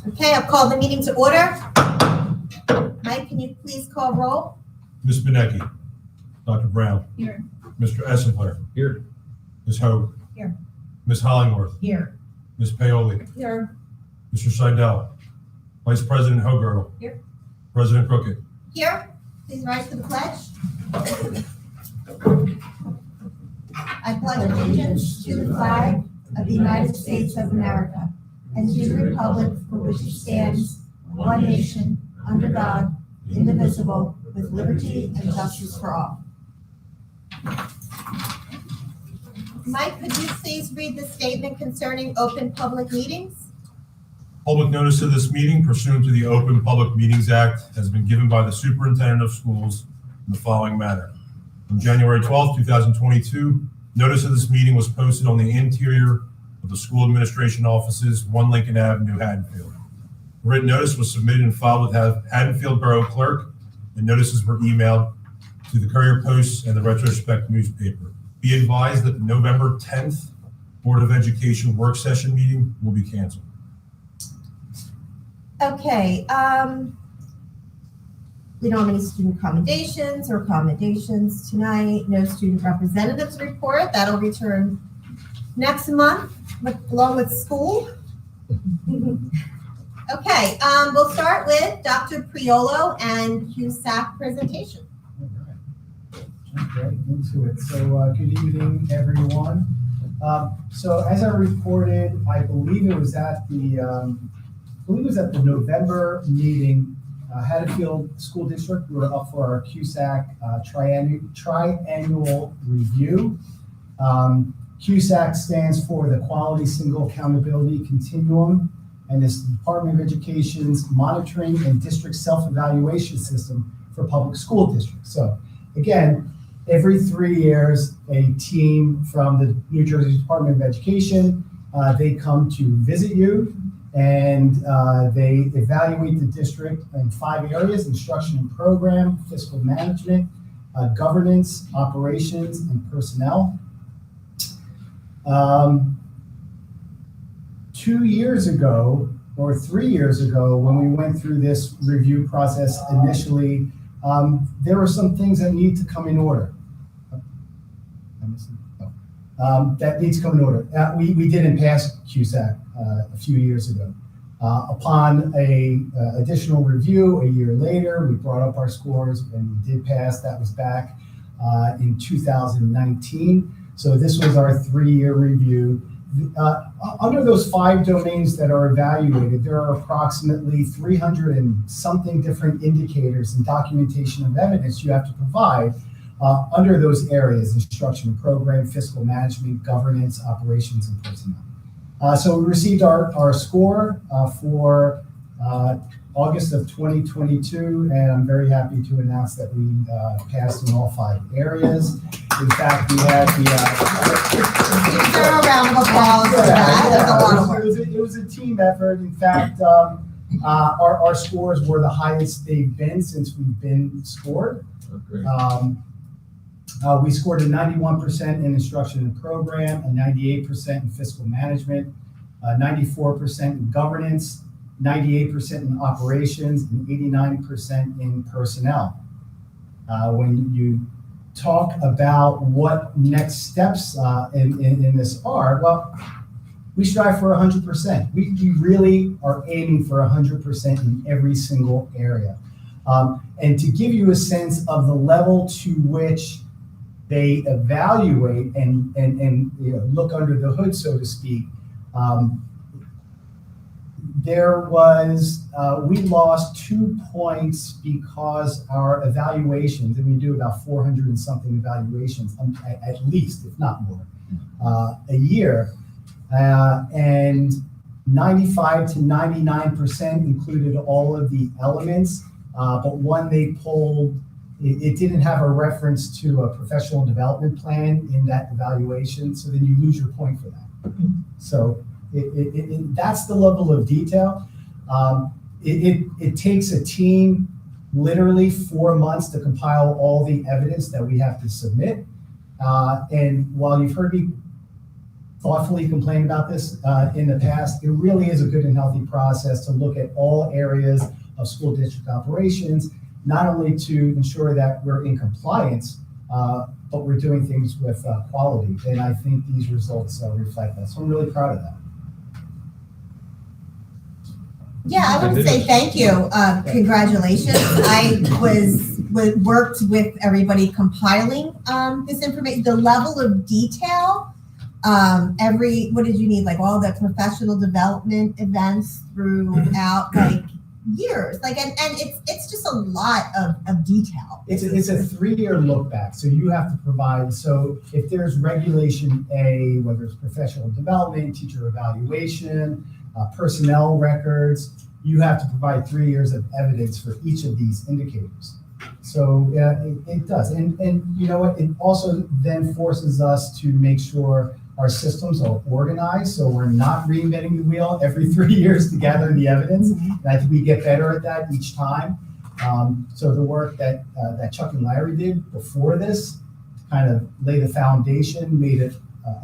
Okay, I'll call the meeting to order. Mike, can you please call roll? Ms. Benecki. Dr. Brown. Here. Mr. Essenpler. Here. Ms. Hogue. Here. Ms. Hollingworth. Here. Ms. Paoli. Here. Mr. Seidel. Vice President Hogartle. Here. President Crooked. Here. Please rise for the pledge. I pledge allegiance to the flag of the United States of America and to the republic for which it stands, one nation, under God, indivisible, with liberty and justice for all. Mike, could you please read the statement concerning open public meetings? Public notice of this meeting pursuant to the Open Public Meetings Act has been given by the Superintendent of Schools in the following manner. On January 12, 2022, notice of this meeting was posted on the interior of the school administration offices, 1 Lincoln Avenue, Haddonfield. The written notice was submitted and filed with Haddonfield Borough Clerk, and notices were emailed to the Courier Post and the Retrospect newspaper. Be advised that the November 10th Board of Education work session meeting will be canceled. Okay, we don't have any student commendations or commendations tonight. No student representatives report. That'll return next month along with school. Okay, we'll start with Dr. Priolo and CUSAC presentation. Right into it. So good evening, everyone. So as I reported, I believe it was at the November meeting. Haddonfield School District, we were up for our CUSAC triannual review. CUSAC stands for the Quality Single Accountability Continuum, and is the Department of Education's monitoring and district self-evaluation system for public school districts. So again, every 3 years, a team from the New Jersey Department of Education, they come to visit you, and they evaluate the district in 5 areas: instruction and program, fiscal management, governance, operations, and personnel. 2 years ago, or 3 years ago, when we went through this review process initially, there were some things that need to come in order. That needs to come in order. We didn't pass CUSAC a few years ago. Upon a additional review a year later, we brought up our scores and we did pass. That was back in 2019. So this was our 3-year review. Under those 5 domains that are evaluated, there are approximately 300 and something different indicators and documentation of evidence you have to provide under those areas: instruction and program, fiscal management, governance, operations, and personnel. So we received our score for August of 2022, and I'm very happy to announce that we passed in all 5 areas. In fact, we had the a round of applause for that. That's a lot of work. It was a team effort. In fact, our scores were the highest they've been since we've been scored. We scored a 91% in instruction and program, a 98% in fiscal management, 94% in governance, 98% in operations, and 89% in personnel. When you talk about what next steps in this are, well, we strive for 100%. We really are aiming for 100% in every single area. And to give you a sense of the level to which they evaluate and look under the hood, so to speak, we lost 2 points because our evaluations, and we do about 400 and something evaluations, at least, if not more, a year, and 95 to 99% included all of the elements, but one they pulled, it didn't have a reference to a professional development plan in that evaluation, so then you lose your point for that. So that's the level of detail. It takes a team literally 4 months to compile all the evidence that we have to submit. And while you've heard me thoughtfully complained about this in the past. It really is a good and healthy process to look at all areas of school district operations, not only to ensure that we're in compliance, but we're doing things with quality. And I think these results reflect that. So I'm really proud of that. Yeah, I want to say thank you. Congratulations. I worked with everybody compiling this information. The level of detail, what did you need? Like all the professional development events throughout like years. Like and it's just a lot of detail. It's a 3-year look back. So you have to provide, so if there's regulation A, whether it's professional development, teacher evaluation, personnel records, you have to provide 3 years of evidence for each of these indicators. So it does. And you know what? It also then forces us to make sure our systems are organized, so we're not reinventing the wheel every 3 years to gather the evidence. And I think we get better at that each time. So the work that Chuck and Larry did before this to kind of lay the foundation made it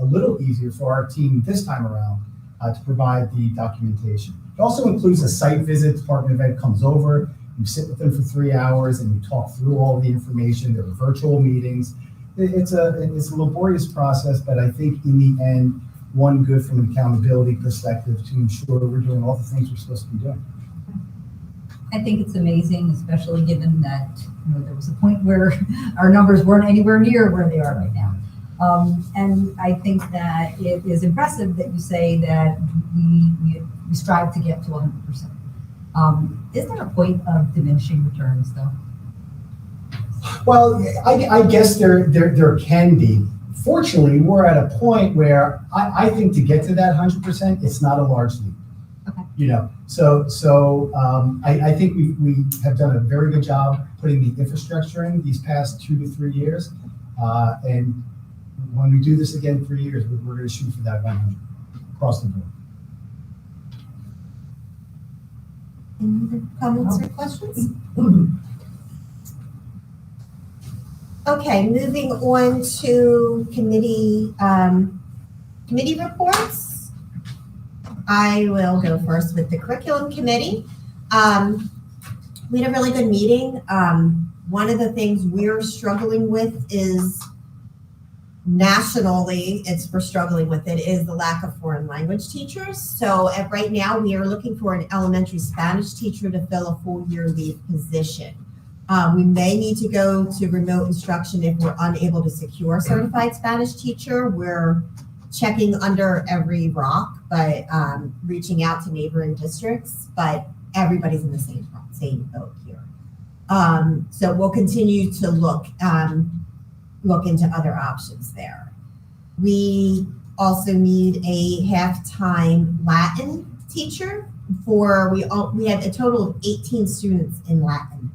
a little easier for our team this time around to provide the documentation. It also includes a site visit. Department of Ed comes over, you sit with them for 3 hours and you talk through all the information. There are virtual meetings. It's a laborious process, but I think in the end, one good from an accountability perspective to ensure we're doing all the things we're supposed to be doing. I think it's amazing, especially given that there was a point where our numbers weren't anywhere near where they are right now. And I think that it is impressive that you say that we strive to get to 100%. Is there a point of diminishing returns, though? Well, I guess there can be. Fortunately, we're at a point where I think to get to that 100%, it's not a large leap. Okay. So I think we have done a very good job putting the infrastructure in these past 2 to 3 years. And when we do this again in 3 years, we're going to shoot for that 100 across the board. Any other comments or questions? Okay, moving on to committee reports. I will go first with the curriculum committee. We had a really good meeting. One of the things we're struggling with is nationally, we're struggling with it, is the lack of foreign language teachers. So right now we are looking for an elementary Spanish teacher to fill a full year leave position. We may need to go to remote instruction if we're unable to secure a certified Spanish teacher. We're checking under every rock, but reaching out to neighboring districts, but everybody's in the same boat here. So we'll continue to look into other options there. We also need a half-time Latin teacher we had a total of 18 students in Latin.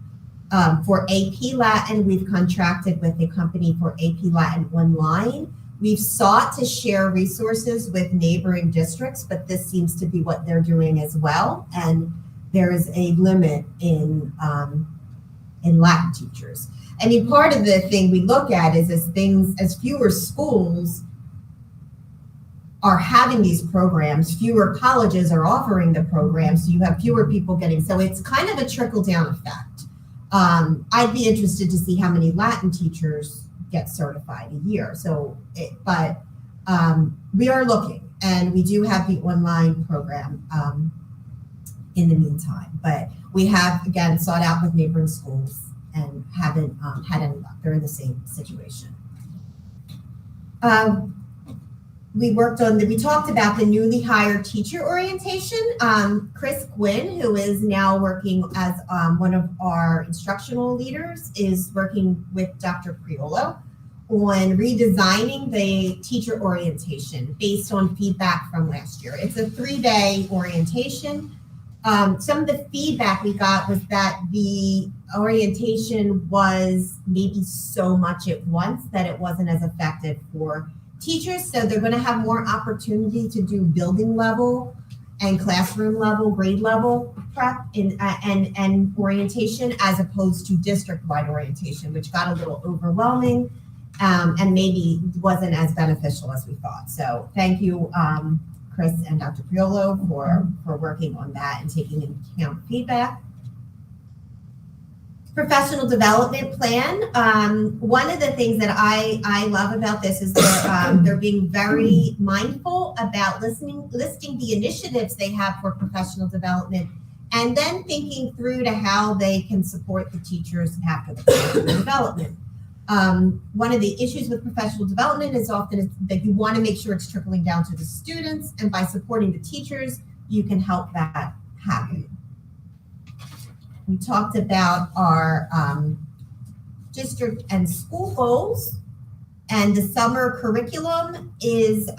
For AP Latin, we've contracted with a company for AP Latin online. We've sought to share resources with neighboring districts, but this seems to be what they're doing as well. And there is a limit in Latin teachers. I mean, part of the thing we look at is as fewer schools are having these programs, fewer colleges are offering the programs, so you have fewer people getting, so it's kind of a trickle-down effect. I'd be interested to see how many Latin teachers get certified a year. But we are looking, and we do have the online program in the meantime. But we have, again, sought out with neighboring schools and haven't had any luck. They're in the same situation. We talked about the newly hired teacher orientation. Chris Gwynn, who is now working as one of our instructional leaders, is working with Dr. Priolo on redesigning the teacher orientation based on feedback from last year. It's a 3-day orientation. Some of the feedback we got was that the orientation was maybe so much at once that it wasn't as effective for teachers. So they're going to have more opportunity to do building level and classroom level, grade level prep and orientation, as opposed to district-wide orientation, which got a little overwhelming. and maybe wasn't as beneficial as we thought. So thank you, Chris and Dr. Priolo for working on that and taking into account feedback. Professional development plan. One of the things that I love about this is they're being very mindful about listing the initiatives they have for professional development, and then thinking through to how they can support the teachers after the professional development. One of the issues with professional development is often that you want to make sure it's trickling down to the students, and by supporting the teachers, you can help that happen. We talked about our district and school goals, and the summer curriculum is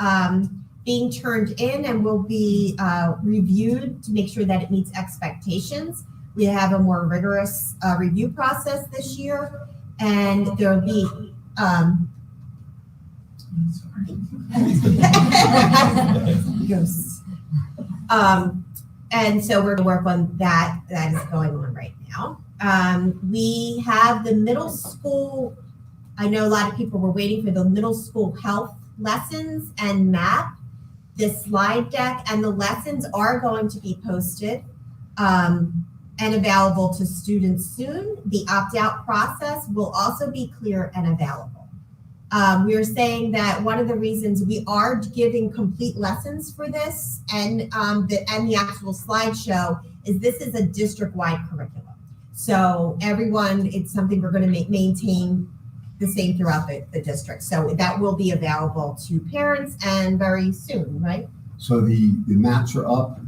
being turned in and will be reviewed to make sure that it meets expectations. We have a more rigorous review process this year, and there'll be ghosts. And so we're going to work on that. That is going on right now. We have the middle school. I know a lot of people were waiting for the middle school health lessons and map. This slide deck and the lessons are going to be posted and available to students soon. The opt-out process will also be clear and available. We are saying that one of the reasons we are giving complete lessons for this and the actual slideshow is this is a district-wide curriculum. So everyone, it's something we're going to maintain the same throughout the district. So that will be available to parents and very soon, right? So the maps are up,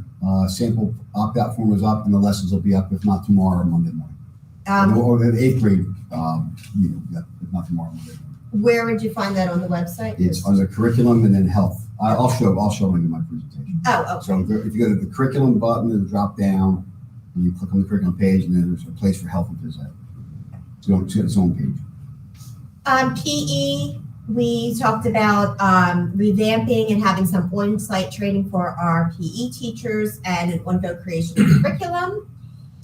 sample opt-out form is up, and the lessons will be up, if not tomorrow or Monday morning. Or the 8th grade, if not tomorrow, Monday morning. Where would you find that on the website? It's under curriculum and then health. I'll show it in my presentation. Oh, okay. So if you go to the curriculum button, it'll drop down, and you click on the curriculum page, and then there's a place for health and phys ed. So it's its own page. PE, we talked about revamping and having some on-site training for our PE teachers and an on-go creation of curriculum.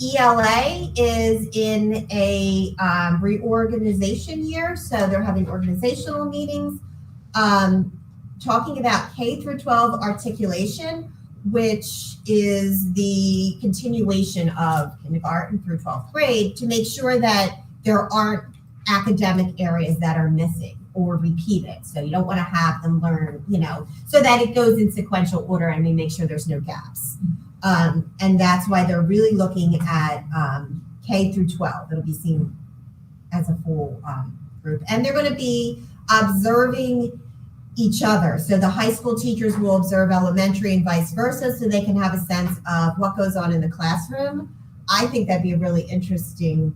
ELA is in a reorganization year, so they're having organizational meetings, talking about K through 12 articulation, which is the continuation of kindergarten through 12th grade, to make sure that there aren't academic areas that are missing or repeated. So you don't want to have them learn, so that it goes in sequential order and we make sure there's no gaps. And that's why they're really looking at K through 12. It'll be seen as a full group. And they're going to be observing each other. So the high school teachers will observe elementary and vice versa, so they can have a sense of what goes on in the classroom. I think that'd be a really interesting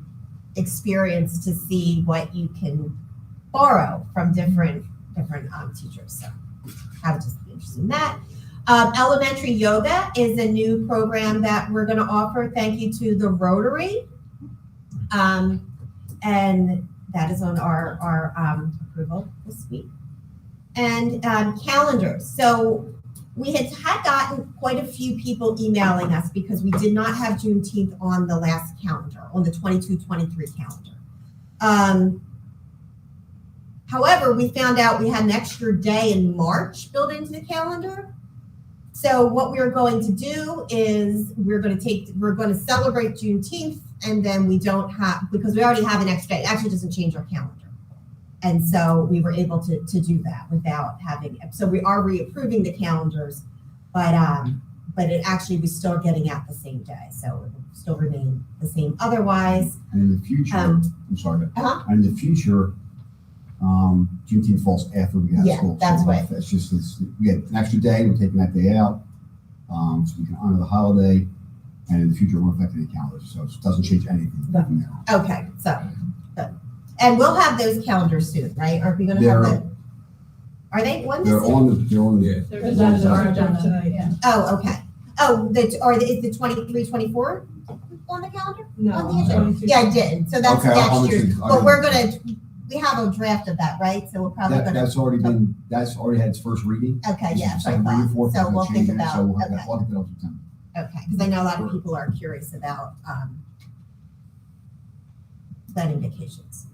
experience to see what you can borrow from different teachers. So I would just be interested in that. Elementary yoga is a new program that we're going to offer. Thank you to the Rotary. And that is on our approval this week. And calendars. So we had gotten quite a few people emailing us because we did not have Juneteenth on the last calendar, on the 22-23 calendar. However, we found out we had an extra day in March built into the calendar. So what we're going to do is we're going to celebrate Juneteenth, and then because we already have an extra day. It actually doesn't change our calendar. And so we were able to do that without having, so we are reapproving the calendars, but it actually, we're still getting out the same day. So it will still remain the same otherwise. And in the future, I'm sorry, and in the future, Juneteenth falls after we get out of school. That's so right. It's just, we get an extra day, we're taking that day out, so we can honor the holiday, and in the future, it won't affect any calendars, so it doesn't change anything from there on. Okay, so, good. And we'll have those calendars soon, right? Are we going to have them? Are they, when They're is it? on the, They're just on our agenda tonight, yeah. Oh, okay. Oh, is the 23, 24 on the calendar? No, On the agenda? 22. Yeah, I didn't. So that's Okay, I'll next year. listen. But we have a draft of that, right? So we're probably going to. that's already had its first reading. Okay, This is yeah. the second reading for it, So we'll think changing it, about, so we'll have okay. that, I'll get that up in September. Okay, because I know a lot of people are curious about planning vacations.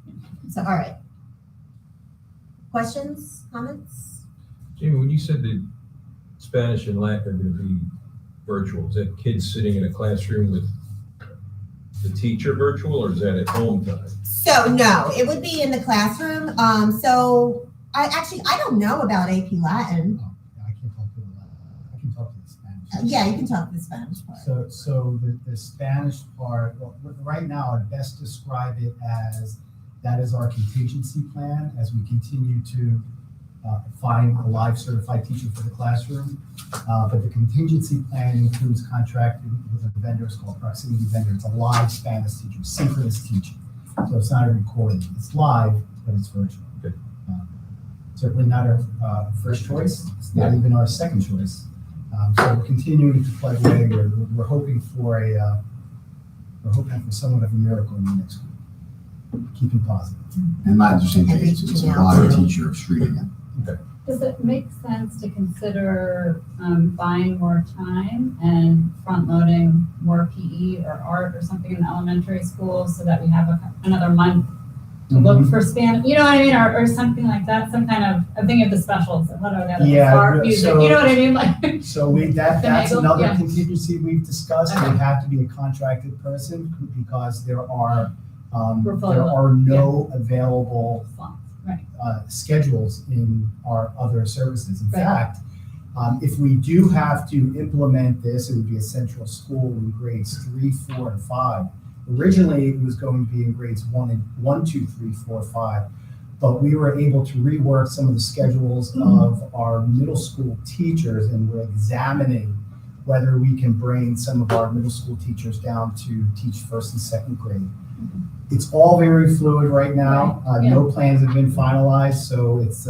So, all right. Questions, comments? Jamie, when you said that Spanish and Latin are going to be virtual, is that kids sitting in a classroom with the teacher virtual, or is that at home time? So no, it would be in the classroom. So I don't know about AP Latin. Oh, I can't talk to the Latin. I can talk to the Spanish. Yeah, you can talk the Spanish part. So the Spanish part, well, right now, I'd best describe it as that is our contingency plan as we continue to find a live certified teacher for the classroom. But the contingency plan includes contracting with a vendor, it's called proximity vendor. It's a live Spanish teacher, synchronous teaching. So it's not a recording. It's live, but it's virtual. Good. Certainly not our first choice. It's not even our second choice. So we're continuing to plug away. We're hoping for somewhat of a miracle in the next week. Keeping positive. And not just saying, it's a live teacher streaming it. Does it make sense to consider buying more time and front-loading more PE or art or something in the elementary schools so that we have another month to look for Spanish, you know what I mean, or something like that, some kind of, I'm thinking of the specials, what are the other, Yeah, art, music, so- you know what I mean, like. So that's Finagle, another yeah. contingency we've discussed. It Okay. would have to be a contracted person because there are Portfolio, no available Slots, right, schedules in our other services. In Right. fact, if we do have to implement this, it would be a central school in grades 3, 4, and 5. Originally, it was going to be in grades 1, 2, 3, 4, 5. But we were able to rework some of the schedules of our middle school teachers, and we're examining whether we can bring some of our middle school teachers down to teach first and second grade. It's all very fluid right now. Right, yeah. No plans have been finalized, so it's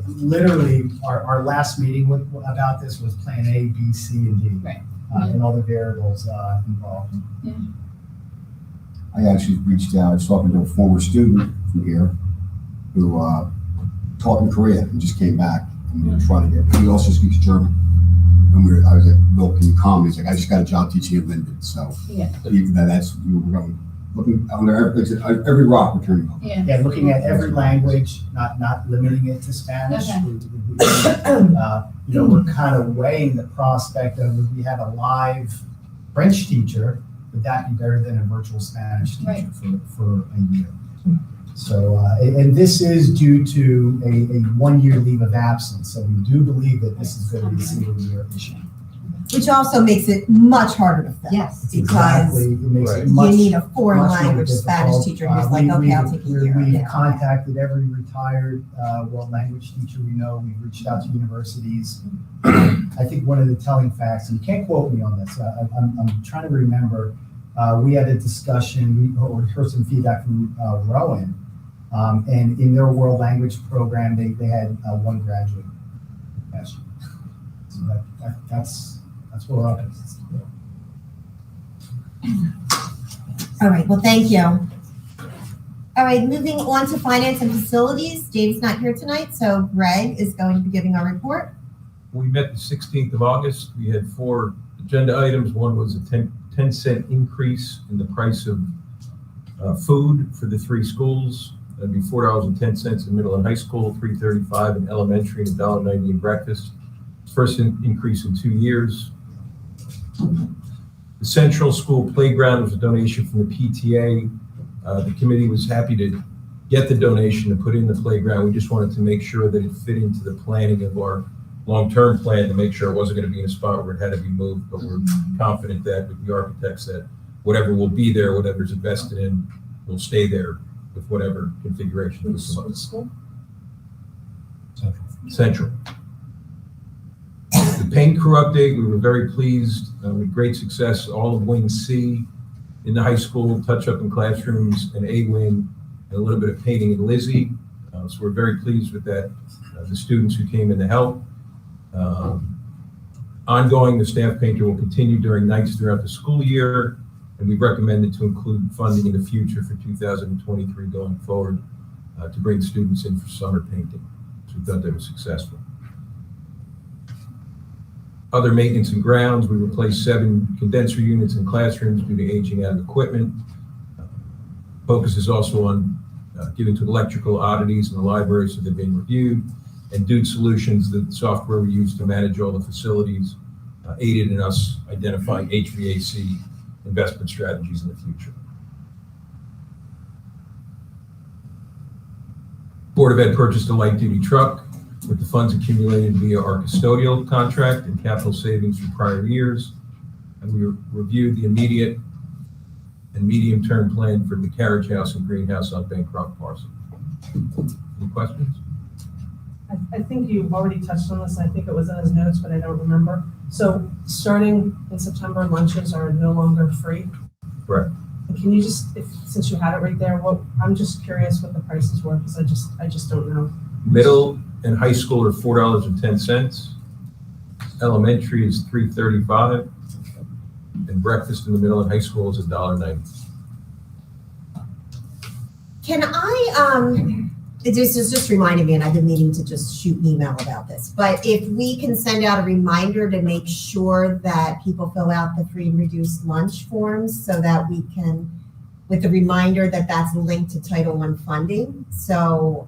literally our last meeting about this was plan A, B, C, and D. Right. And all the variables involved. I actually reached out, I was talking to a former student from here who taught in Korea and just came back, and we were trying to get, he also speaks German. And I was like, Bill, can you come? He's like, I just got a job teaching in Linden. So Yeah. that's, we were going, looking under every rock we're turning over. yeah. Yeah, looking at every language, not limiting it to Spanish. Okay. We're kind of weighing the prospect of if we had a live French teacher, would that be better than a virtual Spanish teacher Right. for a year? So, and this is due to a 1-year leave of absence. So we do believe that this is going to be a single year issue. Which also makes it much harder to fill. Yes. Because Exactly. It makes it Right. you much need a foreign much more language Spanish difficult. teacher who's like, okay, I'll take a year. We've Yeah. contacted every retired world language teacher we know. We've reached out to universities. I think one of the telling facts, and you can't quote me on this, I'm trying to remember, we had a discussion, we heard some feedback from Rowan, and in their world language program, they had one graduate last year. So that's what we're up against. All right, well, thank you. All right, moving on to finance and facilities. Dave's not here tonight, so Greg is going to be giving our report. We met the 16th of August. We had 4 agenda items. One was a 10-cent increase in the price of food for the 3 schools. That'd be $4.10 in middle and high school, $3.35 in elementary, and $1.90 in breakfast. First increase in 2 years. The Central School Playground was a donation from the PTA. The committee was happy to get the donation to put in the playground. We just wanted to make sure that it fit into the planning of our long-term plan to make sure it wasn't going to be in a spot where it had to be moved. But we're confident that with the architects that whatever will be there, whatever's invested in, will stay there with whatever configuration. School? Central. The paint crew update, we were very pleased with great success. All of Wing C in the high school, touch-up in classrooms, and A Wing, and a little bit of painting in Lizzie. So we're very pleased with that. The students who came in to help. Ongoing, the staff painter will continue during nights throughout the school year, and we've recommended to include funding in the future for 2023 going forward to bring students in for summer painting. So we thought that was successful. Other maintenance and grounds, we replaced 7 condenser units in classrooms due to aging out of equipment. Focus is also on given to electrical oddities in the library, so they're being reviewed. And Dude Solutions, the software we use to manage all the facilities, aided in us identifying HVAC investment strategies in the future. Board of Ed purchased a light-duty truck with the funds accumulated via our custodial contract and capital savings from prior years. And we reviewed the immediate and medium-term plan for the carriage house and greenhouse on Bancroft parcel. Any questions? I think you've already touched on this. I think it was in his notes, but I don't remember. So starting in September, lunches are no longer free. Correct. Can you just, since you had it right there, I'm just curious what the prices were, because I just don't know. Middle and high school are $4.10. Elementary is $3.35. And breakfast in the middle and high school is $1.90. Can I, this is just reminding me, and I've been meaning to just shoot an email about this, but if we can send out a reminder to make sure that people fill out the free and reduced lunch forms so that we can, with the reminder that that's linked to Title I funding. So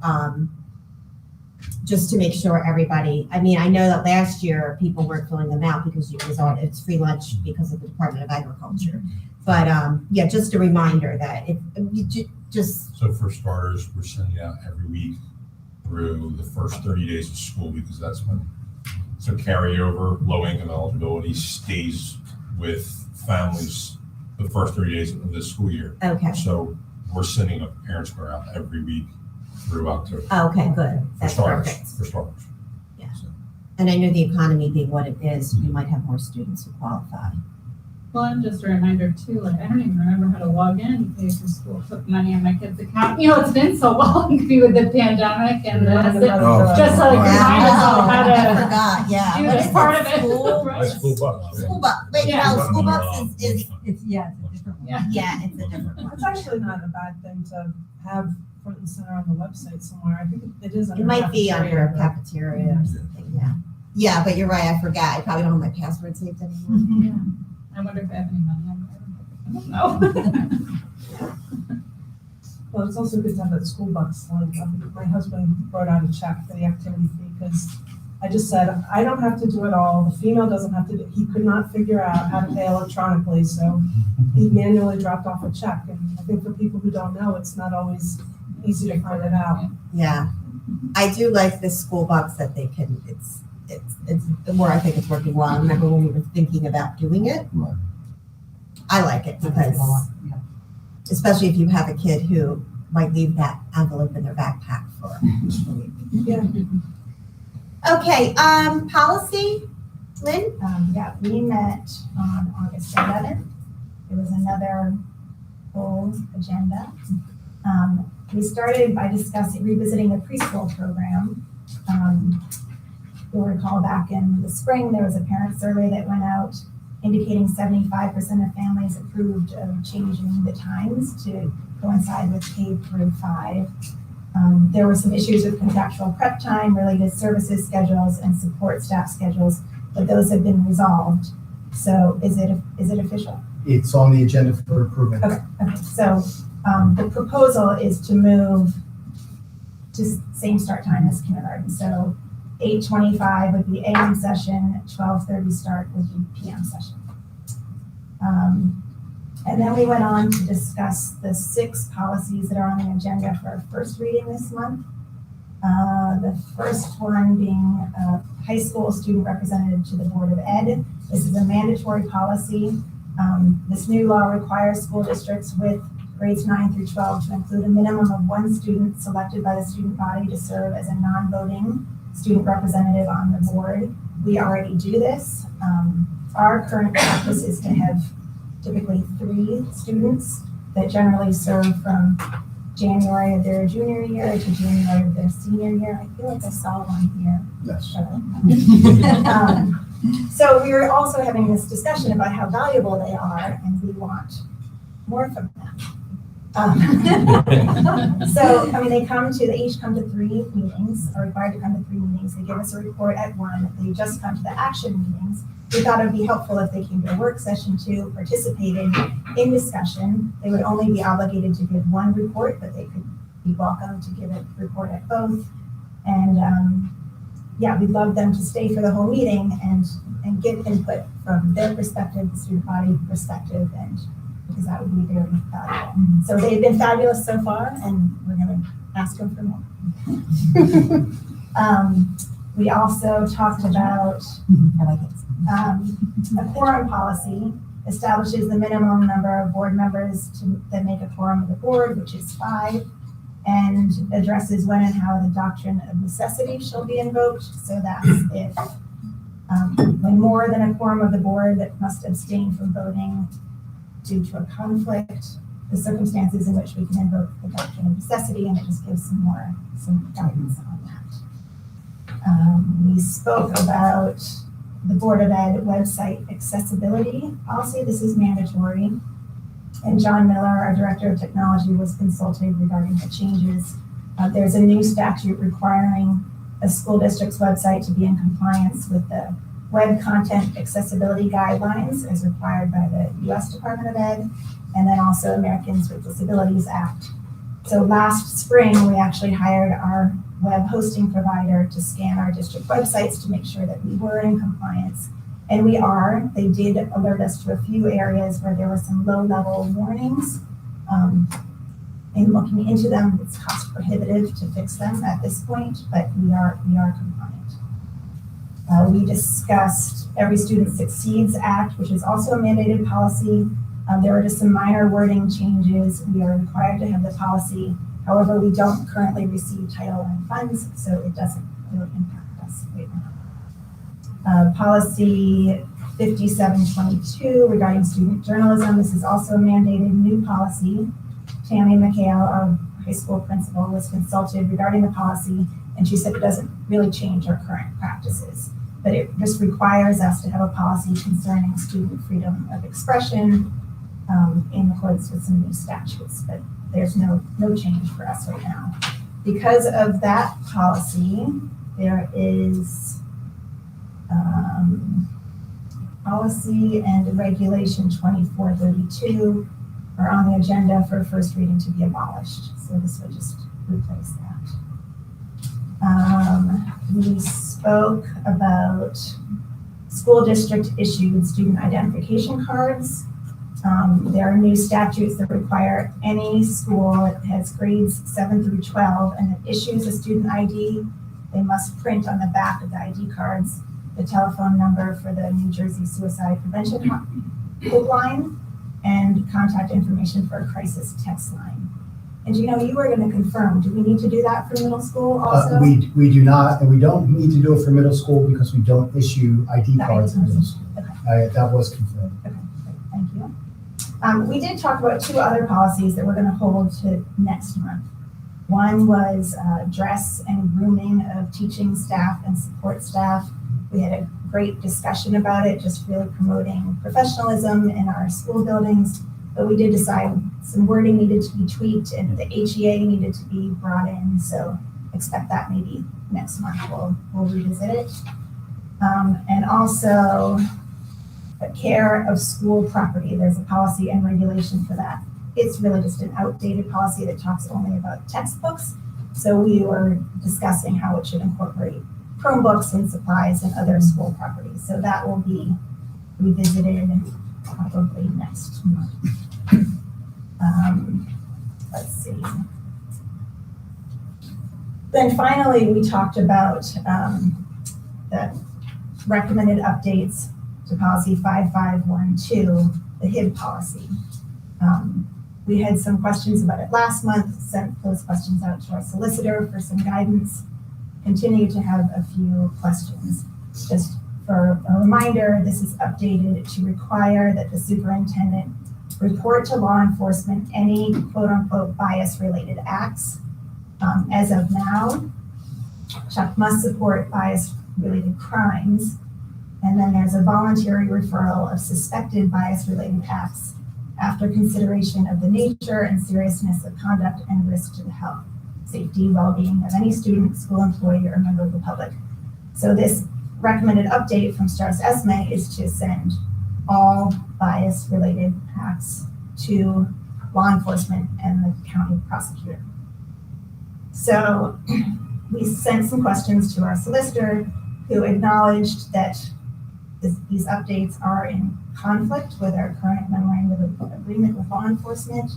just to make sure everybody, I mean, I know that last year people weren't filling them out because it's free lunch because of the Department of Agriculture. But yeah, just a reminder that if you just. So for starters, we're sending out every week through the first 30 days of school, because that's when, so carryover, low income eligibility stays with families the first 30 days of this school year. Okay. So we're sending a parent square out every week through October. Okay, good. For That's starters. perfect. For starters. Yeah. So. And I know the economy being what it is, we might have more students who qualify. Well, and just a reminder too, like, I don't even remember how to log in to pay for school, put money on my kid's account. You know, it's been so long with the pandemic and just so like remind us all how I to forgot, yeah. do What this is part it? of it. School? Right. School bucks. School bucks. Wait, Yeah. no, school bucks is, It's a different one. Yeah. it's a different one. It's actually not a bad thing to have front and center on the website somewhere. I think it is. It might be under but- cafeteria or something, yeah. Yeah, but you're right, I forgot. I probably don't have my password saved anymore. Yeah. I wonder if I have any money on there. I don't know. Well, it's also good to have that school bucks link. My husband wrote out a check for the activity fee because I just said, I don't have to do it all. The female doesn't have to, he could not figure out how to pay electronically. So he manually dropped off a check. And I think for people who don't know, it's not always easy to find it out. Yeah, I do like this school box that they can, it's the more I think it's working well. I remember when we were thinking about doing it. Right. I like it because, especially if you have a kid who might leave that envelope in their backpack for a week. Yeah. Okay, policy, Lynn? Yeah, we met on August 11th. It was another full agenda. We started by revisiting the preschool program. You'll recall back in the spring, there was a parent survey that went out indicating 75% of families approved of changing the times to coincide with K through 5. There were some issues with contractual prep time, related services schedules, and support staff schedules, but those have been resolved. So is it official? It's on the agenda for approval. Okay. So the proposal is to move to same start time as kindergarten. So 8:25 would be AM session, 12:30 start would be PM session. And then we went on to discuss the 6 policies that are on the agenda for our first reading this month. The first one being high school student representative to the Board of Ed. This is a mandatory policy. This new law requires school districts with grades 9 through 12 to include a minimum of 1 student selected by the student body to serve as a non-voting student representative on the board. We already do this. Our current practice is to have typically 3 students that generally serve from January of their junior year to January of their senior year. I feel like I saw one here. Yes. So we were also having this discussion about how valuable they are, and we want more from them. So, I mean, they each come to 3 meetings, are required to come to 3 meetings. They give us a report at 1. They just come to the action meetings. We thought it would be helpful if they came to a work session too, participated in discussion. They would only be obligated to give 1 report, but they could be welcome to give a report at both. And yeah, we'd love them to stay for the whole meeting and give input from their perspective, the student body perspective, and because that would be very valuable. So they've been fabulous so far, and we're going to ask them for more. We also talked about I like it. a quorum policy establishes the minimum number of board members that make a quorum of the board, which is 5, and addresses when and how the doctrine of necessity shall be invoked. So that's if when more than a quorum of the board that must abstain from voting due to a conflict, the circumstances in which we can invoke the doctrine of necessity, and it just gives some guidance on that. We spoke about the Board of Ed website accessibility policy. This is mandatory. And John Miller, our Director of Technology, was consulted regarding the changes. There's a new statute requiring a school district's website to be in compliance with the Web Content Accessibility Guidelines as required by the U.S. Department of Ed, and then also Americans with Disabilities Act. So last spring, we actually hired our web hosting provider to scan our district websites to make sure that we were in compliance. And we are. They did alert us to a few areas where there were some low-level warnings. In looking into them, it's cost prohibitive to fix them at this point, but we are compliant. We discussed Every Student Succeeds Act, which is also a mandated policy. There are just some minor wording changes. We are required to have the policy. However, we don't currently receive Title I funds, so it doesn't really impact us right now. Policy 5722 regarding student journalism. This is also a mandated new policy. Tammy McHale, our high school principal, was consulted regarding the policy, and she said it doesn't really change our current practices, but it just requires us to have a policy concerning student freedom of expression in accordance with some new statutes, but there's no change for us right now. Because of that policy, there is policy and regulation 2432 are on the agenda for first reading to be abolished. So this would just replace that. We spoke about school district issued student identification cards. There are new statutes that require any school that has grades 7 through 12 and that issues a student ID, they must print on the back of the ID cards the telephone number for the New Jersey Suicide Prevention Hotline and contact information for a crisis text line. And you were going to confirm, do we need to do that for middle school also? We do not, and we don't need to do it for middle school because we don't issue ID cards in middle school. Okay. That was confirmed. Okay, great. Thank you. We did talk about 2 other policies that we're going to hold to next month. One was dress and grooming of teaching staff and support staff. We had a great discussion about it, just really promoting professionalism in our school buildings. But we did decide some wording needed to be tweaked and the HEA needed to be brought in. So expect that maybe next month we'll revisit it. And also care of school property. There's a policy and regulation for that. It's really just an outdated policy that talks only about textbooks. So we were discussing how it should incorporate Chromebooks and supplies and other school properties. So that will be revisited probably next month. Let's see. Then finally, we talked about the recommended updates to policy 5512, the HIB policy. We had some questions about it last month, sent those questions out to our solicitor for some guidance. Continue to have a few questions. Just for a reminder, this is updated to require that the superintendent report to law enforcement any quote-unquote bias-related acts. As of now, Chuck must support bias-related crimes, and then there's a voluntary referral of suspected bias-related acts after consideration of the nature and seriousness of conduct and risk to the health, safety, well-being of any student, school employee, or member of the public. So this recommended update from Strauss Esme is to send all bias-related acts to law enforcement and the county prosecutor. So we sent some questions to our solicitor, who acknowledged that these updates are in conflict with our current memorandum of agreement with law enforcement,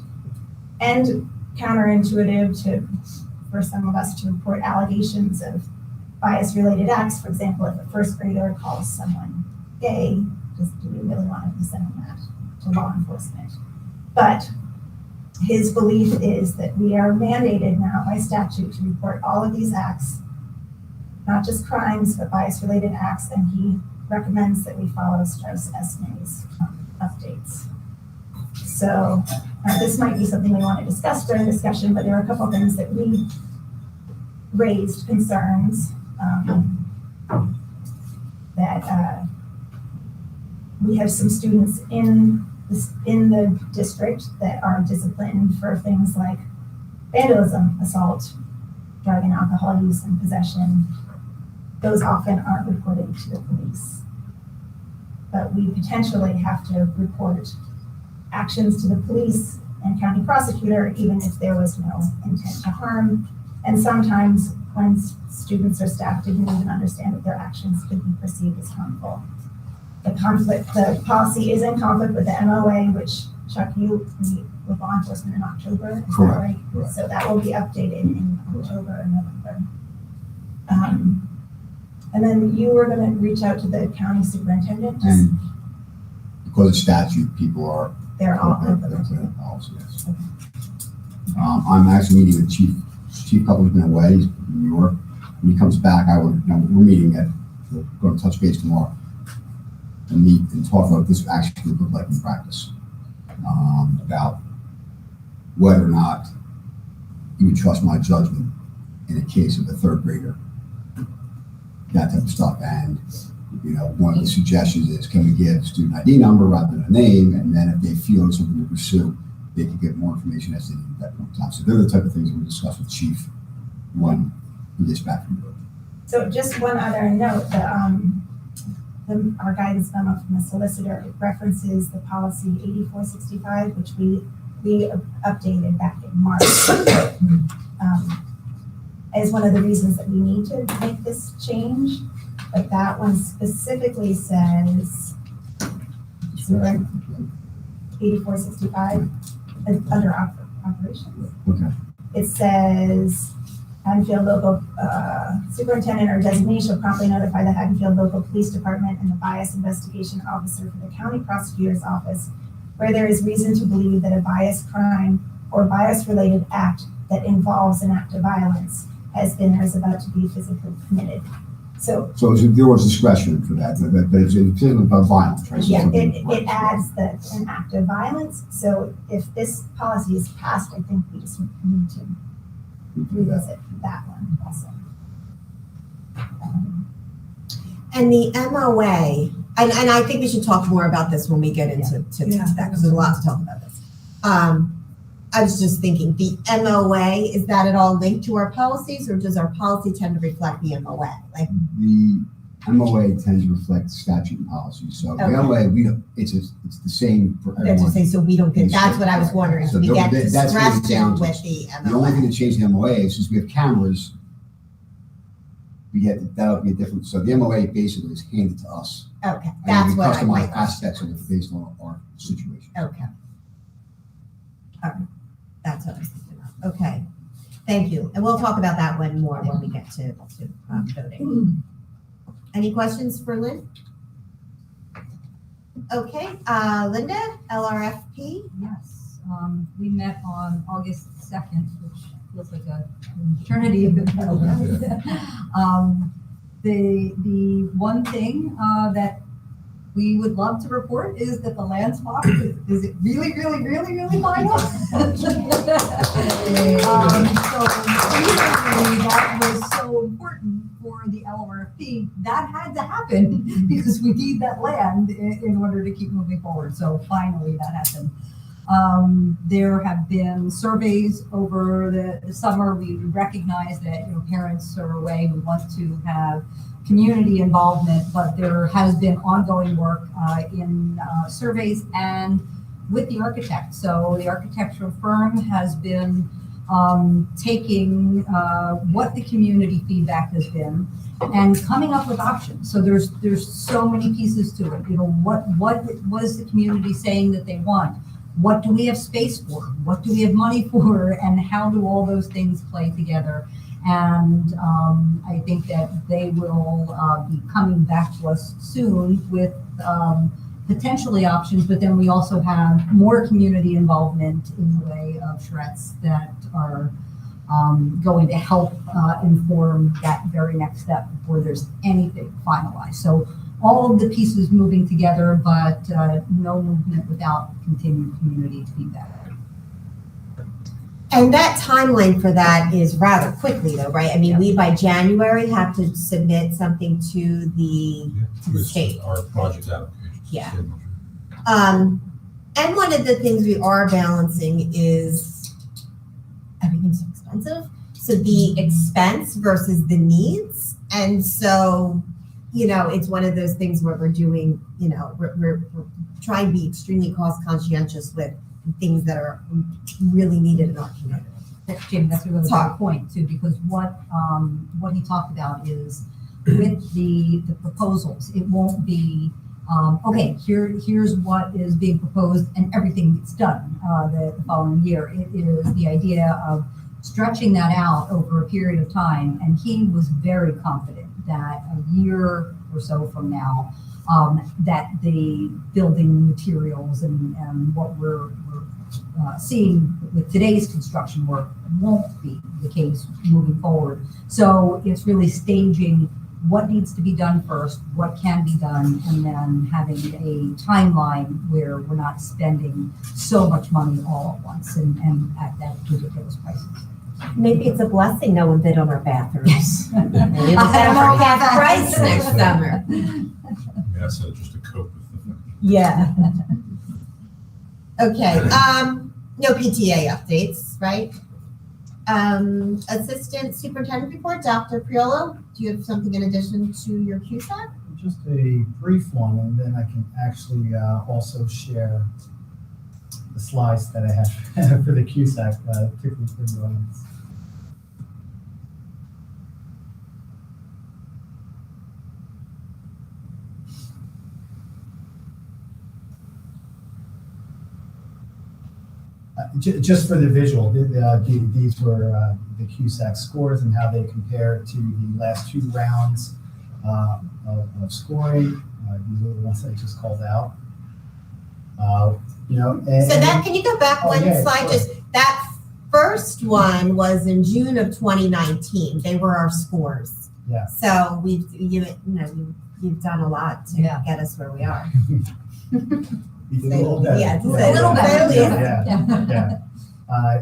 and counterintuitive for some of us to report allegations of bias-related acts. For example, if a first grader calls someone gay, do we really want to be sending that to law enforcement? But his belief is that we are mandated now by statute to report all of these acts, not just crimes, but bias-related acts, and he recommends that we follow Strauss-Esme's updates. So this might be something we want to discuss during discussion, but there are a couple things that we raised concerns that we have some students in the district that are disciplined for things like vandalism, assault, drug and alcohol use and possession. Those often aren't reported to the police. But we potentially have to report actions to the police and county prosecutor, even if there was no intent to harm. And sometimes when students or staff didn't even understand that their actions could be perceived as harmful. The policy is in conflict with the MOA, which, Chuck, you meet with law enforcement in October, is that right? Correct. So that will be updated in October and November. And then you were going to reach out to the county superintendent. And because of statute, people are. They're all they're- over they're- the they're policy, yes. I'm actually meeting with Chief Couple's been away, he's in New York. When he comes back, we're meeting we're going to touch base tomorrow and meet and talk about what this actually could look like in practice. About whether or not you would trust my judgment in a case of a third grader, that type of stuff. And, one of the suggestions is, can we give student ID number rather than a name? And then if they feel it's something to pursue, they can get more information as they need at that point in time. So they're the type of things we'll discuss with Chief when he gets back from Europe. So just one other note, our guidance memo from the solicitor references the policy 8465, which we updated back in March. As one of the reasons that we need to make this change, but that one specifically says 8465 under operations. Okay. It says Haddonfield local superintendent or designee shall promptly notify the Haddonfield local police department and the bias investigation officer for the county prosecutor's office where there is reason to believe that a bias crime or bias-related act that involves an act of violence has been or is about to be physically committed. So there was discretion for that, but it's about violence, right? So yeah, something- it adds an act of violence. So if this policy is passed, I think we just need to revisit that one also. And the MOA, and I think we should talk more about this when we get into that, because there's a lot to talk about this. I was just thinking, the MOA, is that at all linked to our policies, or does our policy tend to reflect the MOA? Like, The MOA tends to reflect statute and policy. So the Okay. MOA, it's the same for that's what everyone. I'm saying, so we don't get, that's what I was wondering, So we get that's what it's down discretion to. with the The only thing MOA. that changed the MOA is since we have cameras, that'll be a different, so the MOA basically is handed to us. Okay, And that's we what I customize might. aspects of it based on our situation. Okay. All right, that's what I was thinking about. Okay, thank you. And we'll talk about that one more when we get to voting. Any questions for Lynn? Okay, Linda, LRFP? Yes, we met on August 2nd, which feels like an eternity ago. The one thing that we would love to report is that the land swap is it really final. So recently, that was so important for the LRFP, that had to happen because we need that land in order to keep moving forward. So finally that happened. There have been surveys over the summer. We recognize that parents are away. We want to have community involvement, but there has been ongoing work in surveys and with the architect. So the architectural firm has been taking what the community feedback has been and coming up with options. So there's so many pieces to it. You know, what is the community saying that they want? What do we have space for? What do we have money for? And how do all those things play together? And I think that they will be coming back to us soon with potentially options, but then we also have more community involvement in the way of charrettes that are going to help inform that very next step before there's anything finalized. So all of the pieces moving together, but no movement without continued community feedback. And that timeline for that is rather quickly though, right? I mean, we by January have to submit something to the state. Our project application. Yeah. And one of the things we are balancing is everything's so expensive. So the expense versus the needs. And so, you know, it's one of those things where we're doing, you know, we're trying to be extremely cost conscientious with things that are really needed in our community. Jamie, that's a really good point too, because what he talked about is with the proposals, it won't be okay, here's what is being proposed and everything gets done the following year. It is the idea of stretching that out over a period of time, and he was very confident that a year or so from now, that the building materials and what we're seeing with today's construction work won't be the case moving forward. So it's really staging what needs to be done first, what can be done, and then having a timeline where we're not spending so much money all at once and at that ridiculous prices. Maybe it's a blessing no one bid on our bathrooms. Maybe we'll I have don't know our about half that. price next summer. Yeah, so just to cope with the. Yeah. Okay, no PTA updates, right? Assistant Superintendent report, Dr. Priolo, do you have something in addition to your QSAC? Just a brief one, and then I can actually also share the slides that I have for the QSAC, particularly for the audience. Just for the visual, these were the QSAC scores and how they compare to the last two rounds of scoring. These are the ones I just called out. You know, and, So that, can you go back one yeah, slide? sure. Just that first one was in June of 2019. They were our scores. Yeah. So you've done a lot to Yeah. get us where we are. We did a little better. Yeah, A little better. Yeah.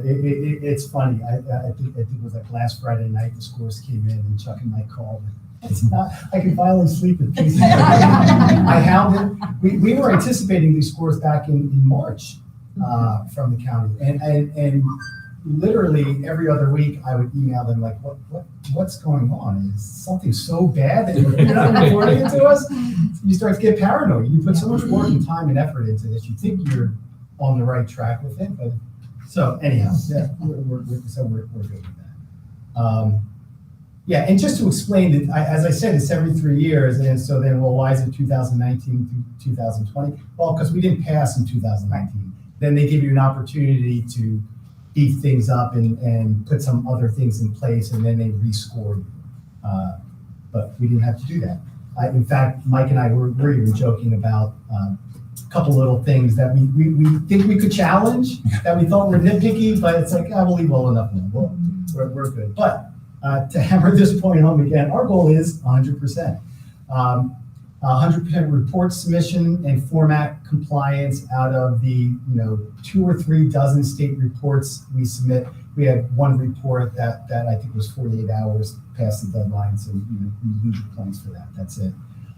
It's funny. I think it was like last Friday night, the scores came in and Chuck and I called. It's not, I can finally sleep in peace. I hounded, we were anticipating these scores back in March from the county. And literally every other week I would email them like, what's going on? Is something so bad that you're not reporting it to us? You start to get paranoid. You put so much work and time and effort into this. You think you're on the right track with it, but so anyhow, yeah, we're good with that. Yeah, and just to explain that, as I said, it's every 3 years, and so then, well, why is it 2019 through 2020? Well, because we didn't pass in 2019. Then they give you an opportunity to beef things up and put some other things in place, and then they rescore you. But we didn't have to do that. In fact, Mike and I were even joking about a couple little things that we think we could challenge, that we thought were nitpicky, but it's like, we'll leave well enough alone. We're good. But to hammer this point home again, our goal is 100%. 100% report submission and format compliance out of the 2 or 3 dozen state reports we submit. We had one report that I think was 48 hours past the deadline, so you lose your points for that. That's it.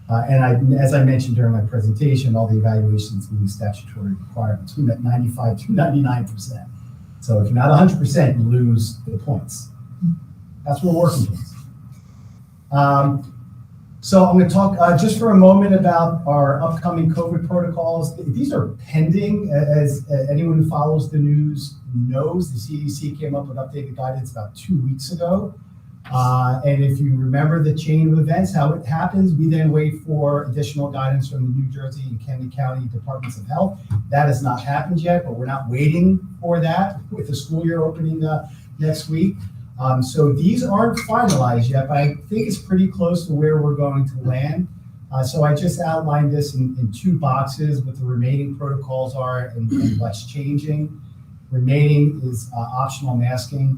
And as I mentioned during my presentation, all the evaluations meet statutory requirements. We met 95 to 99%. So if you're not 100%, you lose the points. That's what we're working towards. So I'm going to talk just for a moment about our upcoming COVID protocols. These are pending, as anyone who follows the news knows, the CDC came up with updated guidance about 2 weeks ago. And if you remember the chain of events, how it happens, we then wait for additional guidance from the New Jersey and Camden County Departments of Health. That has not happened yet, but we're not waiting for that with the school year opening next week. So these aren't finalized yet, but I think it's pretty close to where we're going to land. So I just outlined this in 2 boxes, what the remaining protocols are and what's changing. Remaining is optional masking,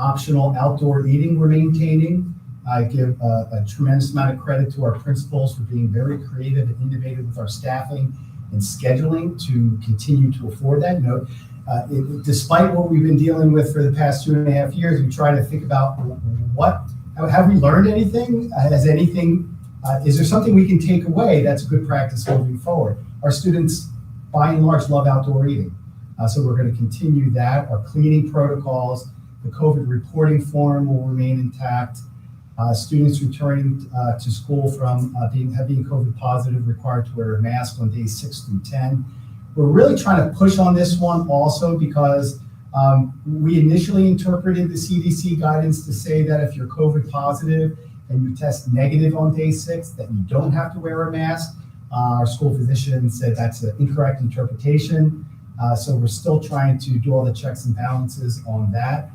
optional outdoor eating we're maintaining. I give a tremendous amount of credit to our principals for being very creative and innovative with our staffing and scheduling to continue to afford that. Despite what we've been dealing with for the past 2.5 years, we try to think about have we learned anything? Is there something we can take away that's good practice moving forward? Our students, by and large, love outdoor eating. So we're going to continue that. Our cleaning protocols, the COVID reporting form will remain intact. Students returning to school from being COVID positive required to wear a mask on days 6 through 10. We're really trying to push on this one also because we initially interpreted the CDC guidance to say that if you're COVID positive and you test negative on day 6, that you don't have to wear a mask. Our school physician said that's an incorrect interpretation. So we're still trying to do all the checks and balances on that.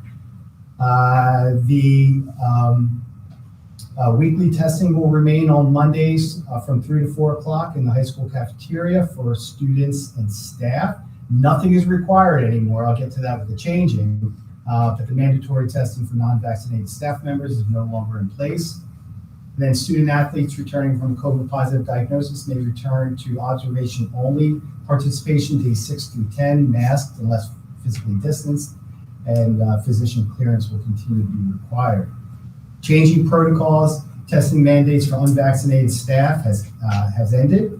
Weekly testing will remain on Mondays from 3 to 4 o'clock in the high school cafeteria for students and staff. Nothing is required anymore. I'll get to that with the changing, but the mandatory testing for non-vaccinated staff members is no longer in place. And then student athletes returning from COVID positive diagnosis may return to observation only participation days 6 through 10, masked unless physically distanced, and physician clearance will continue to be required. Changing protocols, testing mandates for unvaccinated staff has ended.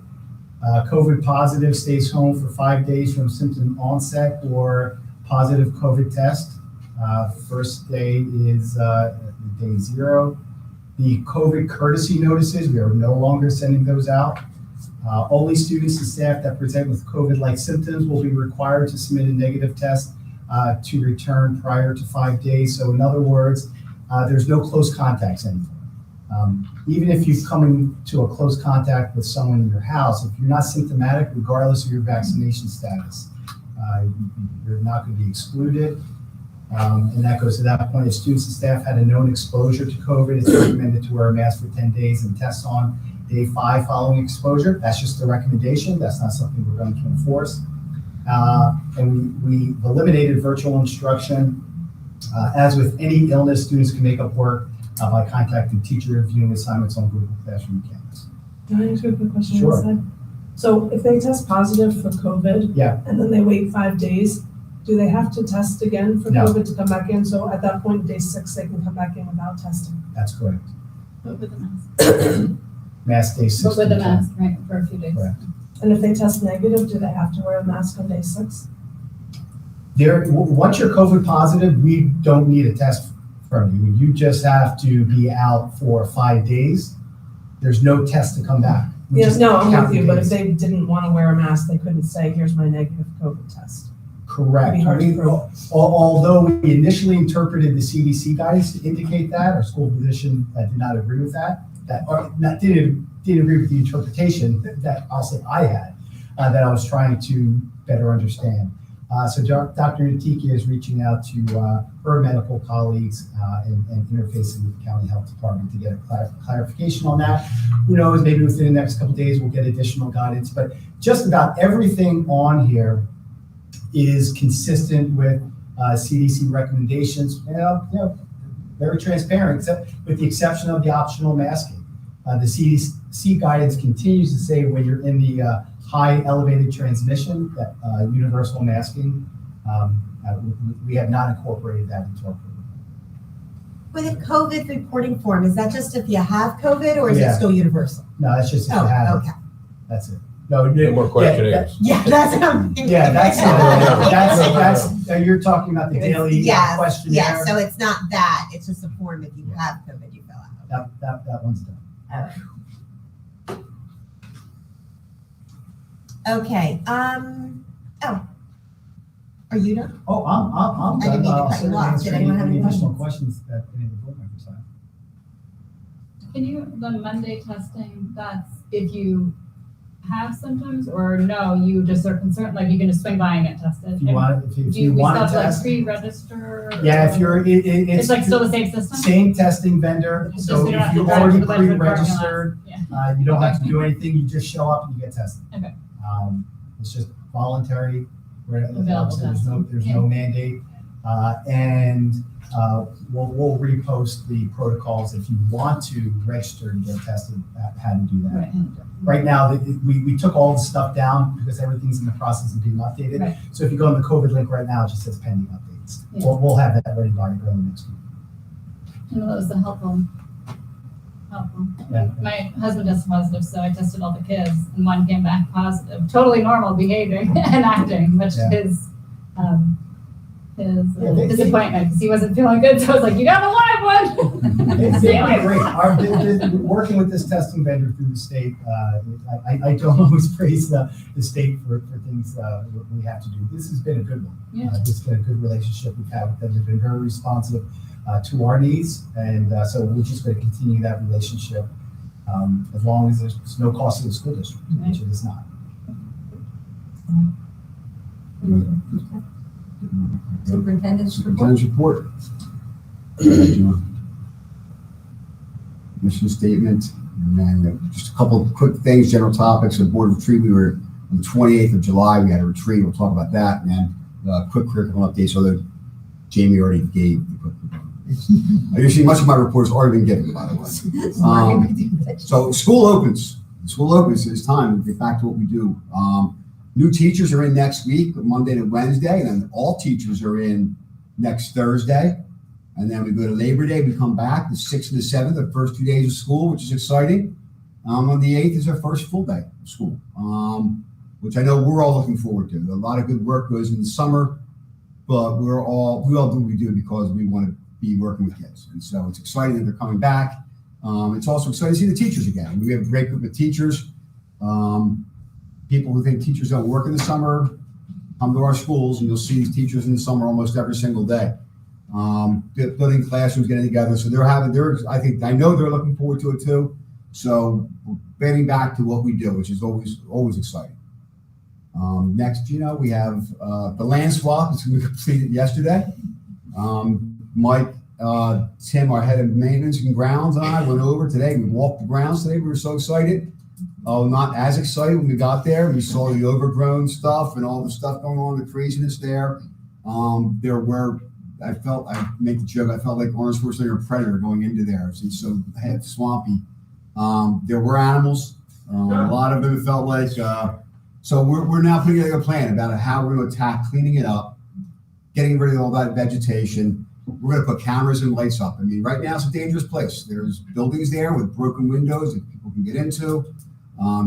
COVID positive stays home for 5 days from symptom onset or positive COVID test. First day is day 0. The COVID courtesy notices, we are no longer sending those out. Only students and staff that present with COVID-like symptoms will be required to submit a negative test to return prior to 5 days. So in other words, there's no close contacts anymore. Even if you've come into a close contact with someone in your house, if you're not symptomatic, regardless of your vaccination status, you're not going to be excluded. And that goes to that point. If students and staff had a known exposure to COVID, it's recommended to wear a mask for 10 days and test on day 5 following exposure. That's just a recommendation. That's not something we're going to enforce. And we eliminated virtual instruction. As with any illness, students can make up work by contacting teacher and viewing assignments on Google Classroom Canvas. Can I ask you a quick question? Sure. Inside? So if they test positive for COVID, Yeah. and then they wait 5 days, do they have to test again for No. COVID to come back in? So at that point, day 6, they can come back in without testing. That's correct. But with the mask. Mask day 6. But with the through 10. mask, right, for a few days. Correct. And if they test negative, do they have to wear a mask on day 6? Once you're COVID positive, we don't need a test from you. You just have to be out for 5 days. There's no test to come back. We Yes, just no, I'm count with the you, but if days. they didn't want to wear a mask, they couldn't say, here's my negative COVID test. Correct. It'd be hard to prove. Although we initially interpreted the CDC guidance to indicate that, our school physician did not agree with that. Didn't agree with the interpretation that I'll say I had, that I was trying to better understand. So Dr. Natiki is reaching out to her medical colleagues and interfacing with the county health department to get a clarification on that. Who knows, maybe within the next couple of days we'll get additional guidance, but just about everything on here is consistent with CDC recommendations, very transparent, except with the exception of the optional masking. The CDC guidance continues to say when you're in the high elevated transmission, that universal masking, we have not incorporated that into our program. With a COVID reporting form, is that just if you have COVID or is Yeah. it still universal? No, that's just if you Oh, have it. okay. That's it. No, No more questionnaires. Yeah, that's what I'm thinking. Yeah, that's you're talking about the daily Yes, questionnaire. yes, so it's not that, it's just a form if you have COVID, you fill out. That one's done. Okay, Are you done? Oh, I'm I didn't mean to I'll cut you certainly off. answer Did anyone have any any additional questions that any of the board members have. Can you, the Monday testing, that's if you have symptoms or no, you just are concerned, like you can just swing by and get tested? If you want, if Do you we want still to have to like test, pre-register? yeah, if you're, It's like still the same system? same testing vendor, It's so just we don't if have you to drive already to the Bedford parking lot. pre-registered, Yeah. you don't have to do anything, you just show up and you get tested. Okay. It's just voluntary, where Available obviously there's testing. no mandate. And we'll repost the protocols if you want to register and get tested, how to do that. Right. Right now, we took all the stuff down because everything's in the process of being updated. Right. So if you go on the COVID link right now, it just says pending updates. Yeah. We'll have that ready by early next week. And that was the helpful. Yeah. My husband tested positive, so I tested all the kids, and one came back positive, totally normal behaving and acting, much Yeah. to his they- disappointment, because he wasn't feeling good, so I was like, you got the live one! They were great. Working with this testing vendor through the state, I don't always praise the state for things we have to do. This has been a good one. Yeah. This has been a good relationship we've had with them. They've been very responsive to our needs, and so we're just going to continue that relationship as long as there's no cost to the school district, which it is not. Superintendent's report. Superintendent's report. Mission statement, and then just a couple of quick things, general topics. The board retreat, we were on the 28th of July, we had a retreat, we'll talk about that, and then quick curriculum updates, although Jamie already gave the quick curriculum updates. You see, much of my reports already been given, by the way. So school opens, it's time to get back to what we do. New teachers are in next week, Monday to Wednesday, and then all teachers are in next Thursday. And then we go to Labor Day, we come back, the 6th and the 7th, the first 2 days of school, which is exciting. On the 8th is our first full day of school, which I know we're all looking forward to. A lot of good work goes in the summer, but we all do what we do because we want to be working with kids. And so it's exciting that they're coming back. It's also exciting to see the teachers again. We have a great group of teachers. People who think teachers don't work in the summer, come to our schools and you'll see these teachers in the summer almost every single day. Building classrooms, getting together. So I know they're looking forward to it too. So we're getting back to what we do, which is always exciting. Next, we have the land swap, which we completed yesterday. Mike, Tim, our head of maintenance and grounds, and I went over today. We walked the grounds today. We were so excited. Not as excited when we got there. We saw the overgrown stuff and all the stuff going on, the craziness there. I make the joke, I felt like Arnold Schwarzenegger Predator going into there. It's so swampy. There were animals. A lot of them it felt like. So we're now putting together a plan about how we're going to attack cleaning it up, getting rid of all that vegetation. We're going to put cameras and lights up. I mean, right now it's a dangerous place. There's buildings there with broken windows that people can get into.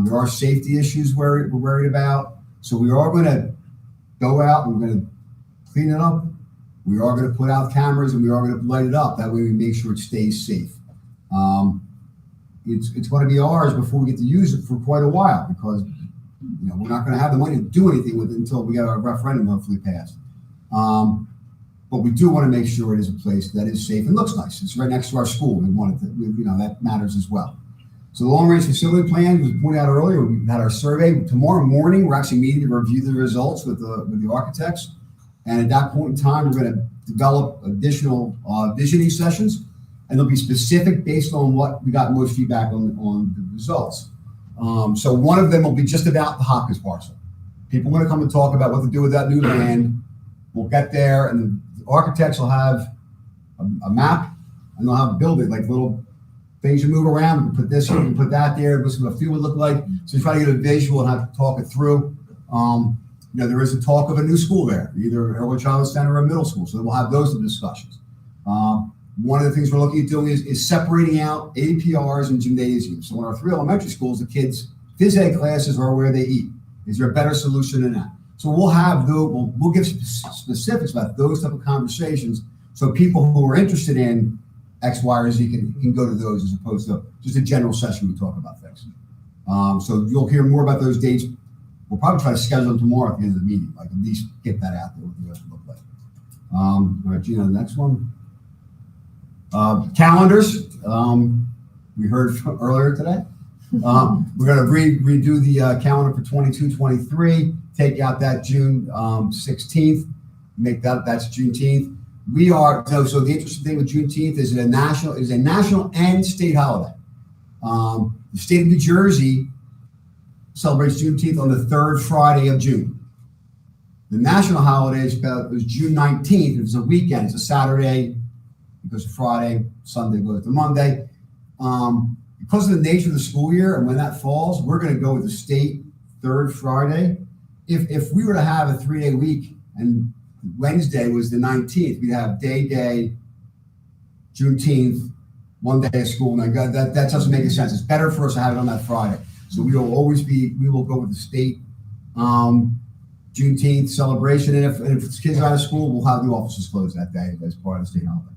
There are safety issues we're worried about. So we are going to go out and we're going to clean it up. We are going to put out cameras and we are going to light it up. That way we make sure it stays safe. It's going to be ours before we get to use it for quite a while because we're not going to have the money to do anything with it until we get our referendum hopefully passed. But we do want to make sure it is a place that is safe and looks nice. It's right next to our school. We want it to, that matters as well. So the long range facility plan was pointed out earlier. We had our survey tomorrow morning. We're actually meeting to review the results with the architects. And at that point in time, we're going to develop additional visioning sessions, and they'll be specific based on what we got most feedback on the results. So one of them will be just about the Hopkins parcel. People want to come and talk about what to do with that new land. We'll get there, and the architects will have a map, and they'll have a building, like little things you move around. We can put this here, we can put that there. This is what a field would look like. So you try to get a visual and have to talk it through. There is a talk of a new school there, either early childhood center or a middle school. So we'll have those discussions. One of the things we're looking at doing is separating out APRs and gymnasiums. So in our 3 elementary schools, the kids' phys ed classes are where they eat. Is there a better solution than that? So we'll give specifics about those type of conversations so people who are interested in X, Y, or Z can go to those as opposed to just a general session we talk about things. So you'll hear more about those dates we'll probably try to schedule them tomorrow at the end of the meeting, like at least get that out there, what the rest will look like. All right, Gina, the next one. Calendars, we heard from earlier today. We're going to redo the calendar for 22-23, take out that June 16th, make that's Juneteenth. We are, so the interesting thing with Juneteenth is a national and state holiday. The state of New Jersey celebrates Juneteenth on the third Friday of June. The national holiday is June 19th. It's a weekend. It's a Saturday. It goes to Friday. Sunday goes to Monday. Because of the nature of the school year and when that falls, we're going to go with the state third Friday. If we were to have a 3-day week and Wednesday was the 19th, we'd have day, Juneteenth, 1 day of school. And that doesn't make any sense. It's better for us to have it on that Friday. So we will go with the state Juneteenth celebration. And if kids are out of school, we'll have the offices closed that day as part of the state holiday.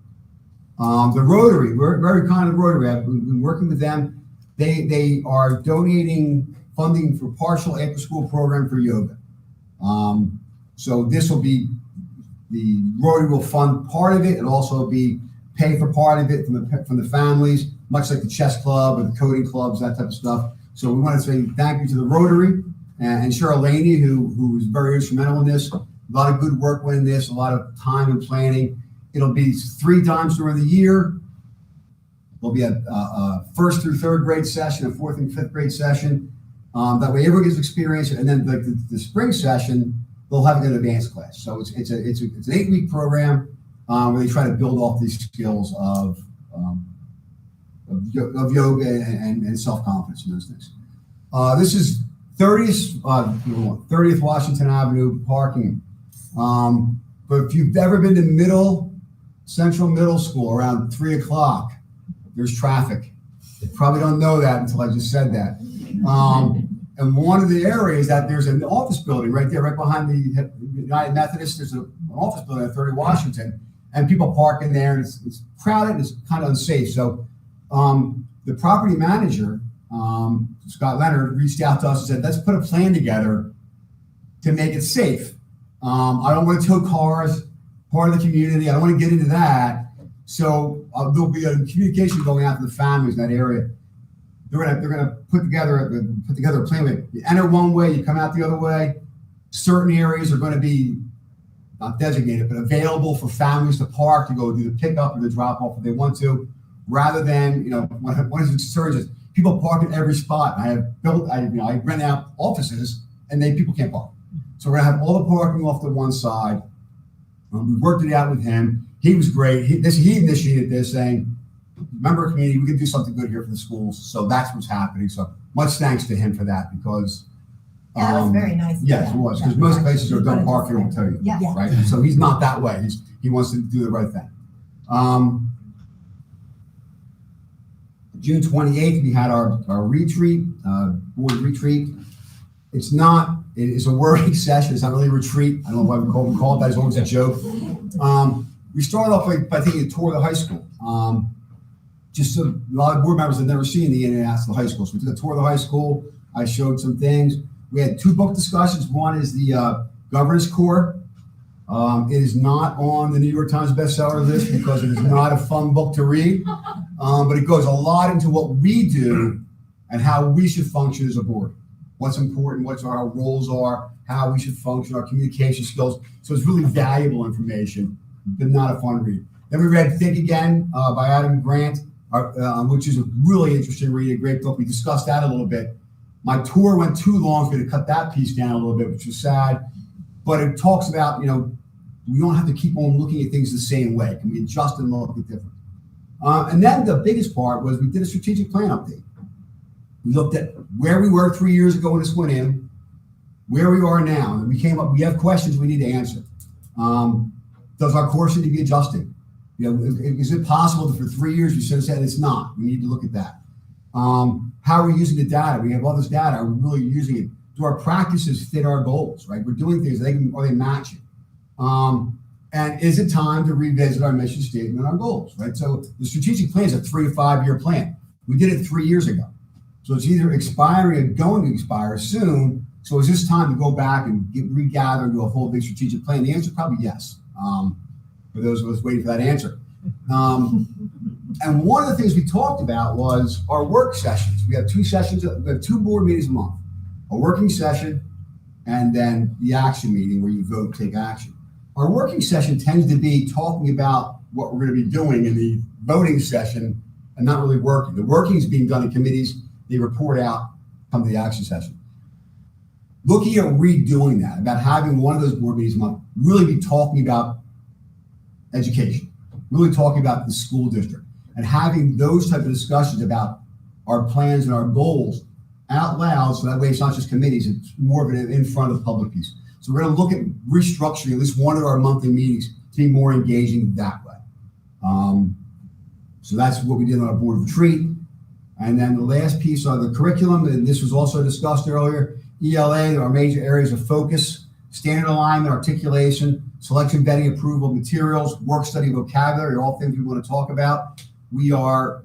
The Rotary, we're very kind of Rotary. We've been working with them. They are donating funding for partial after-school program for yoga. So this will be, the Rotary will fund part of it. It'll also be pay for part of it from the families, much like the chess club or the coding clubs, that type of stuff. So we want to say thank you to the Rotary and Cheryl Laney, who was very instrumental in this. A lot of good work went in this, a lot of time and planning. It'll be 3 times during the year. There'll be a first through third grade session, a fourth and fifth grade session. That way everyone gets experience. And then the spring session, they'll have an advanced class. So it's an 8-week program where they try to build off these skills of yoga and self-confidence and those things. This is 30th Washington Avenue parking. But if you've ever been to Central Middle School around 3 o'clock, there's traffic. You probably don't know that until I just said that. And one of the areas that there's an office building right there, right behind the United Methodist, there's an office building at 30 Washington, and people park in there, and it's crowded, and it's kind of unsafe. So the property manager, Scott Leonard, reached out to us and said, let's put a plan together to make it safe. I don't want to tow cars, part of the community. I don't want to get into that. So there'll be a communication going out to the families in that area. They're gonna put together a plan. You enter one way, you come out the other way. Certain areas are going to be not designated, but available for families to park, to go do the pickup or the drop off if they want to, rather than, one of the concerns is people park at every spot. I rent out offices and people can't park. So we're gonna have all the parking off to one side. We worked it out with him. He was great. He initiated this, saying, member community, we can do something good here for the schools. So that's what's happening. So much thanks to him for that, because That was very nice. yes, it was, because most places are don't park here, will tell you. Yes. Right? So he's not that way. He wants to do the right thing. June 28th, we had our retreat, board retreat. It is a working session. It's not really a retreat. I don't know why we call it that. It's always a joke. We started off by taking a tour of the high school. Just so a lot of board members have never seen the International High School. So we took a tour of the high school. I showed some things. We had 2 book discussions. One is the Governance Corps. It is not on the New York Times bestseller list because it is not a fun book to read. But it goes a lot into what we do and how we should function as a board. What's important, what our roles are, how we should function, our communication skills. So it's really valuable information, but not a fun read. Then we read Think Again by Adam Grant, which is a really interesting read, a great book. We discussed that a little bit. My tour went too long, so we had to cut that piece down a little bit, which was sad. But it talks about, we don't have to keep on looking at things the same way. Can we adjust and look at different? And then the biggest part was we did a strategic plan update. We looked at where we were 3 years ago when this went in, where we are now, and we have questions we need to answer. Does our course need to be adjusted? Is it possible that for 3 years you should have said it's not? We need to look at that. How are we using the data? We have all this data. Are we really using it? Do our practices fit our goals, right? We're doing things, are they matching? And is it time to revisit our mission statement and our goals, right? So the strategic plan is a 3 to 5 year plan. We did it 3 years ago. So it's either expiring or going to expire soon, So is this time to go back and regather and do a whole big strategic plan? The answer probably yes. For those of us waiting for that answer. And one of the things we talked about was our work sessions. We have 2 sessions, we have 2 board meetings a month, a working session and then the action meeting where you vote, take action. Our working session tends to be talking about what we're going to be doing in the voting session and not really working. The working is being done in committees. They report out, come to the action session. Looking at redoing that, about having one of those board meetings a month, really be talking about education, really talking about the school district, and having those type of discussions about our plans and our goals out loud, so that way it's not just committees, it's more of an in front of the public piece. So we're going to look at restructuring at least one of our monthly meetings to be more engaging that way. So that's what we did on our board retreat. And then the last piece on the curriculum, and this was also discussed earlier, ELA, our major areas of focus, standard alignment, articulation, selection, vetting, approval of materials, work study, vocabulary, are all things we want to talk about. We are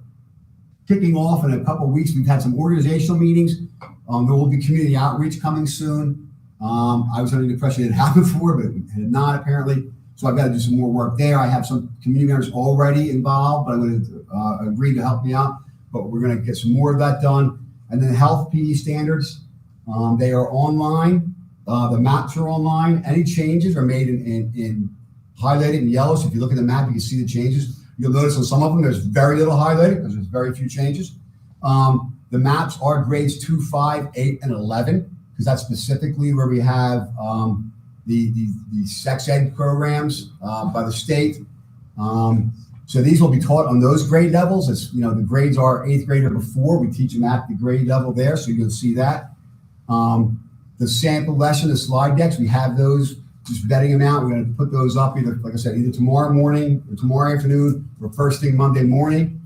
kicking off in a couple of weeks. We've had some organizational meetings. There will be community outreach coming soon. I was under the impression it had happened before, but it had not apparently. So I've got to do some more work there. I have some community members already involved, but I'm going to agree to help me out. But we're going to get some more of that done. And then health PE standards, they are online. The maps are online. Any changes are made in highlighted in yellow. So if you look at the map, you can see the changes. You'll notice on some of them, there's very little highlighted because there's very few changes. The maps are grades 2, 5, 8, and 11, because that's specifically where we have the sex ed programs by the state. So these will be taught on those grade levels. It's, the grades are 8th grade or before. We teach them at the grade level there, so you'll see that. The sample lesson, the slide decks, we have those, just vetting them out. We're going to put those up either, like I said, either tomorrow morning or tomorrow afternoon or first thing Monday morning.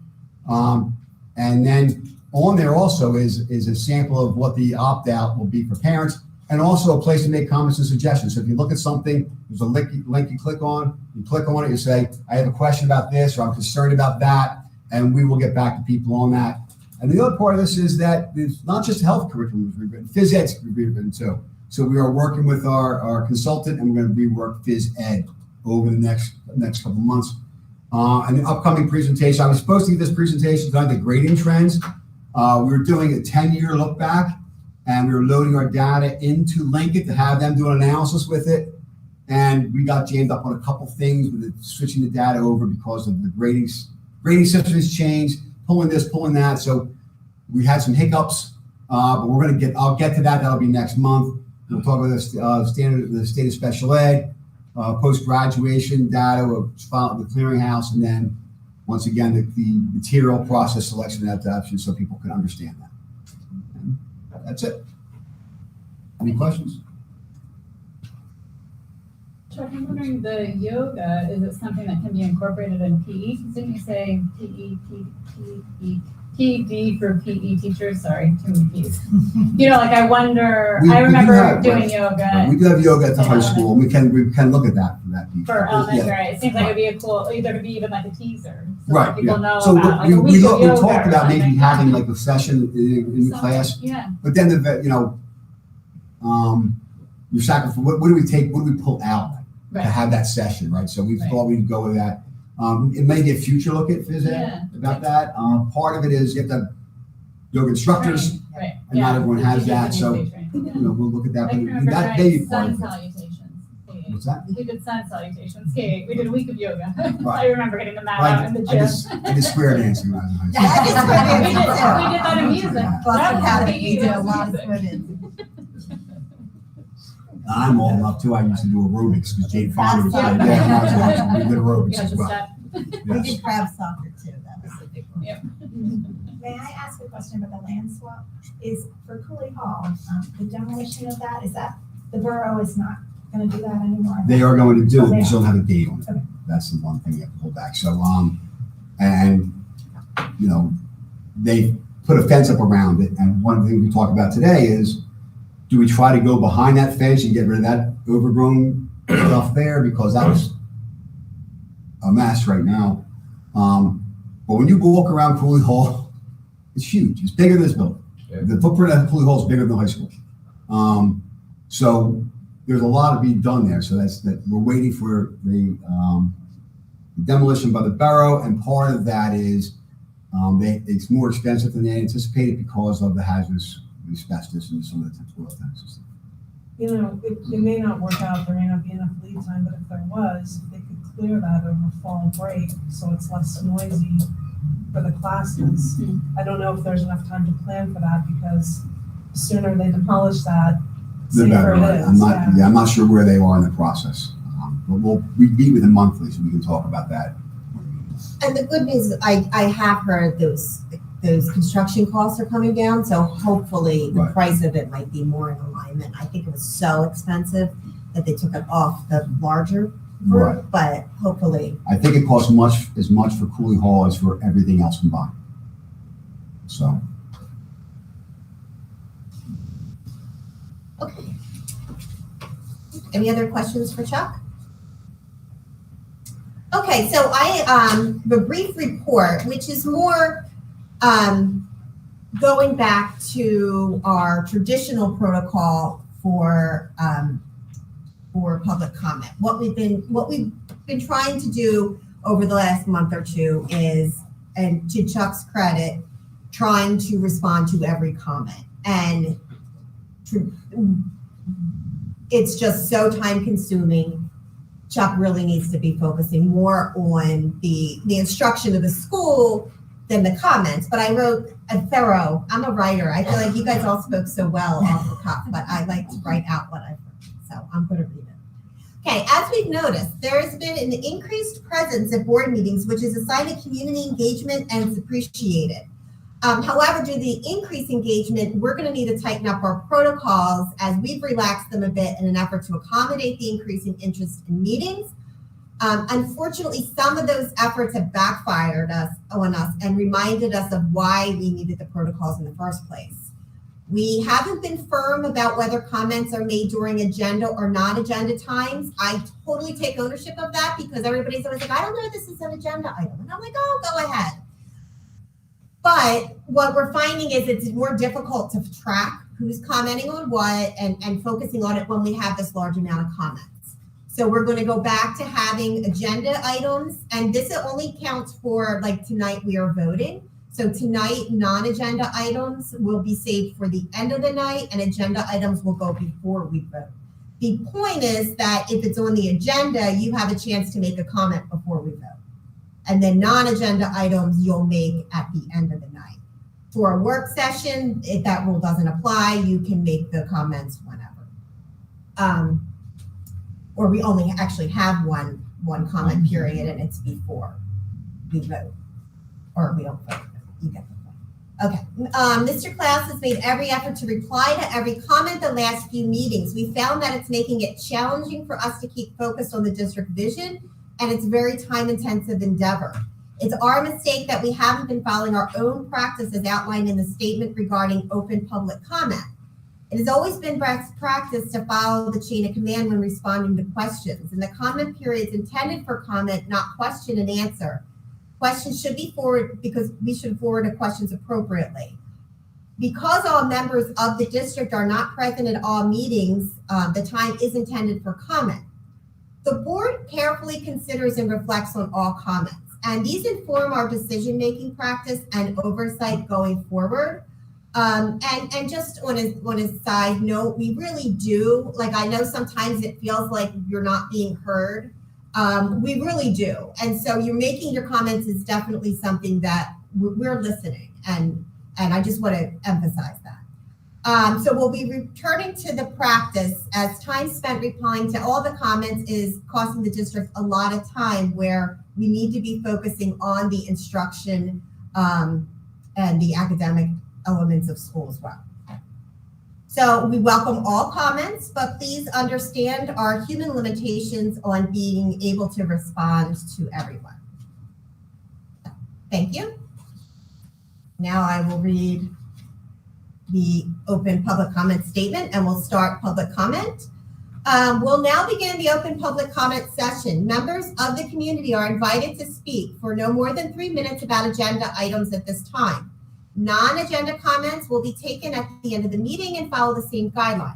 And then on there also is a sample of what the opt-out will be for parents, and also a place to make comments and suggestions. So if you look at something, there's a link you click on it, you say, I have a question about this, or I'm concerned about that, and we will get back to people on that. And the other part of this is that it's not just health curriculum is rewritten, phys ed's rewritten too. So we are working with our consultant, and we're going to rework phys ed over the next couple of months. And the upcoming presentation, I was supposed to give this presentation on the grading trends. We were doing a 10-year look back, and we were loading our data into Lincoln to have them do an analysis with it. And we got jammed up on a couple things with it, switching the data over because of the grading system has changed, pulling this, pulling that. So we had some hiccups, but I'll get to that. That'll be next month. We'll talk about the state of special ed, post-graduation data, of the clearinghouse, and then once again, the material process selection and adaptation, so people can understand that. And that's it. Any questions? Chuck, I'm wondering, the yoga, is it something that can be incorporated in PE? Because didn't you say PD for PE teachers? Sorry, too many P's. I wonder, I remember doing yoga. We do have yoga at the high school. We can look at that for that piece. For elementary, right? It seems like it'd be a cool, there could be even like a teaser. So Right. people know So about we like a week of yoga talked or about maybe something. having like a session in the class, Yeah. but then your sacrifice. What do we take? What do we pull out to have that session? Right. So we thought we'd go with that. It may be a future look at phys ed about that. Part of it is you have to have yoga instructors, Right. and not everyone has that. So we'll we'll look at that. I can But remember that may be doing part sun of it. salutations. What's that? We did sun salutations. We did a week of yoga. Right. I remember getting the mat out in the I gym. did square dancing when I was in high school. we did that in music. Boston That was Academy, PE, we did a that was lot of music. swimming. I'm old enough too. I used to do aerobics because Jane Fonda was Yeah. there. And I was watching. We did aerobics Yeah, as just well. that. We Yes. did crab soccer too, that was a big one. Yep. May I ask a question about the land swap? Is for Cooley Hall, the demolition of that, is that, the borough is not gonna do that anymore? They are going to do it. Okay. We still don't have a date on it. Okay. That's the one thing you have to hold back. So, they put a fence up around it. And one thing we talked about today is, do we try to go behind that fence and get rid of that overgrown stuff there? Because that was a mess right now. But when you go walk around Cooley Hall, it's huge. It's bigger than this building. Yeah. The footprint of Cooley Hall is bigger than the high school. So there's a lot to be done there. So that we're waiting for the demolition by the borough, and part of that is it's more expensive than they anticipated because of the hazardous asbestos and some of the temporary things. You know, it may not work out, there may not be enough lead time, but if there was, they could clear that over fall break, so it's less noisy for the classes. I don't know if there's enough time to plan for that, because the sooner they demolish that, The better, safer it right? is. I'm not sure where they are in the process. But we meet with them monthly, so we can talk about that. And the good news, I have heard those construction costs are coming down, so hopefully the Right. price of it might be more in alignment. I think it was so expensive that they took it off the larger Right. group, but hopefully. I think it costs as much for Cooley Hall as for everything else combined. So, Okay. Any other questions for Chuck? Okay, so I have a brief report, which is more going back to our traditional protocol for public comment. What we've been trying to do over the last month or two is, and to Chuck's credit, trying to respond to every comment. And it's just so time consuming. Chuck really needs to be focusing more on the instruction of the school than the comments. But I wrote a thorough, I'm a writer. I feel like you guys all spoke so well off the cuff, but I like to write out what I've heard. So I'm going to read it. Okay, as we've noticed, there has been an increased presence at board meetings, which is a sign of community engagement and it's appreciated. However, due to the increased engagement, we're going to need to tighten up our protocols as we've relaxed them a bit in an effort to accommodate the increasing interest in meetings. Unfortunately, some of those efforts have backfired on us and reminded us of why we needed the protocols in the first place. We haven't been firm about whether comments are made during agenda or non-agenda times. I totally take ownership of that because everybody's always like, I don't know if this is an agenda item. And I'm like, oh, go ahead. But what we're finding is it's more difficult to track who's commenting on what and focusing on it when we have this large amount of comments. So we're going to go back to having agenda items, and this only counts for, like, tonight we are voting. So tonight, non-agenda items will be saved for the end of the night, and agenda items will go before we vote. The point is that if it's on the agenda, you have a chance to make a comment before we vote. And then non-agenda items you'll make at the end of the night. For a work session, if that rule doesn't apply, you can make the comments whenever. Or we only actually have one comment period and it's before we vote. Or we don't vote, you get the point. Okay, Mr. Klaus has made every effort to reply to every comment the last few meetings. We found that it's making it challenging for us to keep focused on the district vision, and it's a very time-intensive endeavor. It's our mistake that we haven't been following our own practice as outlined in the statement regarding open public comment. It has always been best practice to follow the chain of command when responding to questions, and the comment period is intended for comment, not question and answer. Questions should be forwarded because we should forward the questions appropriately. Because all members of the district are not present at all meetings, the time is intended for comment. The board carefully considers and reflects on all comments, and these inform our decision-making practice and oversight going forward. And just on a side note, we really do, like, I know sometimes it feels like you're not being heard. We really do. And so you're making your comments is definitely something that we're listening, and I just want to emphasize that. So we'll be returning to the practice as time spent replying to all the comments is costing the district a lot of time where we need to be focusing on the instruction and the academic elements of school as well. So we welcome all comments, but please understand our human limitations on being able to respond to everyone. Thank you. Now I will read the open public comment statement and we'll start public comment. We'll now begin the open public comment session. Members of the community are invited to speak for no more than 3 minutes about agenda items at this time. Non-agenda comments will be taken at the end of the meeting and follow the same guidelines.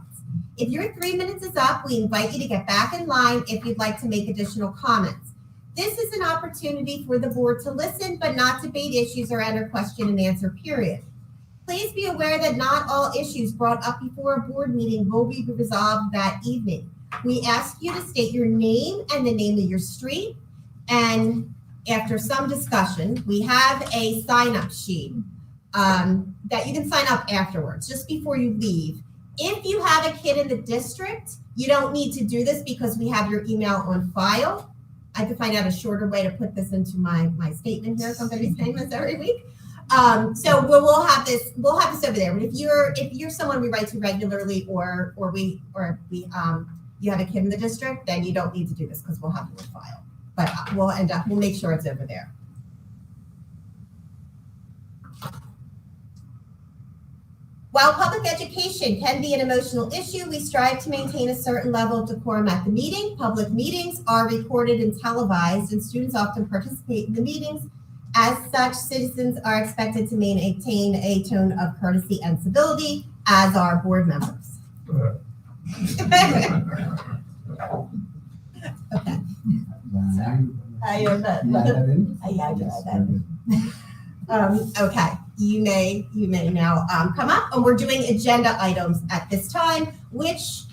If your 3 minutes is up, we invite you to get back in line if you'd like to make additional comments. This is an opportunity for the board to listen, but not debate issues or enter question and answer period. Please be aware that not all issues brought up before a board meeting will be resolved that evening. We ask you to state your name and the name of your street. And after some discussion, we have a sign-up sheet that you can sign up afterwards, just before you leave. If you have a kid in the district, you don't need to do this because we have your email on file. I could find out a shorter way to put this into my statement here. Somebody's saying this every week. So we'll have this over there. But if you're someone we write to regularly, or you have a kid in the district, then you don't need to do this because we'll have it on file. But we'll make sure it's over there. While public education can be an emotional issue, we strive to maintain a certain level of decorum at the meeting. Public meetings are recorded and televised, and students often participate in the meetings. As such, citizens are expected to maintain a tone of courtesy and civility, as are board members. Okay. Okay, you may now come up, and we're doing agenda items at this time, which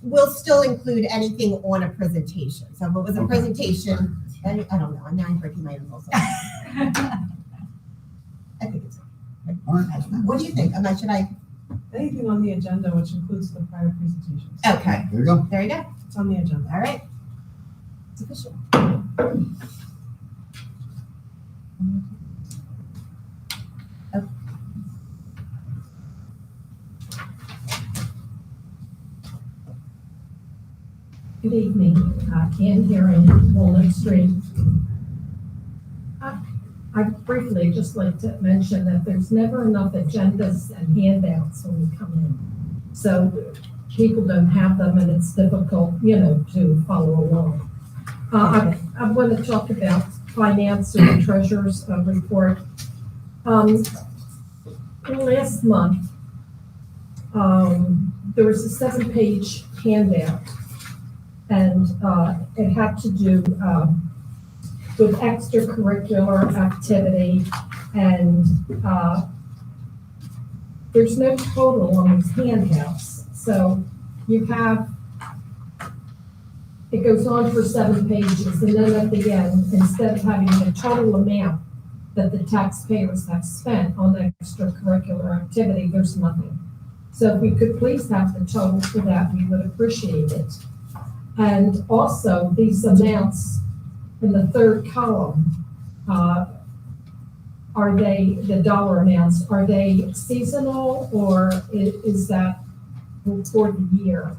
will still include anything on a presentation. So if it was a presentation, I don't know, I'm now breaking my own rules. I think it's okay. All right. What do you think? Should I? Anything on the agenda, which includes the prior presentations. Okay, There you go. there you go. It's on the agenda. All right. It's official. Good evening, Ken here in Walnut Street. I briefly just like to mention that there's never enough agendas and handouts when we come in. So people don't have them and it's difficult, to follow along. I want to talk about finance or the treasurer's report. Last month, there was a 7-page handout, and it had to do with extracurricular activity, and there's no total on these handouts. So you have, it goes on for 7 pages, and then at the end, instead of having the total amount that the taxpayers have spent on the extracurricular activity, there's nothing. So if we could please have the total for that, we would appreciate it. And also, these amounts in the third column, are they, the dollar amounts, are they seasonal, or is that for the year?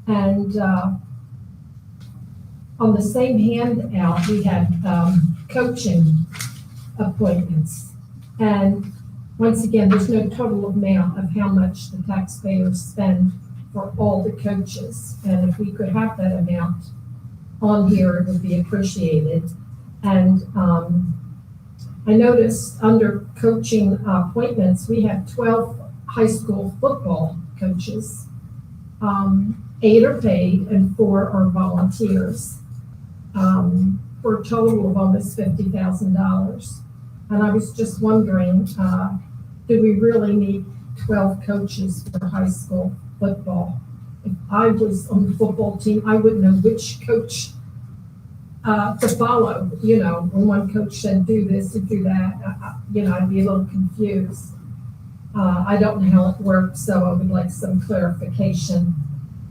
And on the same handout, we had coaching appointments. And once again, there's no total amount of how much the taxpayers spend for all the coaches. And if we could have that amount on here, it would be appreciated. And I noticed under coaching appointments, we have 12 high school football coaches. 8 are paid and 4 are volunteers, for a total of almost $50,000. And I was just wondering, do we really need 12 coaches for high school football? If I was on the football team, I wouldn't know which coach to follow. When one coach said do this or do that, I'd be a little confused. I don't know how it works, so I would like some clarification.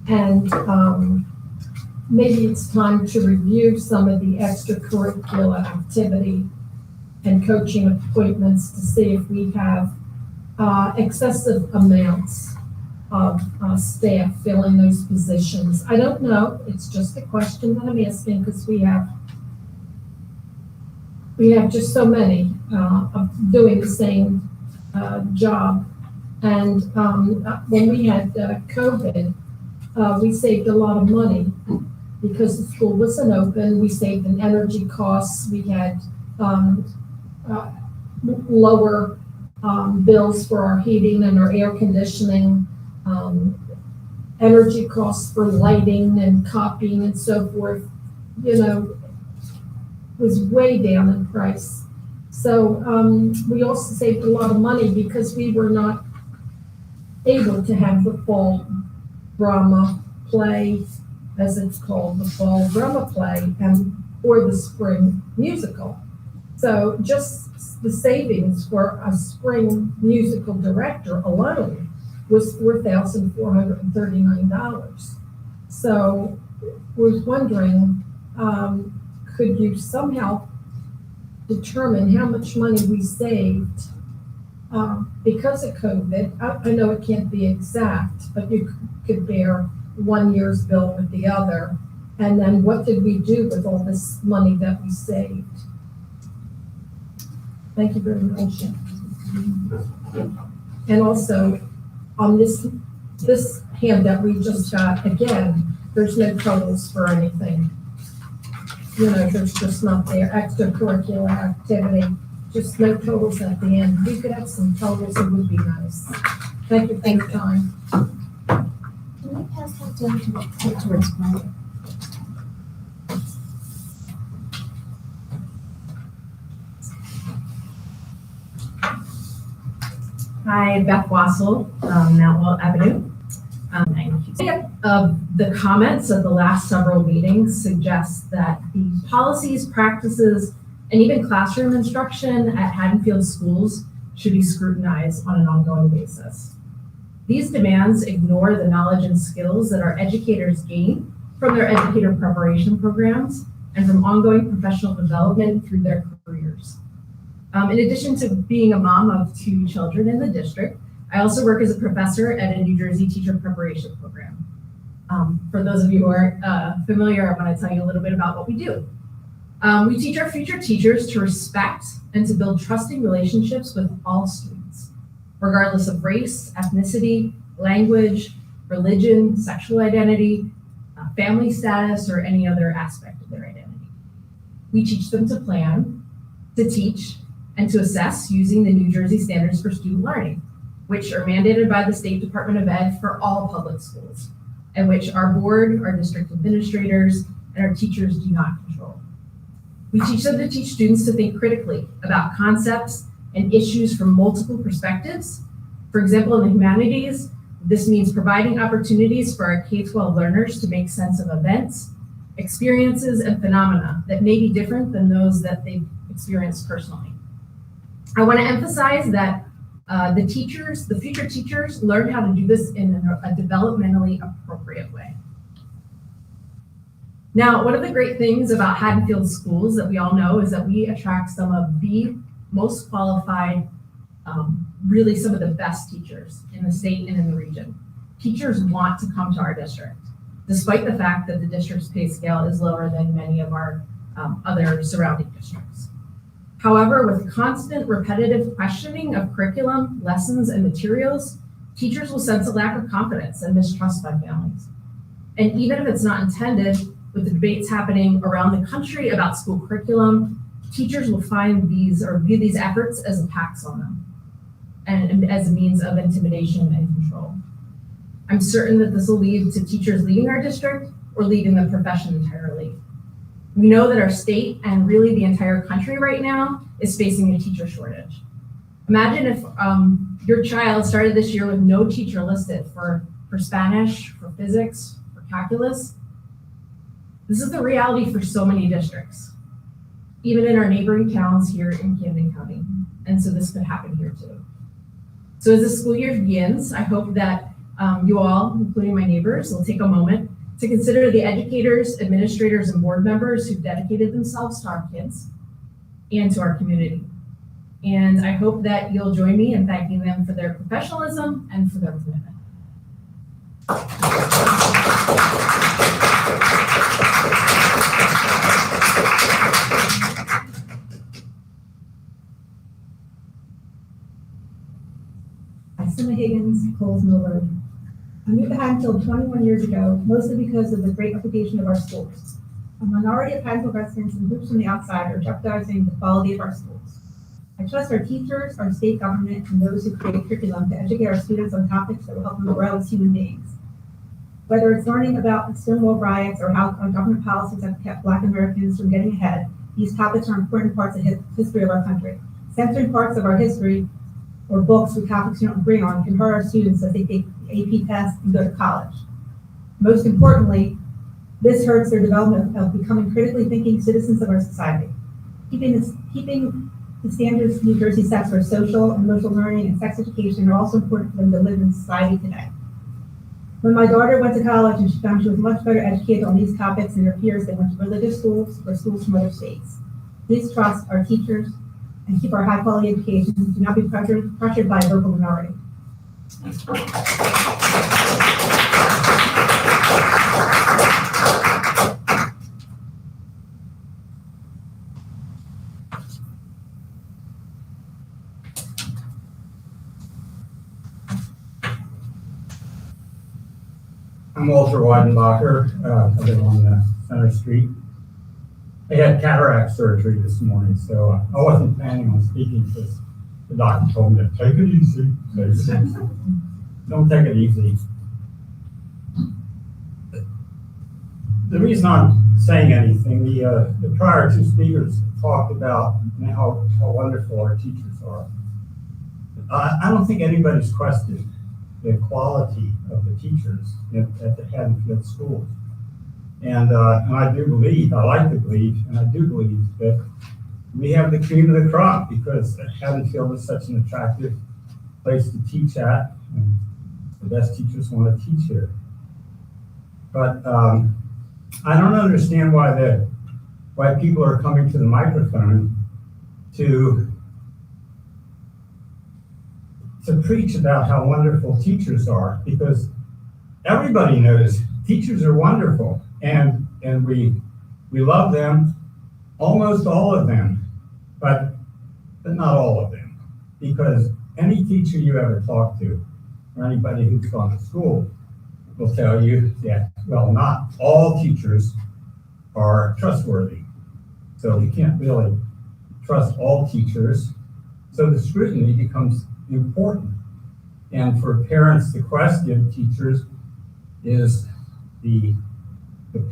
And maybe it's time to review some of the extracurricular activity and coaching appointments to see if we have excessive amounts of staff filling those positions. I don't know. It's just a question that I'm asking because we have just so many of doing the same job. And when we had COVID, we saved a lot of money because the school wasn't open. We saved in energy costs. We had lower bills for our heating and our air conditioning, energy costs for lighting and copying and so forth, was way down in price. So we also saved a lot of money because we were not able to have the fall drama play, as it's called, the fall drama play, or the spring musical. So just the savings for a spring musical director alone was $4,439. So was wondering, could you somehow determine how much money we saved because of COVID? I know it can't be exact, but you could bear 1 year's bill with the other. And then what did we do with all this money that we saved? Thank you very much. And also, on this handout we just got, again, there's no totals for anything. There's just not there, extracurricular activity, just no totals at the end. We could have some totals, it would be nice. Thank you for your time. Can we pass that down towards Mike? Hi, Beth Wassel, Mount Walt Avenue. The comments of the last several meetings suggest that the policies, practices, and even classroom instruction at Haddonfield schools should be scrutinized on an ongoing basis. These demands ignore the knowledge and skills that our educators gain from their educator preparation programs and from ongoing professional development through their careers. In addition to being a mom of 2 children in the district, I also work as a professor at a New Jersey teacher preparation program. For those of you who aren't familiar, I want to tell you a little bit about what we do. We teach our future teachers to respect and to build trusting relationships with all students, regardless of race, ethnicity, language, religion, sexual identity, family status, or any other aspect of their identity. We teach them to plan, to teach, and to assess using the New Jersey Standards for Student Learning, which are mandated by the State Department of Ed for all public schools, and which our board, our district administrators, and our teachers do not control. We teach them to teach students to think critically about concepts and issues from multiple perspectives. For example, in the humanities, this means providing opportunities for our K-12 learners to make sense of events, experiences, and phenomena that may be different than those that they've experienced personally. I want to emphasize that the future teachers, learn how to do this in a developmentally appropriate way. Now, one of the great things about Haddonfield schools that we all know is that we attract some of the most qualified, really some of the best teachers in the state and in the region. Teachers want to come to our district, despite the fact that the district's pay scale is lower than many of our other surrounding districts. However, with constant repetitive questioning of curriculum, lessons, and materials, teachers will sense a lack of confidence and mistrust by families. And even if it's not intended, with the debates happening around the country about school curriculum, teachers will find these or view these efforts as attacks on them and as a means of intimidation and control. I'm certain that this will lead to teachers leaving our district or leaving the profession entirely. We know that our state and really the entire country right now is facing a teacher shortage. Imagine if your child started this year with no teacher listed for Spanish, for physics, for calculus. This is the reality for so many districts, even in our neighboring towns here in Camden County. And so this could happen here too. So as the school year begins, I hope that you all, including my neighbors, will take a moment to consider the educators, administrators, and board members who've dedicated themselves to our kids and to our community. And I hope that you'll join me in thanking them for their professionalism and for their commitment. Emma Higgins, Coles Mill Road. I moved to Haddonfield 21 years ago, mostly because of the great reputation of our schools. A minority of Haddonfield residents and groups from the outside are jeopardizing the quality of our schools. I trust our teachers, our state government, and those who create curriculum to educate our students on topics that will help them grow as human beings. Whether it's learning about the Stonewall riots or how our government policies have kept Black Americans from getting ahead, these topics are important parts of the history of our country. Censoring parts of our history or books with topics you don't agree on can hurt our students as they take the AP test and go to college. Most importantly, this hurts their development of becoming critically thinking citizens of our society. Keeping the standards New Jersey sets for social and emotional learning and sex education are also important for them to live in society today. When my daughter went to college and she found she was much better educated on these topics than her peers that went to religious schools or schools from other states. Please trust our teachers and keep our high quality education. Do not be pressured by a vocal minority. I'm Walter Weidenbacher. I live on Center Street. I had cataract surgery this morning, so I wasn't planning on speaking because the doctor told me to take it easy. Don't take it easy. The reason I'm saying anything, the prior two speakers talked about how wonderful our teachers are. I don't think anybody's questioned the quality of the teachers at the Haddonfield schools. And I do believe, I like to believe, and I do believe that we have the cream of the crop because Haddonfield is such an attractive place to teach at, and the best teachers want to teach here. But I don't understand why people are coming to the microphone to preach about how wonderful teachers are, because everybody knows teachers are wonderful, and we love them, almost all of them, but not all of them, because any teacher you ever talk to, or anybody who's gone to school, will tell you that, well, not all teachers are trustworthy. So we can't really trust all teachers. So the scrutiny becomes important. And for parents to question teachers is the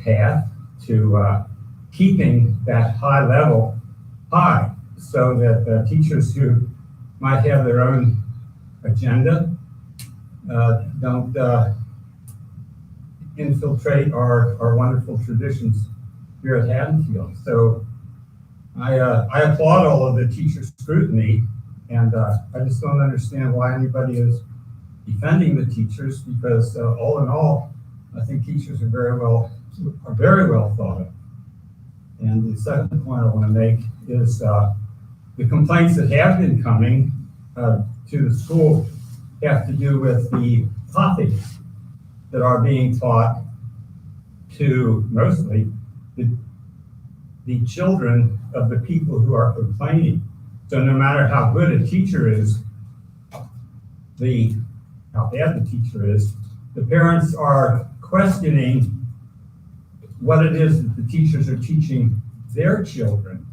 path to keeping that high level high, so that teachers who might have their own agenda don't infiltrate our wonderful traditions here at Haddonfield. So I applaud all of the teacher scrutiny, and I just don't understand why anybody is defending the teachers, because all in all, I think teachers are very well thought of. And the second point I want to make is the complaints that have been coming to the school have to do with the topics that are being taught to mostly the children of the people who are complaining. So no matter how good a teacher is, how bad the teacher is, the parents are questioning what it is that the teachers are teaching their children.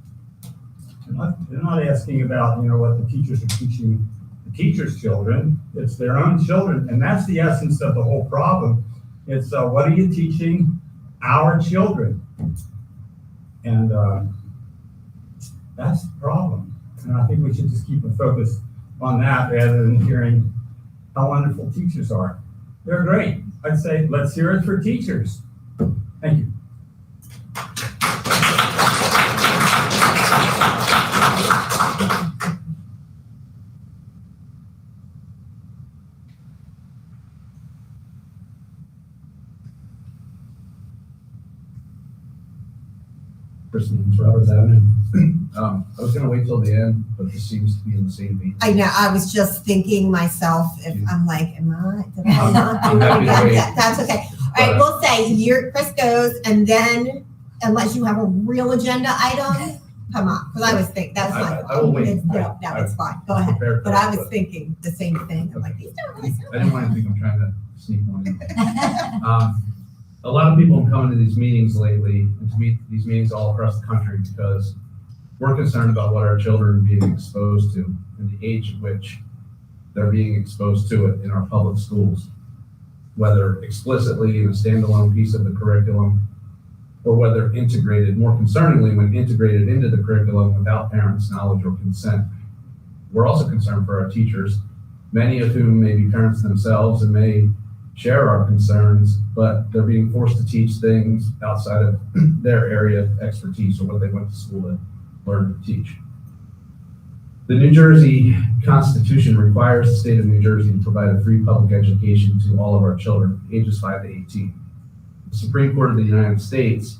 They're not asking about, what the teachers are teaching the teachers' children. It's their own children, and that's the essence of the whole problem. It's what are you teaching our children? And that's the problem. And I think we should just keep a focus on that rather than hearing how wonderful teachers are. They're great. I'd say let's hear it for teachers. Thank you. First name's Robert Avenue. I was gonna wait till the end, but this seems to be in the same vein. I know, I was just thinking myself, if I'm like, did I not I'm do it happy to again? wait. Yeah, that's okay. All right, we'll say Chris goes, and then, unless you have a real agenda item, come on, because I was thinking, that's my. I will wait. No, it's fine, go ahead. Prepared But for I it, was thinking the same thing, I'm like, these don't really sound I didn't want to think I'm trying to sneak one in. A lot of people have come to these meetings lately, and to these meetings all across the country, because We're concerned about what our children are being exposed to and the age at which they're being exposed to it in our public schools, whether explicitly in a standalone piece of the curriculum or whether integrated, more concerningly, when integrated into the curriculum without parents' knowledge or consent. We're also concerned for our teachers, many of whom may be parents themselves and may share our concerns, but they're being forced to teach things outside of their area of expertise or what they went to school to learn to teach. The New Jersey Constitution requires the state of New Jersey to provide a free public education to all of our children, ages 5 to 18. The Supreme Court of the United States,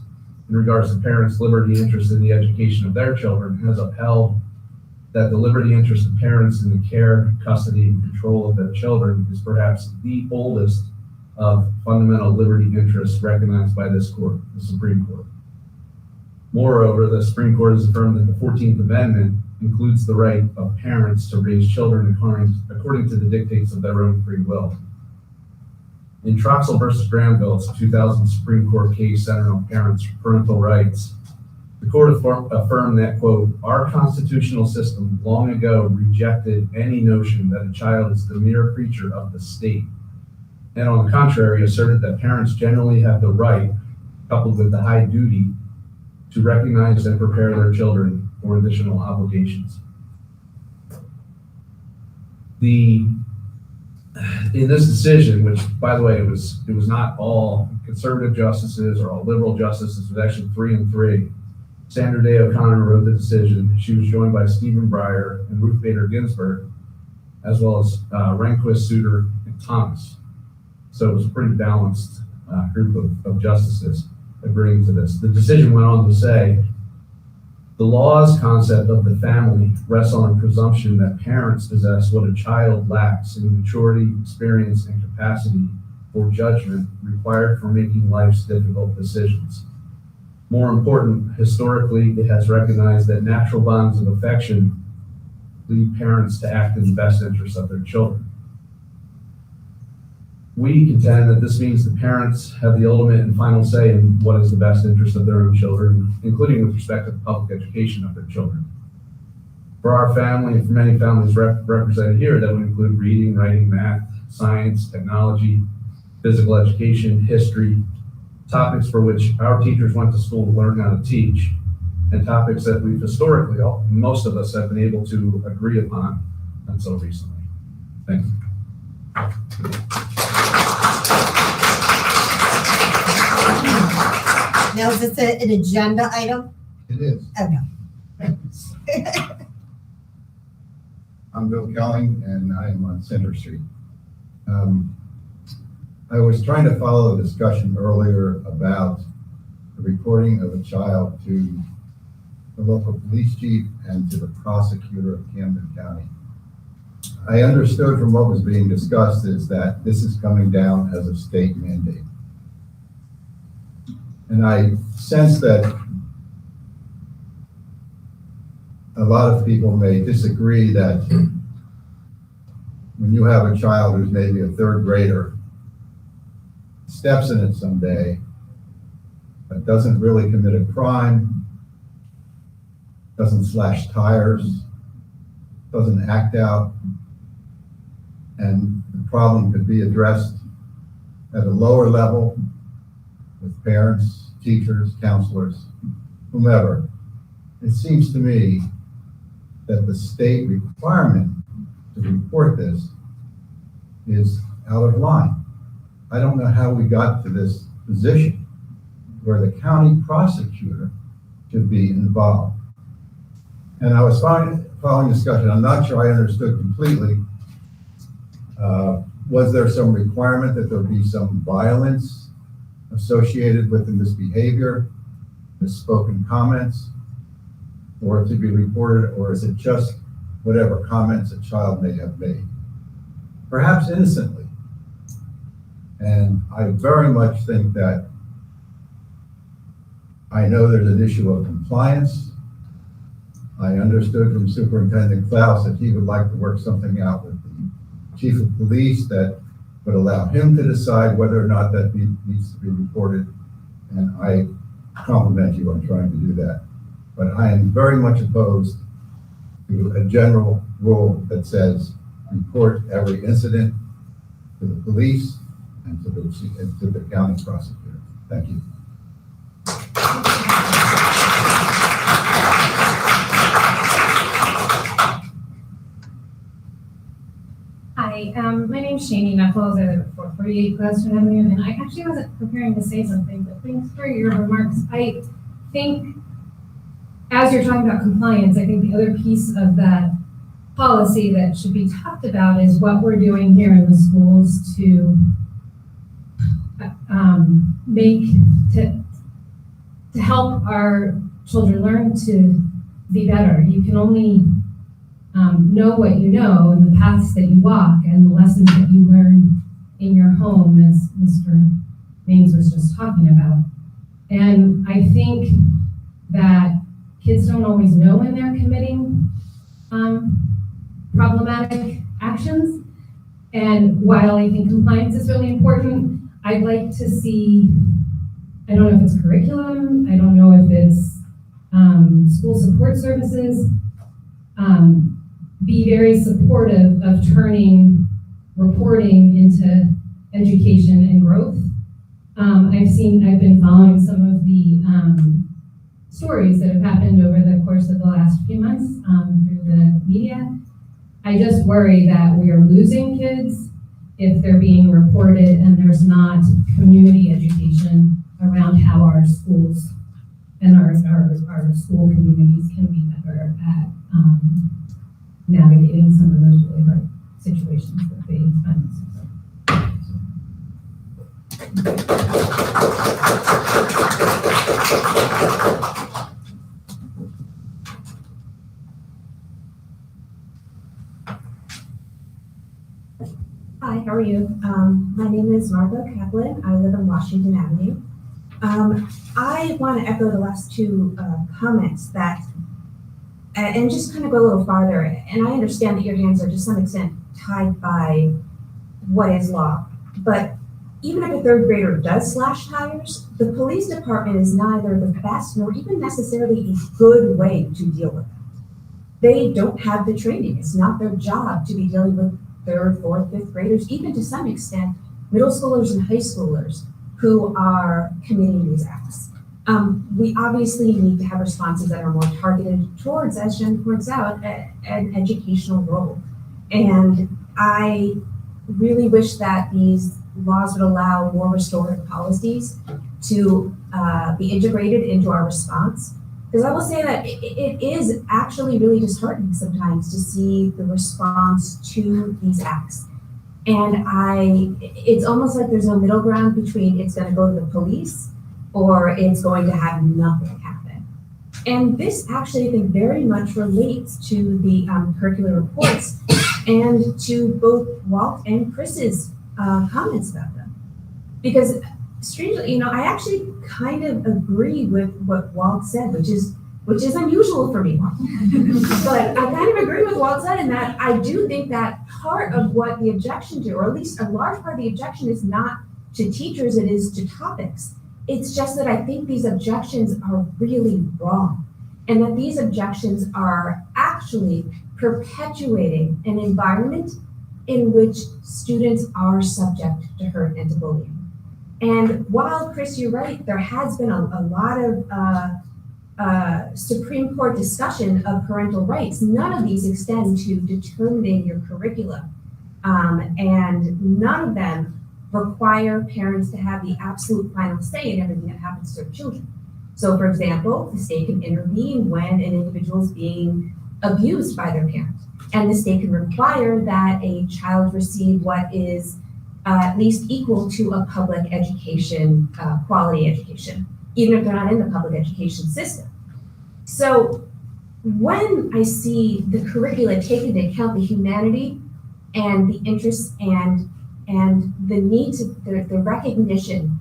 in regards to parents' liberty interest in the education of their children, has upheld that the liberty interest of parents in the care, custody, and control of their children is perhaps the oldest of fundamental liberty interests recognized by this court, the Supreme Court. Moreover, the Supreme Court has affirmed that the 14th Amendment includes the right of parents to raise children according to the dictates of their own free will. In Troxel versus Granville, it's a 2000 Supreme Court case centered on parents' parental rights. The court affirmed that, quote, our constitutional system long ago rejected any notion that a child is the mere creature of the state, and on the contrary, asserted that parents generally have the right, coupled with the high duty, to recognize and prepare their children for additional obligations. In this decision, which, by the way, it was not all conservative justices or all liberal justices, it was actually 3 and 3. Sandra Day O'Connor wrote the decision. She was joined by Stephen Breyer and Ruth Bader Ginsburg, as well as Rehnquist, Souter, and Thomas. So it was a pretty balanced group of justices agreeing to this. The decision went on to say, the law's concept of the family rests on a presumption that parents possess what a child lacks in maturity, experience, and capacity for judgment required for making life's difficult decisions. More important, historically, it has recognized that natural bonds of affection lead parents to act in the best interest of their children. We contend that this means the parents have the ultimate and final say in what is the best interest of their own children, including with respect to the public education of their children. For our family and for many families represented here, that would include reading, writing, math, science, technology, physical education, history, topics for which our teachers went to school to learn how to teach, and topics that we've historically, most of us have been able to agree upon until recently. Thank you. Now, is this an agenda item? It is. Oh, no. I'm Bill Kelly, and I am on Center Street. I was trying to follow the discussion earlier about the reporting of a child to the local police chief and to the prosecutor of Camden County. I understood from what was being discussed is that this is coming down as a state mandate. And I sense that a lot of people may disagree that when you have a child who's maybe a third grader, steps in it someday, but doesn't really commit a crime, doesn't slash tires, doesn't act out, and the problem could be addressed at a lower level with parents, teachers, counselors, whomever. It seems to me that the state requirement to report this is out of line. I don't know how we got to this position where the county prosecutor should be involved. And I was following discussion. I'm not sure I understood completely. Was there some requirement that there be some violence associated with the misbehavior, misspoken comments, or to be reported, or is it just whatever comments a child may have made? Perhaps innocently. And I very much think that I know there's an issue of compliance. I understood from Superintendent Klaus that he would like to work something out with the chief of police that would allow him to decide whether or not that needs to be reported. And I compliment you on trying to do that. but I am very much opposed to a general rule that says report every incident to the police and to the county prosecutor. Thank you. Hi, my name's Shani Knuckles. I live at 448 Gladstone Avenue, and I actually wasn't preparing to say something, but thanks for your remarks. I think, as you're talking about compliance, I think the other piece of that policy that should be talked about is what we're doing here in the schools to to help our children learn to be better. You can only know what you know and the paths that you walk and the lessons that you learn in your home, as Mr. Maines was just talking about. And I think that kids don't always know when they're committing problematic actions. And while I think compliance is really important, I'd like to see, I don't know if it's curriculum, I don't know if it's school support services, be very supportive of turning reporting into education and growth. I've been following some of the stories that have happened over the course of the last few months through the media. I just worry that we are losing kids if they're being reported and there's not community education around how our schools and our school communities can be better at navigating some of those really hard situations that they find Hi, how are you? My name is Margot Kaplan. I live on Washington Avenue. I want to echo the last two comments that, and just kind of go a little farther. And I understand that your hands are to some extent tied by what is law. But even if a third grader does slash tires, the police department is neither the best nor even necessarily a good way to deal with that. They don't have the training. It's not their job to be dealing with third, fourth, fifth graders, even to some extent, middle schoolers and high schoolers who are committing these acts. We obviously need to have responses that are more targeted towards, as Jen points out, an educational role. And I really wish that these laws would allow more restorative policies to be integrated into our response. Because I will say that it is actually really disheartening sometimes to see the response to these acts. And it's almost like there's no middle ground between it's going to go to the police or it's going to have nothing happen. And this actually, I think, very much relates to the curricular reports and to both Walt and Chris's comments about them. Because strangely, I actually kind of agree with what Walt said, which is unusual for me. But I kind of agree with what Walt said in that I do think that part of what the objection to, or at least a large part of the objection, is not to teachers, it is to topics. It's just that I think these objections are really wrong, and that these objections are actually perpetuating an environment in which students are subject to hurt and to bullying. And while, Chris, you're right, there has been a lot of Supreme Court discussion of parental rights. None of these extend to determining your curriculum, and none of them require parents to have the absolute final say in everything that happens to their children. So, for example, the state can intervene when an individual is being abused by their parent, and the state can require that a child receive what is at least equal to a public education, quality education, even if they're not in the public education system. So when I see the curricula take into account the humanity and the interests and the need to, the recognition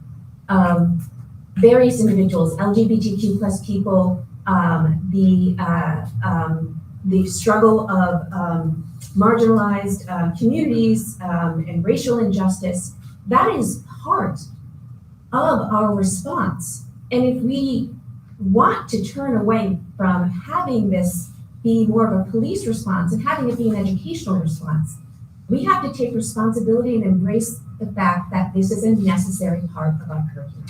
of various individuals, LGBTQ plus people, the struggle of marginalized communities and racial injustice, that is part of our response. And if we want to turn away from having this be more of a police response and having it be an educational response. We have to take responsibility and embrace the fact that this is a necessary part of our curriculum.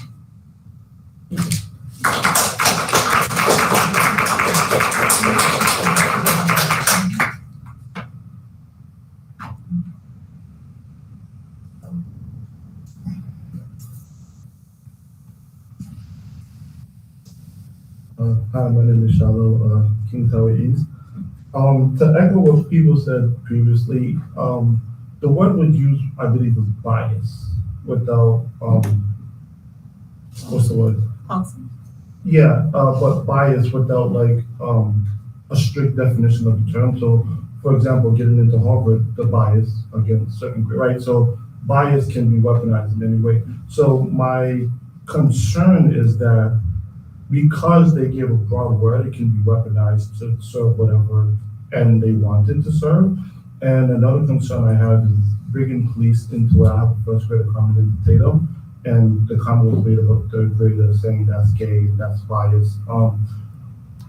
Hi, my name is Shallow, King Tower East. To echo what people said previously, the word was used, I believe, was bias without, what's the word? Yeah, but bias without like a strict definition of the term. So, for example, getting into Harvard, the bias against certain, right? So bias can be weaponized in any way. So my concern is that because they give a broad word, it can be weaponized to serve whatever end they want it to serve. And another concern I have is bringing police into I have a first grader comment in Tatum, and the comment was made about third grader saying that's gay, that's bias.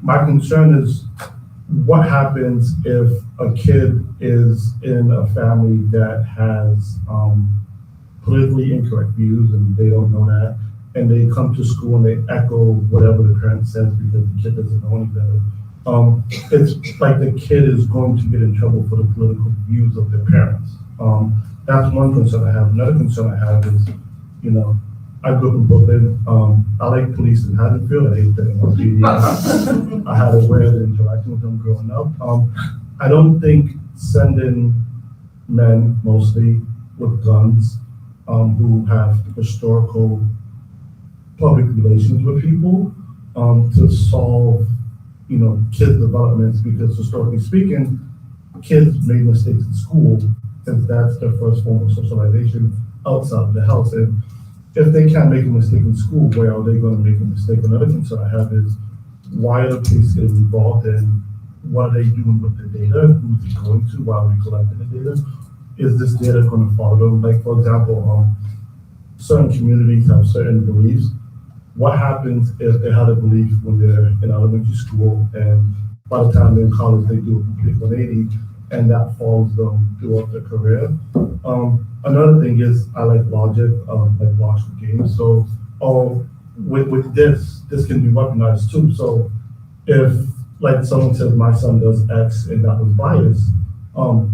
My concern is what happens if a kid is in a family that has politically incorrect views and they don't know that, and they come to school and they echo whatever the parent says because the kid doesn't know any better. It's like the kid is going to get in trouble for the political views of their parents. That's one concern I have. Another concern I have is, you know, I grew up in Brooklyn. I like police in Haddonfield. I hate that NYPD. I had a weird interaction with them growing up. I don't think sending men mostly with guns who have historical public relations with people to solve, you know, kids' developments, because historically speaking, kids made mistakes in school since that's their first form of socialization outside of the house. And if they can't make a mistake in school, where are they going to make a mistake? Another concern I have is why are the police getting involved and what are they doing with the data? Who's it going to? Why are we collecting the data? Is this data going to follow them? Like, for example, certain communities have certain beliefs. What happens if they had a belief when they're in elementary school and by the time they're in college they do a complete 180 and that follows them throughout their career? Another thing is I like logic, like logical games. So with this can be weaponized too. So if like someone says my son does X and that was bias, are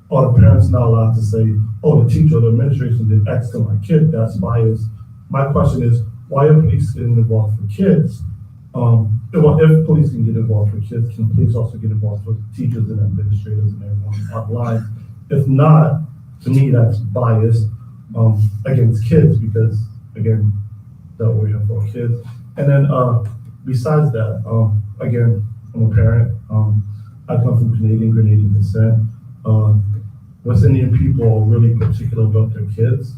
the parents not allowed to say, oh, the teacher or the administration did X to my kid, that's bias? My question is, why are police getting involved for kids? Well, if police can get involved for kids, can police also get involved for teachers and administrators and everyone online? If not, to me, that's biased against kids because, again, that we're here for kids. And then besides that, again, I'm a parent. I come from Canadian descent. West Indian people are really particular about their kids.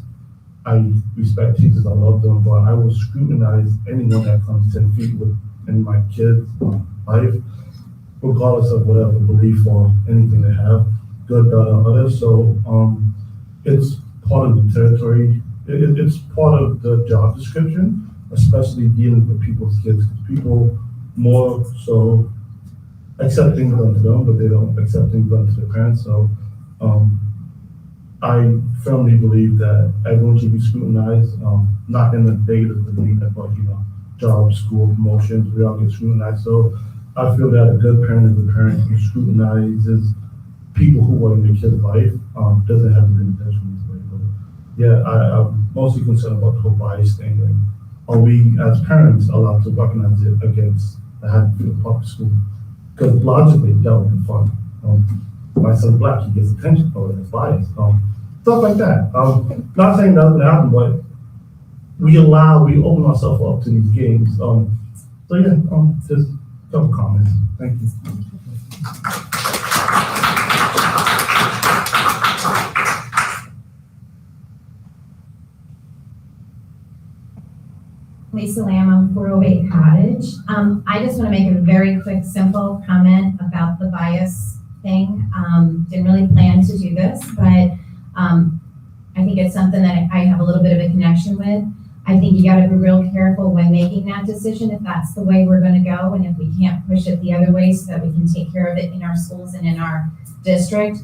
I respect teachers, I love them, but I will scrutinize anyone that comes 10 feet within my kids' life, regardless of whatever belief or anything they have, good, bad, or other. So it's part of the territory. It's part of the job description, especially dealing with people's kids, because people more so accept things done to them, but they don't accept things done to their parents. So I firmly believe that everyone should be scrutinized, not in the data demeanor, but jobs, school, promotions, we all get scrutinized. So I feel that a good parent is a parent who scrutinizes people who are in their kid's life, doesn't have to be intentional this way. But yeah, I'm mostly concerned about the whole bias thing, and are we as parents allowed to recognize it against the Haddonfield public school? Because logically that would be fun. My son's black, he gets attention, oh, that's bias. Stuff like that. Not saying that's gonna happen, but we open ourselves up to these games. So yeah, just a couple comments. Thank you. Lisa Lamb on 408 Cottage. I just want to make a very quick, simple comment about the bias thing. Didn't really plan to do this, but I think it's something that I have a little bit of a connection with. I think you gotta be real careful when making that decision, if that's the way we're gonna go, and if we can't push it the other way so that we can take care of it in our schools and in our district,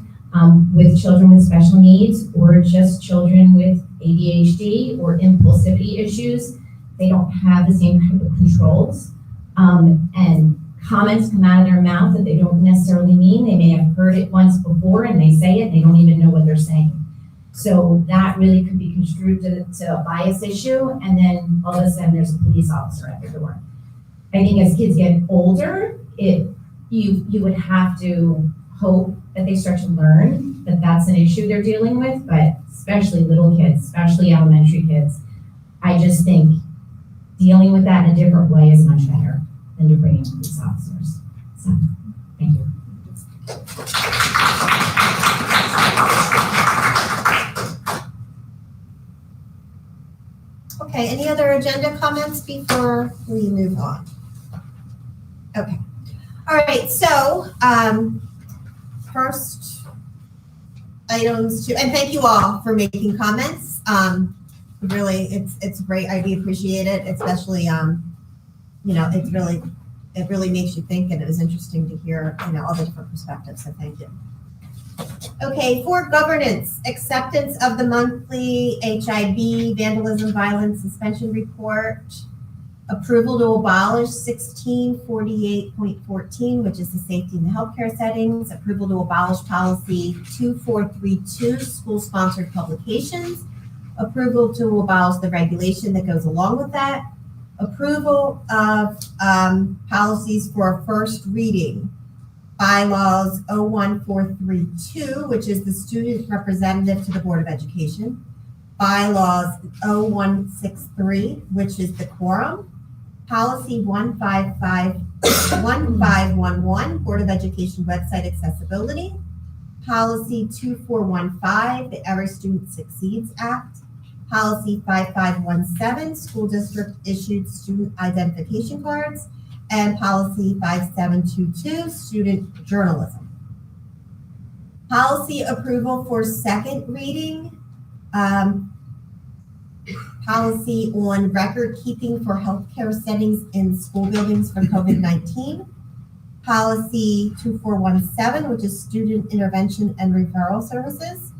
with children with special needs, or just children with ADHD or impulsivity issues. They don't have the same type of controls. And comments come out of their mouth that they don't necessarily mean. They may have heard it once before and they say it, they don't even know what they're saying. So that really could be construed to a bias issue, and then all of a sudden there's a police officer at their door. I think as kids get older, you would have to hope that they start to learn that that's an issue they're dealing with, but especially little kids, especially elementary kids, I just think dealing with that in a different way is much better than to bring in police officers. So, thank you. Okay, any other agenda comments before we move on? Okay. All right, so, first items and thank you all for making comments. Really, it's great. I do appreciate it, especially, it really makes you think, and it was interesting to hear, all the different perspectives, so thank you. Okay, for governance, acceptance of the monthly HIB vandalism violence suspension report, approval to abolish 1648.14, which is the safety in the healthcare settings, approval to abolish policy 2432, school-sponsored publications, approval to abolish the regulation that goes along with that, approval of policies for first reading, bylaws 01432, which is the student representative to the Board of Education, bylaws 0163, which is the quorum, policy 1511, Board of Education website accessibility, policy 2415, the Every Student Succeeds Act, policy 5517, school district issued student identification cards, and policy 5722, student journalism. Policy approval for second reading, policy on record keeping for healthcare settings in school buildings for COVID-19, policy 2417, which is student intervention and referral services,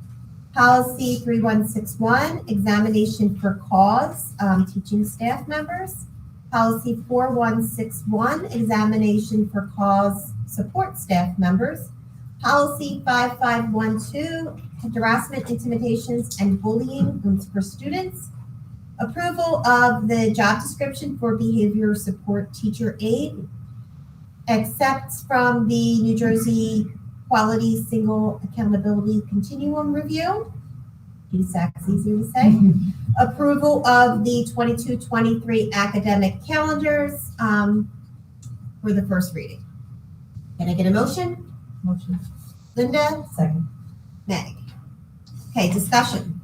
policy 3161, examination for cause, teaching staff members, policy 4161, examination for cause support staff members, policy 5512, harassment, intimidations, and bullying for students, approval of the job description for behavior support teacher aide, accepts from the New Jersey Quality Single Accountability Continuum Review, USAC's easier to say, approval of the 22-23 academic calendars for the first reading. Can I get a motion? Motion. Linda? Second. Meg? Okay, discussion.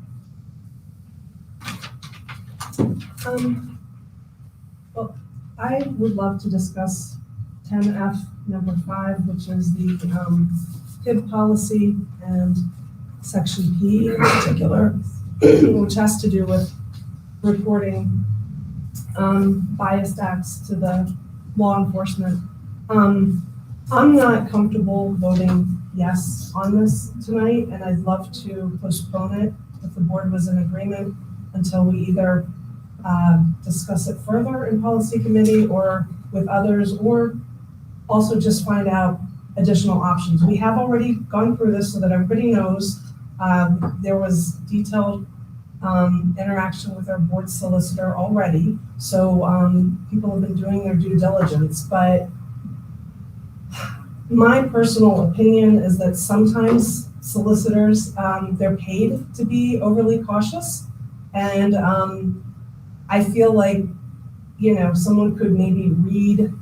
Well, I would love to discuss 10F number 5, which is the HIB policy, and section P in particular, which has to do with reporting biased acts to the law enforcement. I'm not comfortable voting yes on this tonight, and I'd love to postpone it if the board was in agreement until we either discuss it further in policy committee or with others, or also just find out additional options. We have already gone through this so that everybody knows. There was detailed interaction with our board solicitor already, so people have been doing their due diligence, but my personal opinion is that sometimes solicitors, they're paid to be overly cautious, and I feel like, someone could maybe read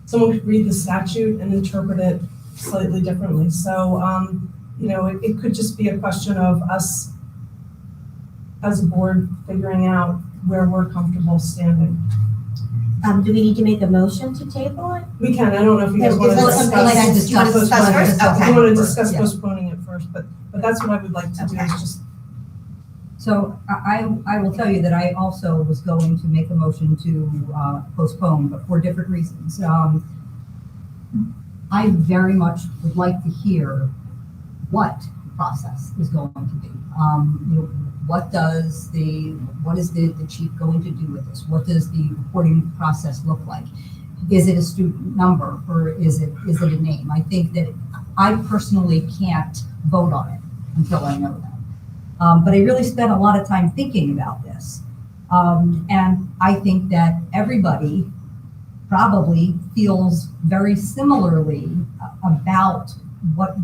the statute and interpret it slightly differently. So, it could just be a question of us as a board figuring out where we're comfortable standing. Do we need to make a motion to table it? We can. I don't know if you guys want to discuss. Okay. You want to discuss postponing it first, but that's what I would like to do, is just So I will tell you that I also was going to make a motion to postpone, but for different reasons. I very much would like to hear what the process is going to be. What is the chief going to do with this? What does the reporting process look like? Is it a student number or is it a name? I think that I personally can't vote on it until I know that. But I really spent a lot of time thinking about this. And I think that everybody probably feels very similarly about what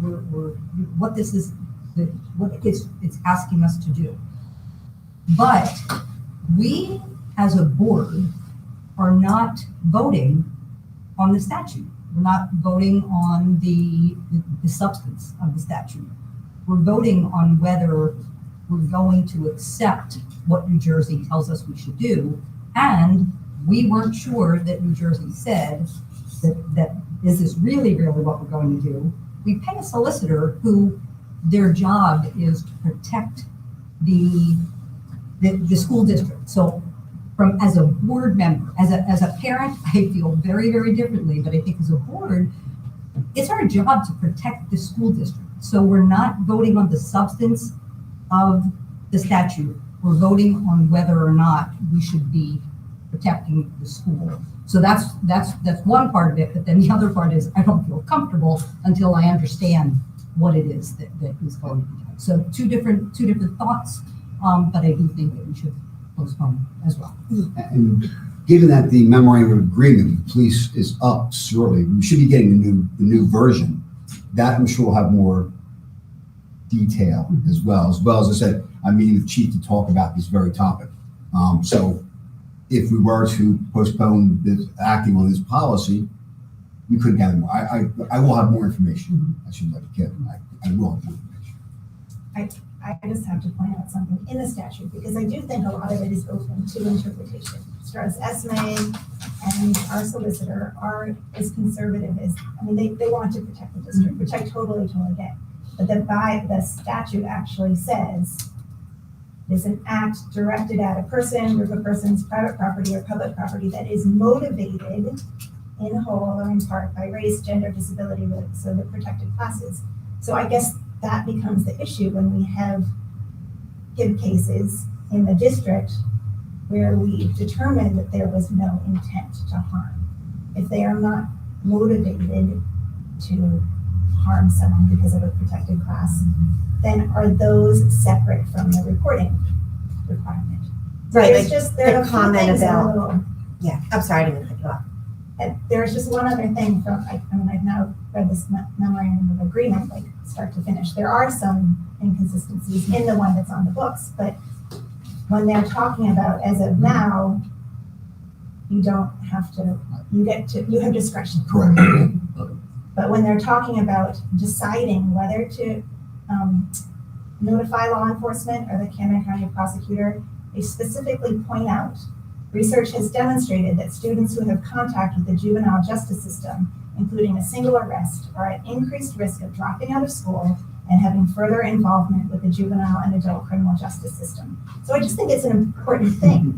it's asking us to do. But we as a board are not voting on the statute. We're not voting on the substance of the statute. We're voting on whether we're going to accept what New Jersey tells us we should do. And we weren't sure that New Jersey said that is this really what we're going to do. We pay a solicitor who their job is to protect the school district. So as a board member, as a parent, I feel very, very differently, but I think as a board, it's our job to protect the school district. So we're not voting on the substance of the statute. We're voting on whether or not we should be protecting the school. So that's one part of it, but then the other part is I don't feel comfortable until I understand what it is that is going to be done. So two different thoughts, but I do think that we should postpone as well. And given that the memorandum of agreement with the police is up shortly, we should be getting the new version. That I'm sure will have more detail as well. As I said, I'm meeting with the chief to talk about this very topic. So if we were to postpone this acting on this policy, we could gather more. I will have more information. I should let Kevin. I will have more information. I just have to point out something in the statute, because I do think a lot of it is open to interpretation. As far as Esme and our solicitor are as conservative as, they want to protect the district, which I totally get. But the statute actually says it's an act directed at a person, group of persons, private property or public property that is motivated in whole or in part by race, gender, disability, so the protected classes. So I guess that becomes the issue when we have cases in the district where we determined that there was no intent to harm. If they are not motivated to harm someone because of a protected class, then are those separate from the reporting requirement? Right, There's like just, there are the comment things that are about- a little. Yeah, I'm sorry, I didn't cut you off. And there's just one other thing from, I've now read this memorandum of agreement, like start to finish. There are some inconsistencies in the one that's on the books, but when they're talking about as of now, you don't have to, you have discretion. Correct. But when they're talking about deciding whether to notify law enforcement or the Camden County prosecutor, they specifically point out, research has demonstrated that students who have contact with the juvenile justice system, including a single arrest, are at increased risk of dropping out of school and having further involvement with the juvenile and adult criminal justice system. So I just think it's an important thing.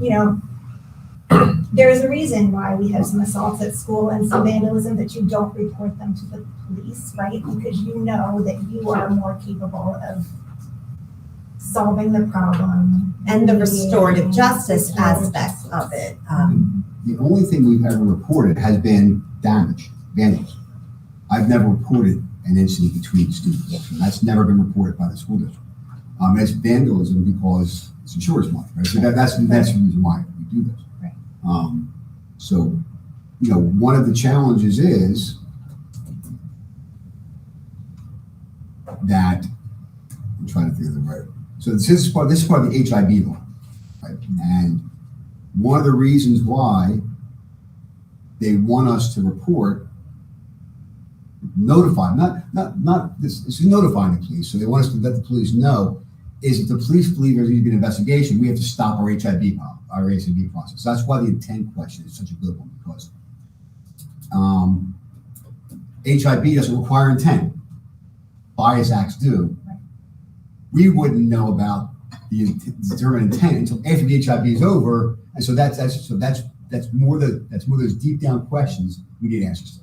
There is a reason why we have some assaults at school and some vandalism that you don't report them to the police, right? Because you know that you are more capable of solving the problem. And the restorative justice aspect of it. The only thing we've ever reported has been damage, vandalism. I've never reported an incident between students. And that's never been reported by the school district. It's vandalism because it's insurance money, right? So that's the reason why we do this. Right. So, one of the challenges is that I'm trying to think of the right. So this is part of the HIB law, right? And one of the reasons why they want us to report, notify, not this, it's notifying the police. So they want us to let the police know is if the police believe there's going to be an investigation, we have to stop our HIB process. So that's why the intent question is such a good one, because HIB doesn't require intent. Bias acts do. We wouldn't know about determine intent until after the HIB is over. And so that's more those deep down questions we need answers to.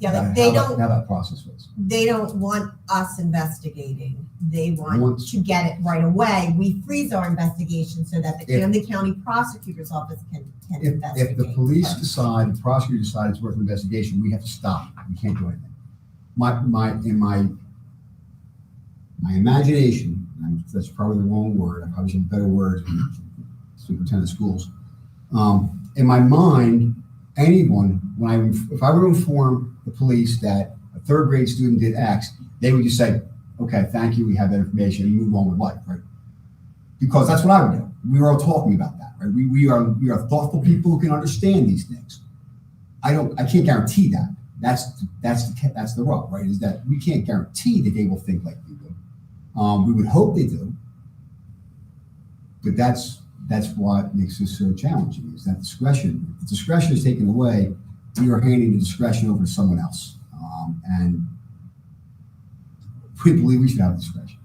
Yeah, but they How don't, that process was. they don't want us investigating. They want Want- to get it right away. We freeze our investigation so that the Camden County Prosecutor's Office can investigate. If the police decide, the prosecutor decides it's worth an investigation, we have to stop. We can't do anything. In my imagination, and that's probably the wrong word, I probably should have better words, superintendent of schools. In my mind, anyone, if I were to inform the police that a third grade student did X, they would just say, okay, thank you, we have that information, and move on with life, right? Because that's what I would do. We were all talking about that, right? We are thoughtful people who can understand these things. I can't guarantee that. That's the rub, right? Is that we can't guarantee that they will think like we do. We would hope they do, but that's what makes this so challenging, is that discretion. If the discretion is taken away, we are handing the discretion over to someone else. And we believe we should have discretion.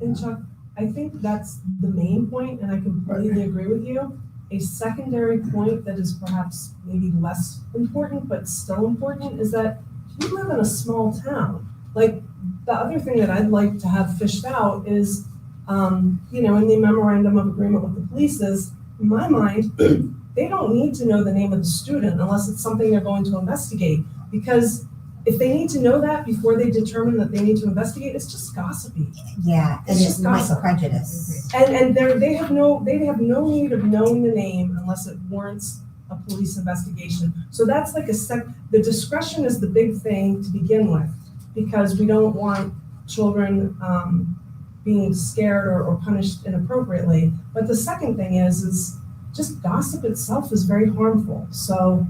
And Chuck, I think that's the main point, and I completely agree with you. A secondary point that is perhaps maybe less important, but still important, is that we live in a small town. Like, the other thing that I'd like to have fished out is, in the memorandum of agreement with the police is, in my mind, they don't need to know the name of the student unless it's something they're going to investigate. Because if they need to know that before they determine that they need to investigate, it's just gossipy. Yeah, and It's it just might gossip. prejudice. And they have no need of knowing the name unless it warrants a police investigation. So that's like the discretion is the big thing to begin with, because we don't want children being scared or punished inappropriately. But the second thing is just gossip itself is very harmful. So,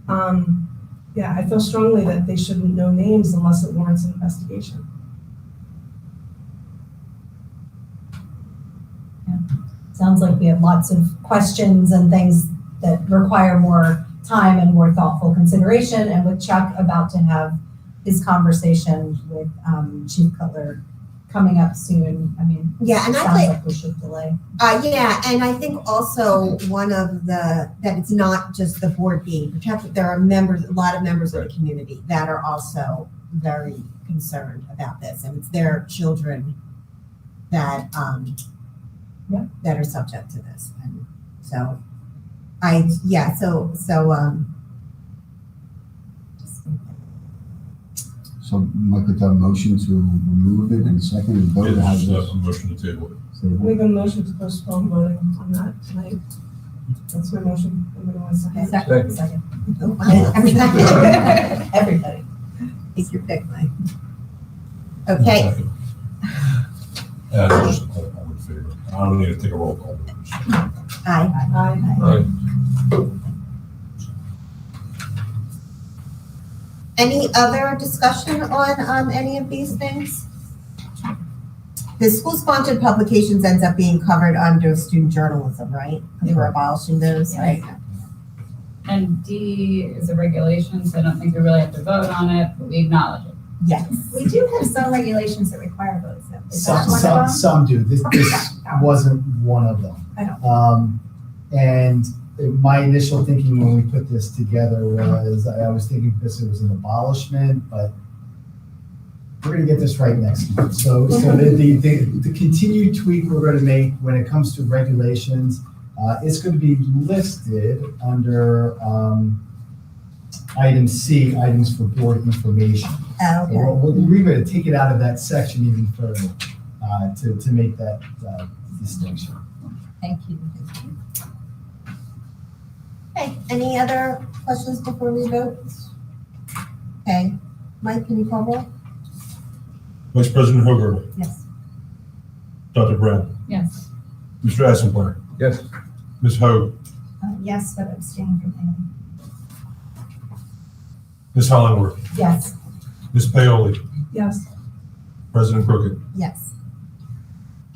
I feel strongly that they shouldn't know names unless it warrants an investigation. Sounds like we have lots of questions and things that require more time and more thoughtful consideration. And with Chuck about to have his conversation with Chief Cutler coming up soon, Yeah, and I sounds think, like we should delay. and I think also that it's not just the board being protected. There are a lot of members of the community that are also very concerned about this, and it's their children that that are subject to this. And so, So Mike could have a motion to remove it and second and vote to have Just this. a motion to table it. Make a motion to postpone voting on that tonight. That's my motion. Anybody want a second? Second. Everybody. Everybody. Take your pick, Mike. Okay, Second. And just all in favor. I don't need to take a roll call. aye. Aye. Any other discussion on any of these things? The school-sponsored publications ends up being covered under student journalism, right? Because we're abolishing those, right? And D is a regulation, so I don't think we really have to vote on it, but we acknowledge it. Yes. We do have some regulations that require votes, though. Is that one of them? Some do. This wasn't one of them. I don't. And my initial thinking when we put this together was, I was thinking this was an abolishment, but we're gonna get this right next month. So the continued tweak we're gonna make when it comes to regulations, it's gonna be listed under item C, items for board information. Oh, okay. We're gonna take it out of that section even further, to make that distinction. Thank you. Okay, any other questions before we vote? Okay, Mike, can you call roll? Vice President Hoger, Yes. Dr. Brown, Yes. Mr. Essenpler, Yes. Ms. Hoag, Yes, but abstain from any. Ms. Hollingworth, Yes. Ms. Paoli, Yes. President Crooked. Yes.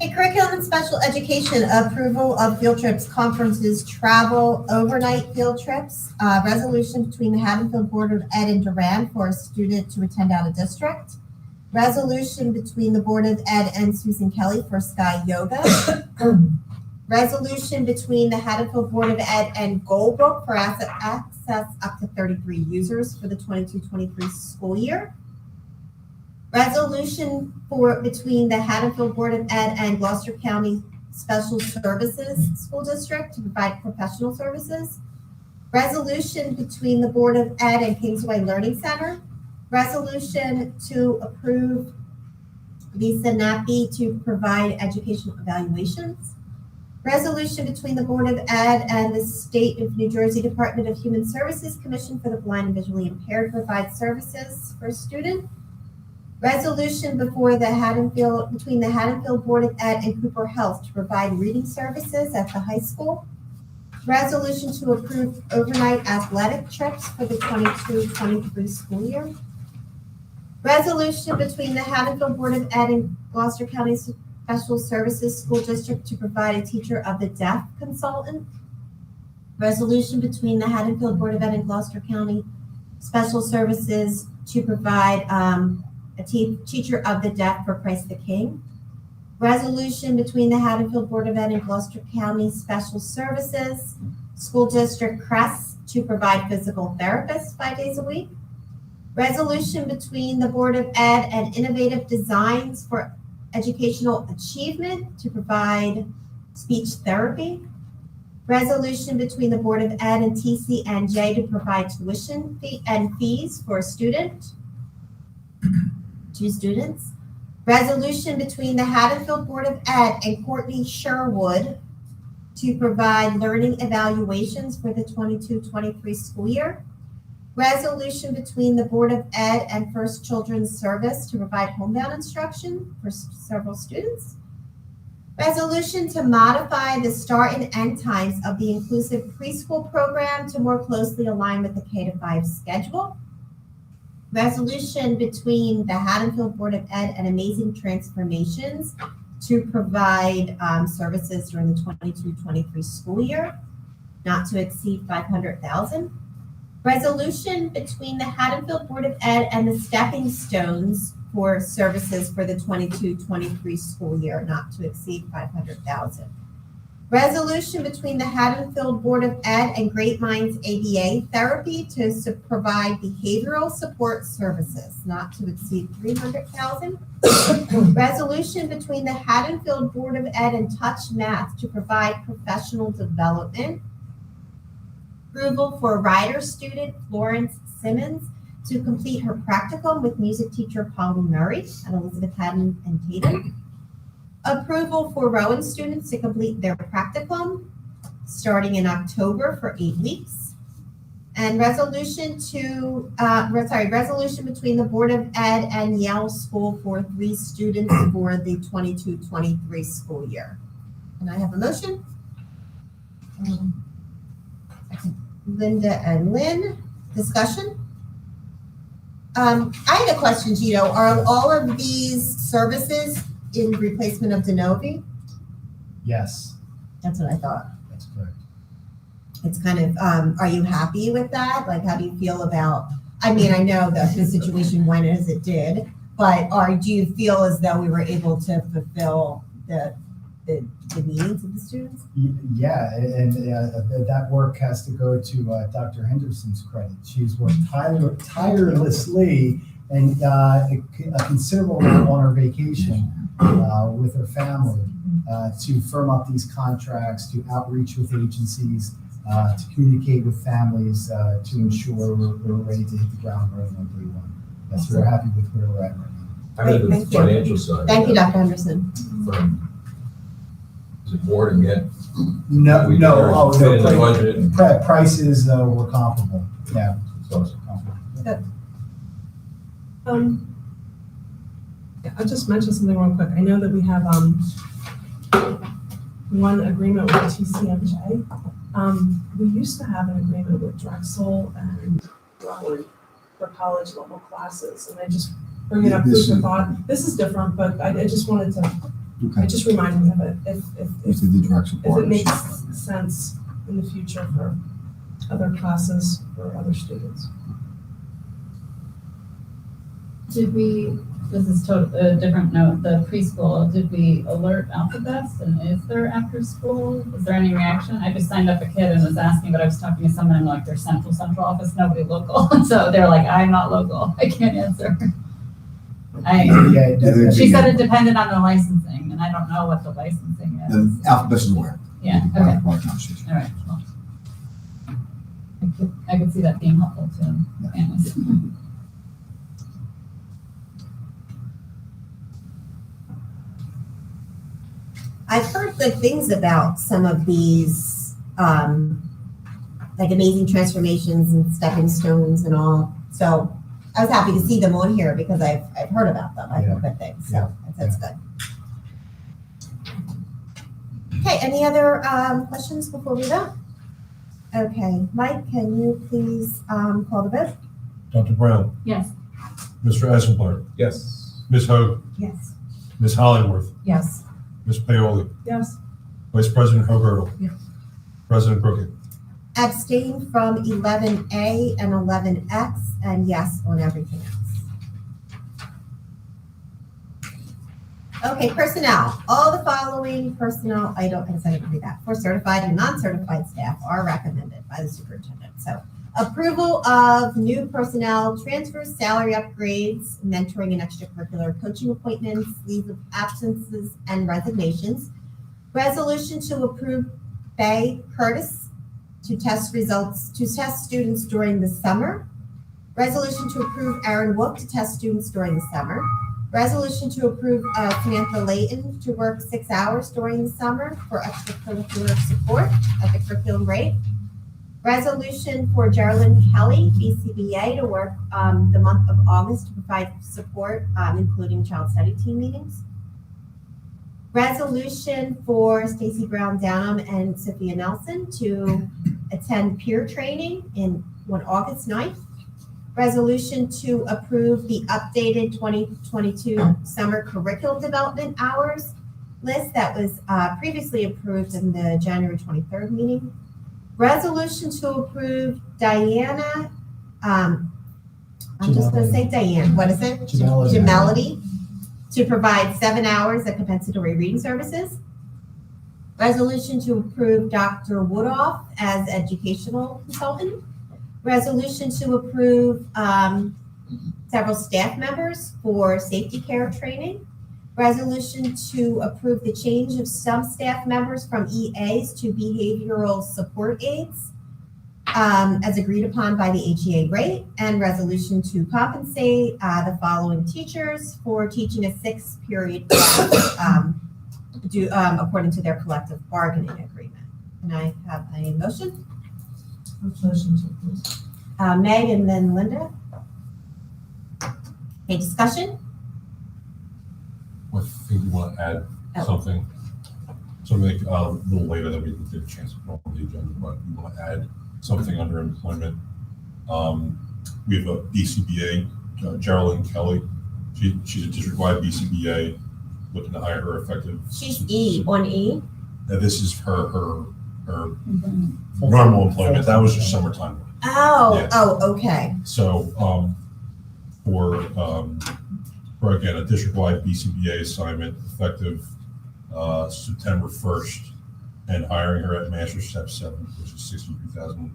Okay, curriculum and special education, approval of field trips, conferences, travel, overnight field trips, resolution between the Haddonfield Board of Ed and Durand for a student to attend out of district. Resolution between the Board of Ed and Susan Kelly for Sky Yoga. Resolution between the Haddonfield Board of Ed and Goldbrook for access up to 33 users for the 22-23 school year. Resolution between the Haddonfield Board of Ed and Gloucester County Special Services School District to provide professional services. Resolution between the Board of Ed and Kingsway Learning Center. Resolution to approve Lisa Nappy to provide educational evaluations. Resolution between the Board of Ed and the State of New Jersey Department of Human Services Commission for the Blind and Visually Impaired to provide services for students. Resolution between the Haddonfield Board of Ed and Cooper Health to provide reading services at the high school. Resolution to approve overnight athletic trips for the 22-23 school year. Resolution between the Haddonfield Board of Ed and Gloucester County Special Services School District to provide a teacher of the deaf consultant. Resolution between the Haddonfield Board of Ed and Gloucester County Special Services to provide a teacher of the deaf for Christ the King. Resolution between the Haddonfield Board of Ed and Gloucester County Special Services School District CRESS to provide physical therapists 5 days a week. Resolution between the Board of Ed and Innovative Designs for Educational Achievement to provide speech therapy. Resolution between the Board of Ed and TCNJ to provide tuition and fees for a student. 2 students. Resolution between the Haddonfield Board of Ed and Courtney Sherwood to provide learning evaluations for the 22-23 school year. Resolution between the Board of Ed and First Children's Service to provide homebound instruction for several students. Resolution to modify the start and end times of the inclusive preschool program to more closely align with the K-5 schedule. Resolution between the Haddonfield Board of Ed and Amazing Transformations to provide services during the 22-23 school year, not to exceed $500,000. Resolution between the Haddonfield Board of Ed and the Stepping Stones for services for the 22-23 school year, not to exceed $500,000. Resolution between the Haddonfield Board of Ed and Great Minds ABA Therapy to provide behavioral support services, not to exceed $300,000. Resolution between the Haddonfield Board of Ed and Touch Math to provide professional development. Approval for rider student Florence Simmons to complete her practicum with music teacher Polly Murray at Elizabeth Haddon and Tatum. Approval for Rowan students to complete their practicum starting in October for 8 weeks. And resolution between the Board of Ed and Yale School for 3 students for the 22-23 school year. And I have a motion. Linda and Lynn, discussion. I had a question, Gino. Are all of these services in replacement of Denovi? Yes, That's what I thought. that's correct. It's kind of, are you happy with that? Like, how do you feel about, I mean, I know that the situation went as it did, but do you feel as though we were able to fulfill the needs of the students? Yeah, and that work has to go to Dr. Henderson's credit. She's worked tirelessly and a considerable amount on her vacation with her family to firm up these contracts, to outreach with agencies, to communicate with families, to ensure we're ready to hit the ground running on day one. Yes, we're happy with where we're at right now. How about the Thank you. financial side? Thank you, Dr. Henderson. From the board and get No, we no, fit in the budget. prices were comparable. Yeah. It's awesome. I'll just mention something real quick. I know that we have one agreement with TCMJ. We used to have an agreement with Drexel and Raleigh for college level classes, and I just bring it up food for thought. This is different, but I just wanted to. I just remind me of it if it makes sense in the future for other classes for other students. Did we This is a different note, the preschool, did we alert Alphabest, and is there after school? Is there any reaction? I just signed up a kid and was asking, but I was talking to someone like their central office, nobody local. So they're like, I'm not local, I can't answer. She said it depended on the licensing, and I don't know what the licensing is. The Alphabet is aware. Yeah, okay. Our conversation. All right. Well, I could see that being helpful to families. I've heard good things about some of these, like amazing transformations and stepping stones and all. So I was happy to see them on here because I've heard about them. I've heard good things. So that's good. Okay, any other questions before we go? Okay, Mike, can you please call the vote? Dr. Brown, Yes. Mr. Essenpler, Yes. Ms. Hoag, Yes. Ms. Hollingworth, Yes. Ms. Paoli, Yes. Vice President Hogartle. Yes. President Crooked. Abstain from 11A and 11X, and yes on everything else. Okay, personnel. All the following personnel, I didn't read that, for certified and non-certified staff are recommended by the superintendent. So approval of new personnel, transfers, salary upgrades, mentoring and extracurricular coaching appointments, leave of absences and resignations. Resolution to approve Faye Curtis to test students during the summer. Resolution to approve Aaron Wook to test students during the summer. Resolution to approve Samantha Layton to work 6 hours during the summer for extracurricular support at the curriculum rate. Resolution for Geraldine Kelly, BCBA, to work the month of August to provide support, including child study team meetings. Resolution for Stacy Brown Downham and Sophia Nelson to attend peer training on August 9th. Resolution to approve the updated 2022 summer curriculum development hours list that was previously approved in the January 23rd meeting. Resolution to approve Diana, I'm just going to say Diane, what is it? Gemelody, to provide 7 hours of compensatory reading services. Resolution to approve Dr. Woodoff as educational consultant. Resolution to approve several staff members for safety care training. Resolution to approve the change of some staff members from EAs to behavioral support aides as agreed upon by the HEA rate. And resolution to compensate the following teachers for teaching a 6-period class according to their collective bargaining agreement. Can I have a motion? Motion to approve. Meg and then Linda. Any discussion? I think you want to add something. Something a little later that we didn't get a chance to put on the agenda, but you want to add something under employment. We have a BCBA, Geraldine Kelly. She's a district-wide BCBA, looking to hire her effective. She's E, on E. Now, this is her normal employment. That was just summertime. Oh, Yeah. Okay. So, for again, a district-wide BCBA assignment effective September 1st, and hiring her at Master Step 7, which is $63,353.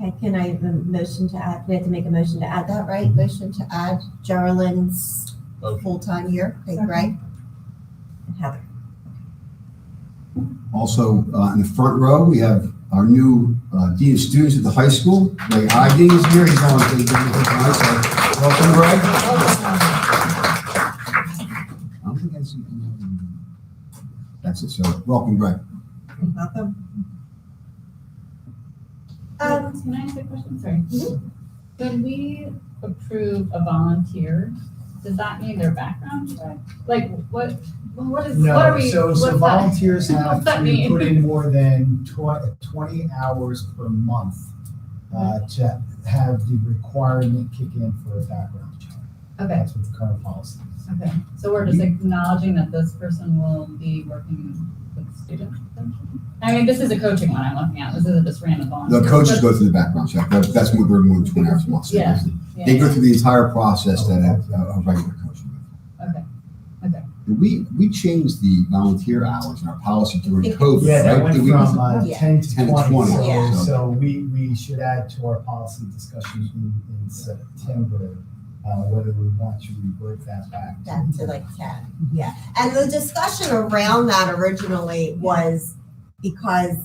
Okay, can I have a motion to add, we have to make a motion to add that, right? Motion to add Geraldine's full-time year, okay, Greg and Heather. Also, in the front row, we have our new Dean of Students at the high school. Greg Iding is here. He's on to the welcome, Greg. I don't think I see him. That's it, so welcome, Greg. Welcome. Can I ask a question? Sorry. When we approve a volunteer, does that mean their background check? Like what is, No, what are we? so what's volunteers that? have What's that to mean? put in more than 20 hours per month to have the requirement kick in for a background check. Okay. That's what the current policy is. Okay, so we're just acknowledging that this person will be working with students, essentially? I mean, this is a coaching one I'm looking at. This isn't just random volunteers. The coaches go through the background check. That's more than 20 hours a month. So Yeah. They go through the entire process that a regular coach would. Okay. Okay. We changed the volunteer hours in our policy during COVID, Yeah, that right? went Did we- from 10 to 10 to 20. 20, So- yeah. So we should add to our policy discussion in September, whether we want to revert that back. Down to like 10, yeah. And the discussion around that originally was because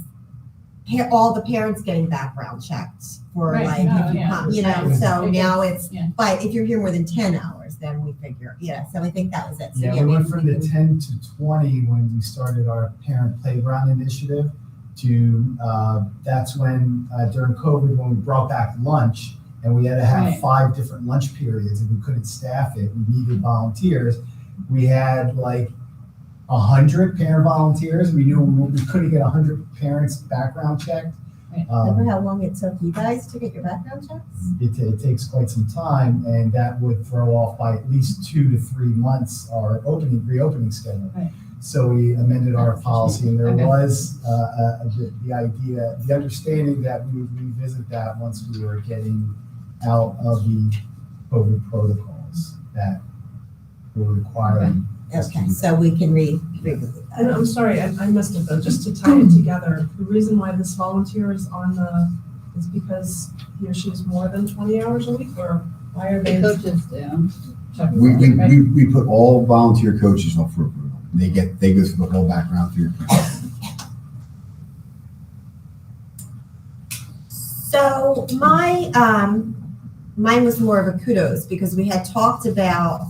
all the parents getting background checked for Right, like, no, if you yeah. come, you know, so Okay. now it's, Yeah. but if you're here more than 10 hours, then we figure, so I think that was it. So Yeah, we maybe went from the can- 10 to 20 when we started our parent playground initiative to, that's when, during COVID, when we brought back lunch and we had to have Right. 5 different lunch periods and we couldn't staff it, we needed volunteers. We had like 100 parent volunteers. We knew we couldn't get 100 parents background checked. Remember how long it took you guys to get your background checks? It takes quite some time, and that would throw off by at least 2 to 3 months our reopening schedule. Right. So we amended our policy, and there Okay. was the idea, the understanding that we would revisit that once we were getting out of the COVID protocols that were requiring. us to Okay, do so we can revisit And that. I'm sorry, I missed it though, just to tie it together, the reason why this volunteer is is because he or she is more than 20 hours a week, or why are The they? coaches do. Check We, for it, right? we put all volunteer coaches up for approval. They go through the whole background through. So mine was more of a kudos because we had talked about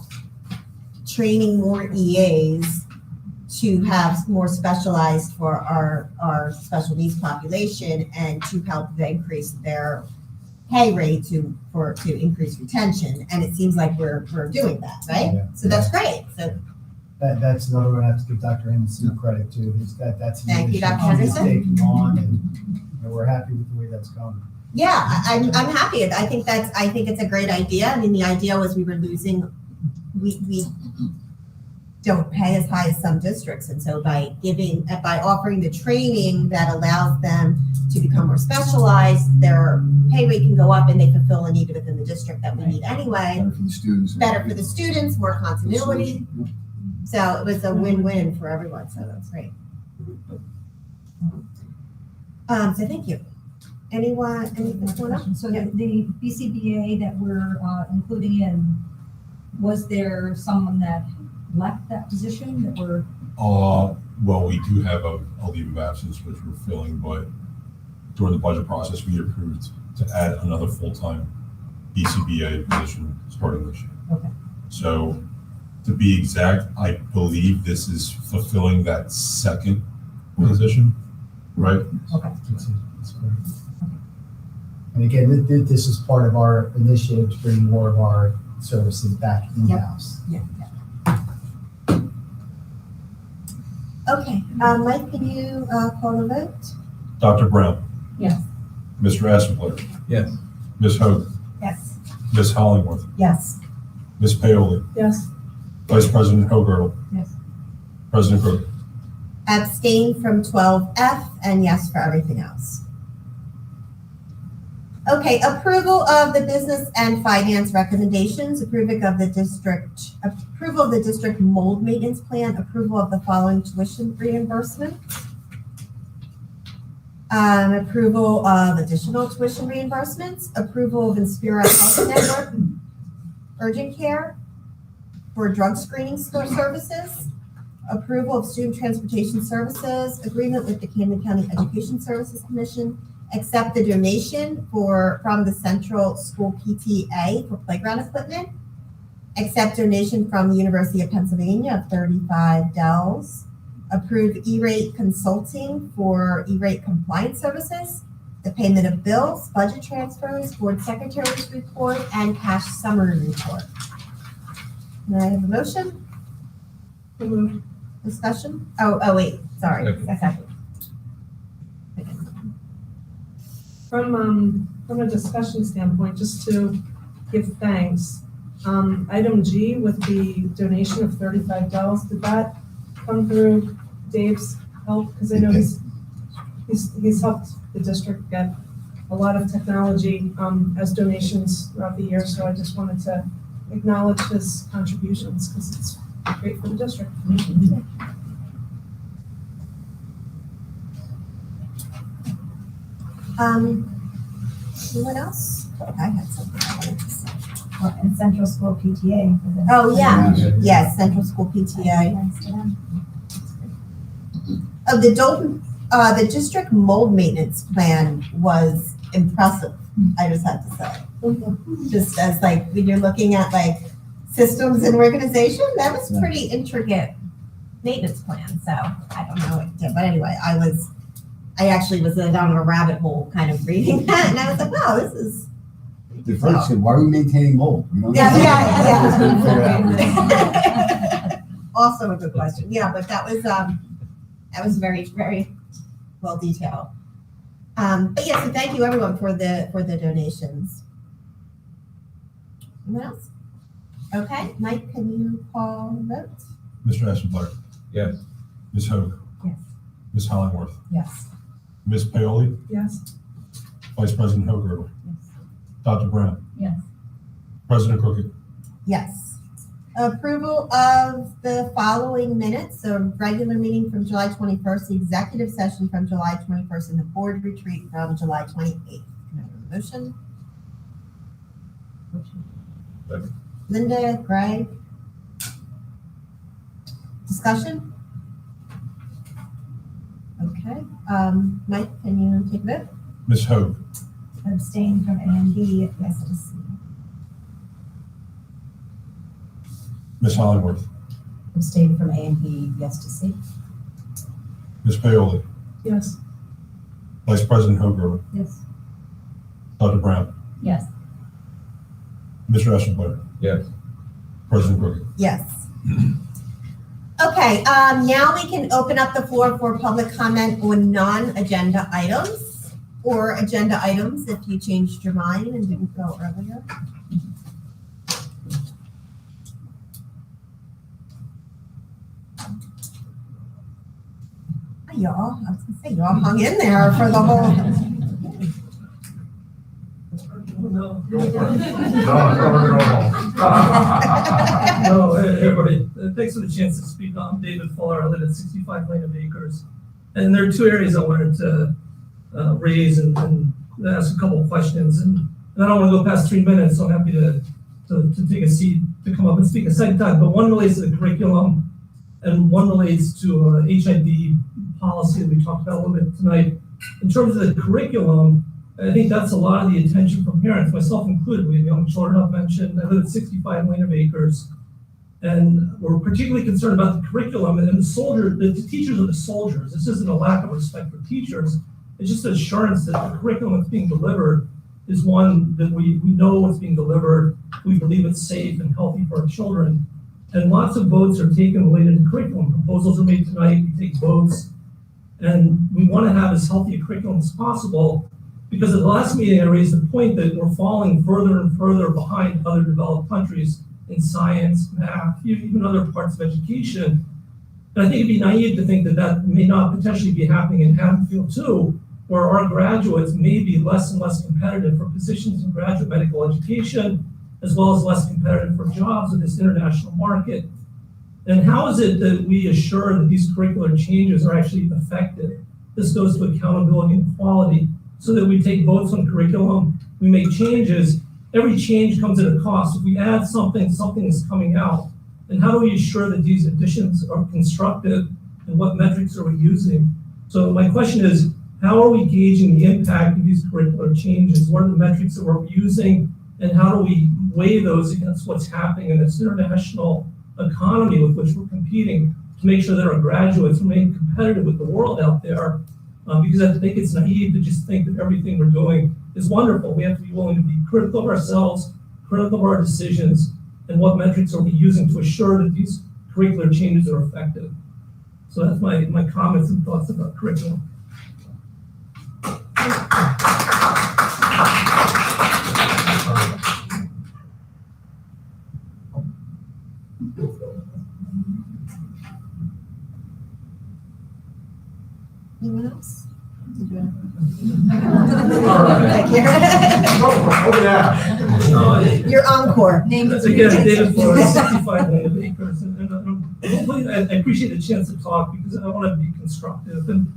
training more EAs to have more specialized for our special needs population and to help them increase their pay rate to increase retention. And it seems like we're doing that, right? Yeah. So that's great. So That's another one I have to give Dr. Henderson credit to, is that's an Thank you, initiative Dr. she's Henderson. taking on, and we're happy with the way that's going. yeah, I'm happy. I think it's a great idea. I mean, the idea was we we don't pay as high as some districts. And so by offering the training that allows them to become more specialized, their pay rate can go up and they fulfill a need within the district that we need anyway. Better for the students. Better for the students, more continuity. So it was a win-win for everyone, so that's great. So thank you. Anything else? So the BCBA that we're including in, was there someone that left that position that were? Well, we do have a leave of absence, which we're filling, but during the budget process, we approved to add another full-time BCBA position starting this year. Okay. So to be exact, I believe this is fulfilling that second position, right? Okay. It's great. And again, this is part of our initiative to bring more of our services back in-house. Yeah. Okay, Mike, can you call the vote? Dr. Brown? Yes. Mr. Assenplater? Yes. Ms. Hogan? Yes. Ms. Hollingworth? Yes. Ms. Paoli? Yes, Vice President Hogartle? Yes. President Cook? Abstain from 12F and yes for everything else. Okay, approval of the business and finance recommendations, approval of the district mold maintenance plan, approval of the following tuition reimbursement, approval of additional tuition reimbursements, approval of Inspira Health Network urgent care for drug screening services, approval of student transportation services, agreement with the Camden County Education Services Commission, accept the donation from the Central School PTA for playground equipment, accept donation from the University of Pennsylvania of $35, approve E-rate consulting for E-rate compliance services, the payment of bills, budget transfers, board secretary's report, and cash summary report. Can I have a motion? Discussion? Oh, wait, sorry. Okay. A second. from a discussion standpoint, just to give thanks, item G with the donation of $35, did that come through Dave's help? Because I know he's, He's helped the district get a lot of technology as donations throughout the year, so I just wanted to acknowledge his contributions because it's great for the district. Anyone else? I had something I wanted to say. And Central School PTA. for the- Oh, yeah, Yeah. yes, Central School PTA. Thanks to them. Oh, the district mold maintenance plan was impressive, I just have to say. Just as like, when you're looking at like systems and organization, that was Yeah. pretty intricate maintenance plan, so I don't know what it did, but anyway, I actually was down a rabbit hole kind of reading that, and I was like, wow, this is. The first said, why are we maintaining mold? We don't- Yeah. Figure it out. Also a good question, yeah, but that was very, very well detailed. But yeah, so thank you everyone for the donations. Anyone else? Okay, Mike, can you call the vote? Mr. Essenpler? Yes. Ms. Hoag? Yes. Ms. Hollingworth? Yes. Ms. Paoli? Yes. Vice President Hoagland? Dr. Brown? Yes. President Crooked? Yes. Approval of the following minutes, so regular meeting from July 21st, the executive session from July 21st, and the board retreat from July 28th. Can I have a motion? Second. Linda, Greg? Discussion? Okay, Mike, can you take a vote? Ms. Hoag? Abstain from A and B, yes to C. Ms. Hollingworth? Abstain from A and B, yes to C. Ms. Paoli? Yes. Vice President Hoagland? Yes. Dr. Brown? Yes. Mr. Essenpler? Yes. President Crooked? Yes. Okay, now we can open up the floor for public comment on non-agenda items or agenda items if you changed your mind and didn't go earlier. Hi, y'all. I was gonna say, y'all hung in there for the whole. No, hey, everybody, thanks for the chance to speak. I'm David Fuller. I live at 65 Lane of Acres. And there are two areas I wanted to raise and ask a couple of questions. And I don't want to go past 3 minutes, so I'm happy to take a seat to come up and speak a second time. But one relates to the curriculum and one relates to HID policy that we talked about a little bit tonight. In terms of the curriculum, I think that's a lot of the attention from parents, myself included. We have young children I've mentioned. I live at 65 Lane of Acres. And we're particularly concerned about the curriculum and the teachers are the soldiers. This isn't a lack of respect for teachers. It's just assurance that the curriculum that's being delivered is one that we know what's being delivered. We believe it's safe and healthy for our children. And lots of votes are taken related to curriculum. Proposals are made tonight, we take votes. And we want to have as healthy a curriculum as possible. Because at the last meeting, I raised the point that we're falling further and further behind other developed countries in science, math, even other parts of education. And I think it'd be naive to think that that may not potentially be happening in Haddonfield too, where our graduates may be less and less competitive for positions in graduate medical education, as well as less competitive for jobs in this international market. And how is it that we assure that these curricular changes are actually effective? This goes to accountability and quality, so that we take votes on curriculum, we make changes. Every change comes at a cost. If we add something, something is coming out. And how do we ensure that these additions are constructive, and what metrics are we using? So my question is, how are we gauging the impact of these curricular changes? What are the metrics that we're using, and how do we weigh those against what's happening in this international economy with which we're competing to make sure that our graduates remain competitive with the world out there? Because I think it's naive to just think that everything we're doing is wonderful. We have to be willing to be critical of ourselves, critical of our decisions, and what metrics are we using to assure that these curricular changes are effective. So that's my comments and thoughts about curriculum. Anyone else? Thank you. Over there. Your encore. Name That's again, David Flores, 65 Native Acres, and hopefully I appreciate the chance to talk because I want to be constructive. And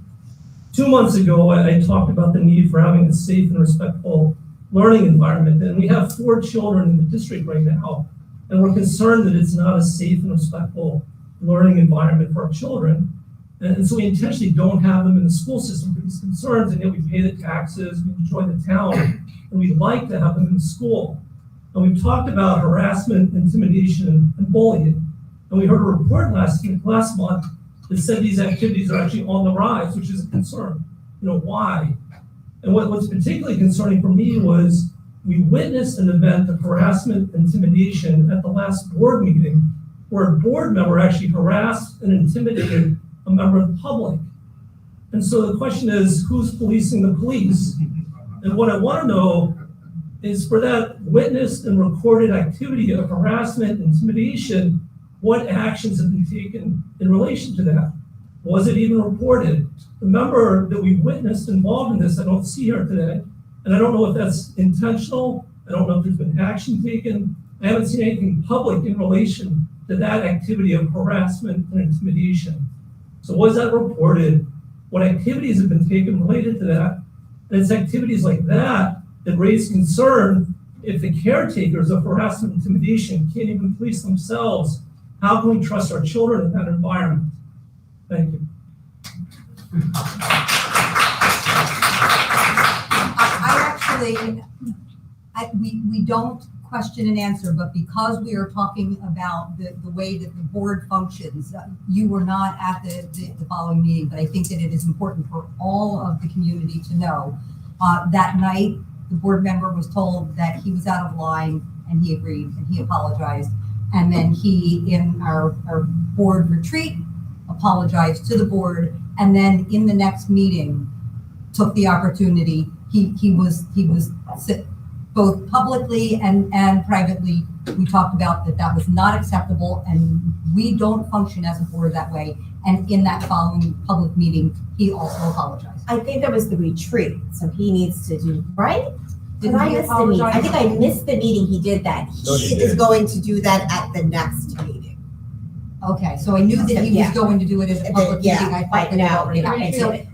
2 months ago, I talked about the need for having a safe and respectful learning environment, and we have 4 children in the district right now, and we're concerned that it's not a safe and respectful learning environment for our children. And so we intentionally don't have them in the school system for these concerns, and yet we pay the taxes, we enjoy the town, and we'd like to have them in school. And we've talked about harassment, intimidation, and bullying. And we heard a report last month that said these activities are actually on the rise, which is a concern. Why? And what's particularly concerning for me was we witnessed an event of harassment, intimidation at the last board meeting where a board member actually harassed and intimidated a member of the public. And so the question is, who's policing the police? And what I want to know is for that witnessed and recorded activity of harassment, intimidation, what actions have been taken in relation to that? Was it even reported? The member that we witnessed involved in this, I don't see her today. And I don't know if that's intentional. I don't know if there's been action taken. I haven't seen anything public in relation to that activity of harassment and intimidation. So was that reported? What activities have been taken related to that? And it's activities like that that raise concern if the caretakers of harassment and intimidation can't even police themselves. How can we trust our children in that environment? Thank you. We don't question and answer, but because we are talking about the way that the board functions, you were not at the following meeting, but I think that it is important for all of the community to know. That night, the board member was told that he was out of line, and he agreed, and he apologized. And then he, in our board retreat, apologized to the board, and then in the next meeting, took the opportunity. He was both publicly and privately. We talked about that was not acceptable, and we don't function as a board that way. And in that following public meeting, he also apologized. I think that was the retreat, so he needs to do, right? Did Didn't I he miss the meeting? I apologize? think I missed the meeting he did that. No, He he is did. going to do that at the next meeting. Okay, so I knew that he was Yeah. going to do it as a public meeting. Yeah, I right thought that it now. already happened.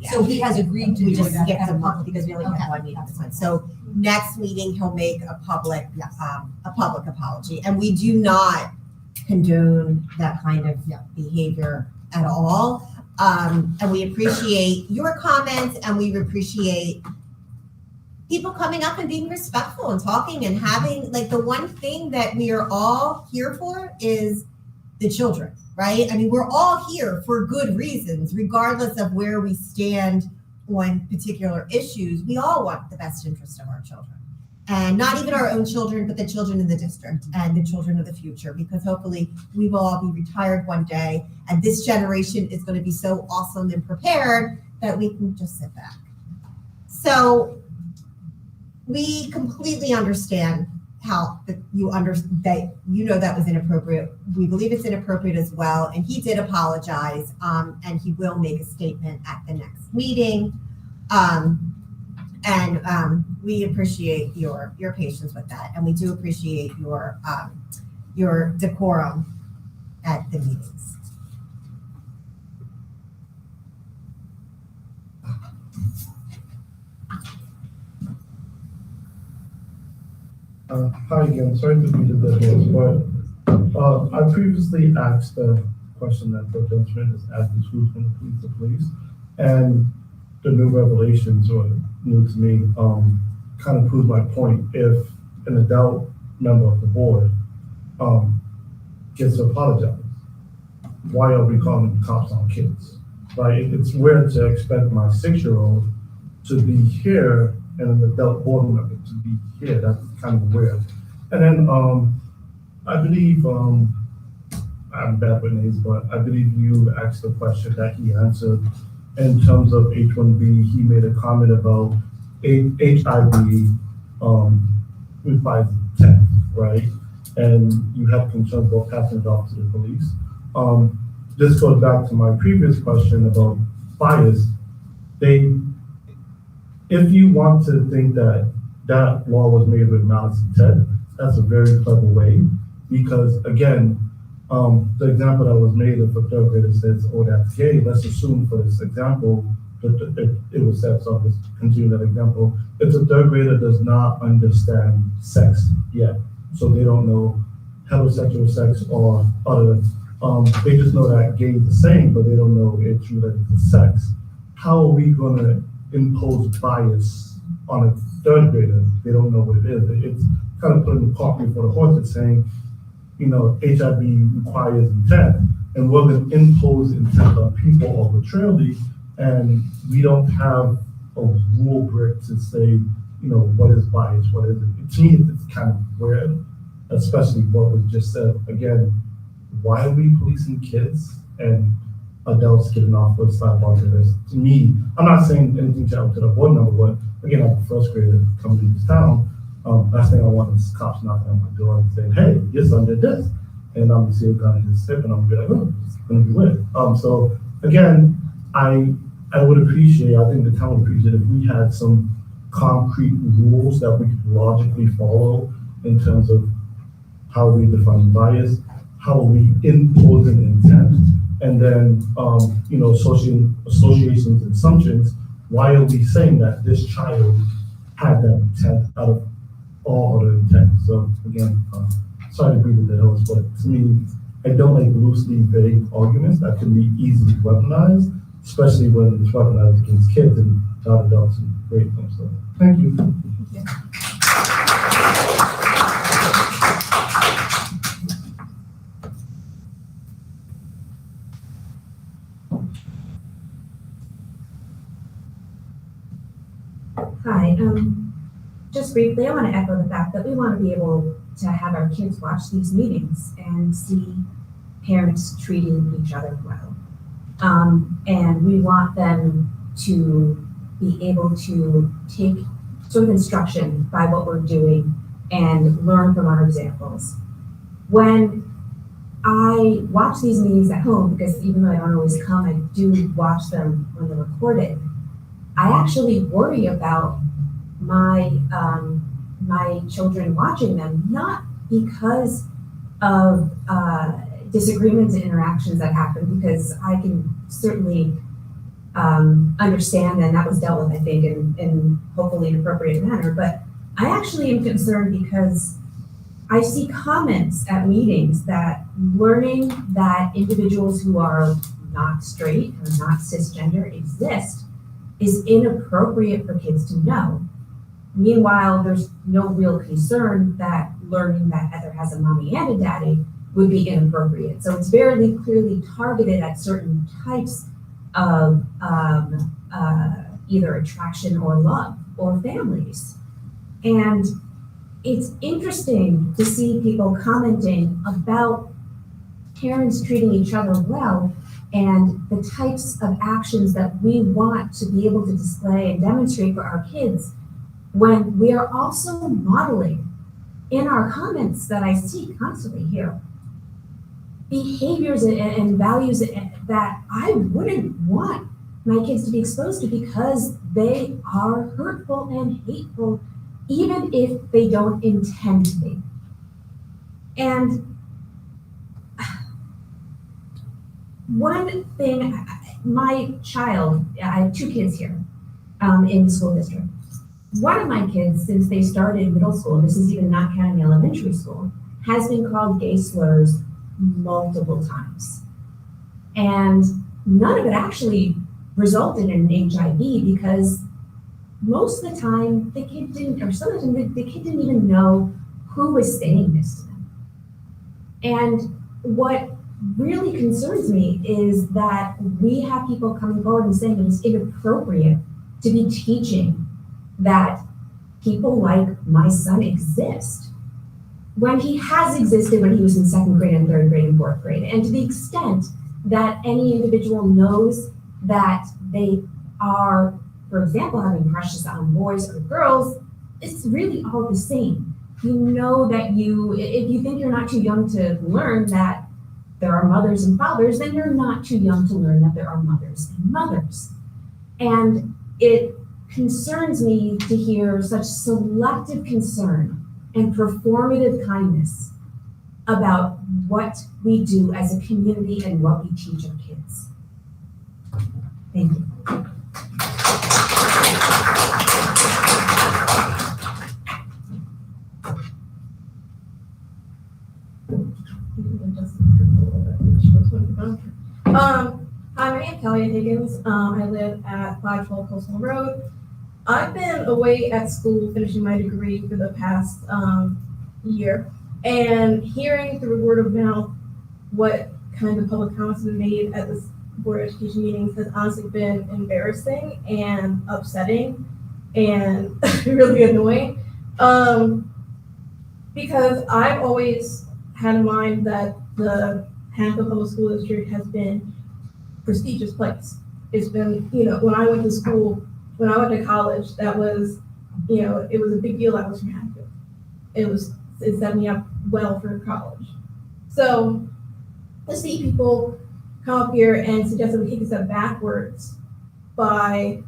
So he has agreed to We do just it skipped at a a month public. because we only Okay. had one meeting this month. So next meeting, he'll make a public apology. And we do not condone that kind of behavior at all. And we appreciate your comments, and we appreciate people coming up and being respectful and talking and having, like, the one thing that we are all here for is the children, right? I mean, we're all here for good reasons, regardless of where we stand on particular issues. We all want the best interest of our children. And not even our own children, but the children in the district and the children of the future, because hopefully we will all be retired one day, and this generation is going to be so awesome and prepared that we can just sit back. So we completely understand how that you know that was inappropriate. We believe it's inappropriate as well, and he did apologize, and he will make a statement at the next meeting. And we appreciate your patience with that, and we do appreciate your decorum at the meetings. Hi again, sorry to beat a dead horse, but I previously asked a question that the gentleman has asked is who's going to police the police, and the new revelations, or new to me, kind of proves my point. If an adult member of the board gets to apologize, why are we calling the cops on kids? Right? It's weird to expect my 6-year-old to be here and an adult board member to be here. That's kind of weird. And then I believe, I'm bad with names, but I believe you asked a question that he answered in terms of H1B. He made a comment about HIV requires 10, right? And you have concerns about passing it off to the police. This goes back to my previous question about bias. if you want to think that that law was made with malice intent, that's a very clever way, because again, the example that was made, if a third grader says, oh, that's gay, let's assume for this example, that it was said, so I'll just continue that example. If the third grader does not understand sex yet, so they don't know heterosexual sex or other, they just know that gay is the same, but they don't know it's related to sex. How are we gonna impose bias on a third grader? They don't know what it is. It's kind of putting the cart before the horse. It's saying, you know, HIV requires intent, and we're going to impose intent on people arbitrarily, and we don't have a rule brick to say, you know, what is bias, what isn't. To me, it's kind of weird, especially what was just said. Again, why are we policing kids and adults getting off with slap on this? To me, I'm not saying anything to the board member, but again, I'm a first grader coming to this town. Last thing I want is cops knocking on my door and saying, hey, your son did this. And I'm gonna see a gun in his hip and I'm gonna be like, oh, it's gonna be weird. So again, I would appreciate, I think the town would appreciate if we had some concrete rules that we could logically follow in terms of how we define bias, how we impose an intent, and then, you know, associations and assumptions. Why are we saying that this child had that intent out of all other intent? So again, sorry to beat the dead horse, but to me, I don't like loosely vague arguments that can be easily weaponized, especially when it's weaponized against kids and not adults and rape them. So thank you. Hi, just briefly, I want to echo the fact that we want to be able to have our kids watch these meetings and see parents treating each other well. And we want them to be able to take sort of instruction by what we're doing and learn from our examples. When I watch these meetings at home, because even though I don't always come, I do watch them when they're recorded, I actually worry about my my children watching them, not because of disagreements and interactions that happen, because I can certainly understand, and that was dealt with, I think, in hopefully an appropriate manner. But I actually am concerned because I see comments at meetings that learning that individuals who are not straight or not cisgender exist is inappropriate for kids to know. Meanwhile, there's no real concern that learning that Heather has a mommy and a daddy would be inappropriate. So it's very clearly targeted at certain types of either attraction or love or families. And it's interesting to see people commenting about parents treating each other well and the types of actions that we want to be able to display and demonstrate for our kids, when we are also modeling in our comments that I see constantly here behaviors and values that I wouldn't want my kids to be exposed to, because they are hurtful and hateful, even if they don't intend to be. And one thing, my child, I have two kids here in the school district. One of my kids, since they started middle school, this is even not counting elementary school, has been called gay slurs multiple times. And none of it actually resulted in HIV, because most of the time the kid didn't, or some of the time the kid didn't even know who was saying this to them. And what really concerns me is that we have people coming forward and saying it's inappropriate to be teaching that people like my son exist, when he has existed when he was in second grade and third grade and fourth grade. And to the extent that any individual knows that they are, for example, having crushes on boys or girls, it's really all the same. You know that if you think you're not too young to learn that there are mothers and fathers, then you're not too young to learn that there are mothers and mothers. And it concerns me to hear such selective concern and performative kindness about what we do as a community and what we teach our kids. Thank you. Hi, my name's Kelly Higgins. I live at 512 Coastal Road. I've been away at school finishing my degree for the past year, and hearing through word of mouth what kind of public comments have been made at this Board of Education meetings has honestly been embarrassing and upsetting and really annoying. Because I've always had in mind that the Haddonfield Public School District has been a prestigious place. It's been, when I went to school, when I went to college, that was, it was a big deal I was from Haddonfield. It set me up well for college. So to see people come up here and suggest that we take a step backwards by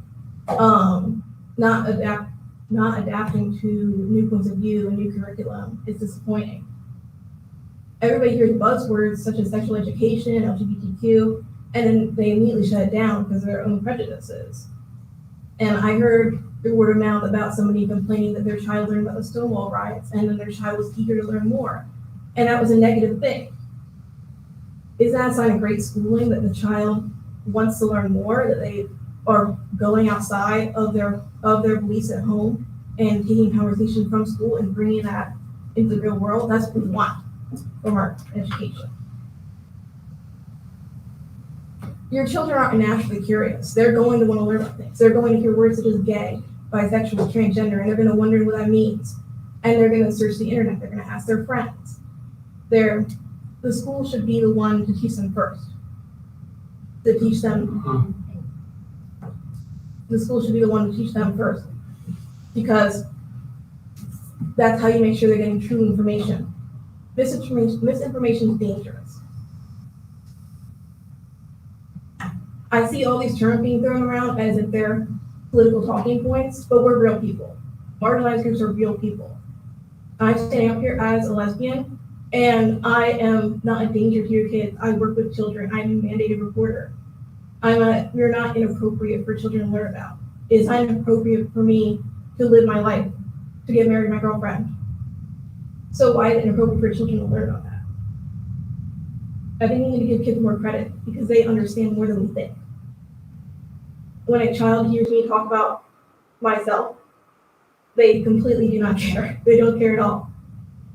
not adapting to new points of view and new curriculum is disappointing. Everybody hears buzzwords such as sexual education, LGBTQ, and then they immediately shut it down because of their own prejudices. And I heard through word of mouth about somebody complaining that their child learned about the Stonewall riots, and then their child was eager to learn more. And that was a negative thing. Is that a sign of great schooling, that the child wants to learn more, that they are going outside of their beliefs at home and taking conversation from school and bringing that into the real world? That's what we want from our education. Your children aren't naturally curious. They're going to want to learn about things. They're going to hear words such as gay, bisexual, transgender, and they're going to wonder what that means. And they're going to search the internet. They're going to ask their friends. The school should be the one to teach them first. To teach them. The school should be the one to teach them first. Because that's how you make sure they're getting true information. Misinformation is dangerous. I see all these terms being thrown around as if they're political talking points, but we're real people. Marginalized groups are real people. I'm standing up here as a lesbian, and I am not a danger to your kids. I work with children. I'm a mandated reporter. We're not inappropriate for children to learn about. It's not inappropriate for me to live my life, to get married to my girlfriend. So why is it inappropriate for children to learn about that? I think we need to give kids more credit because they understand more than we think. When a child hears me talk about myself, they completely do not care. They don't care at all.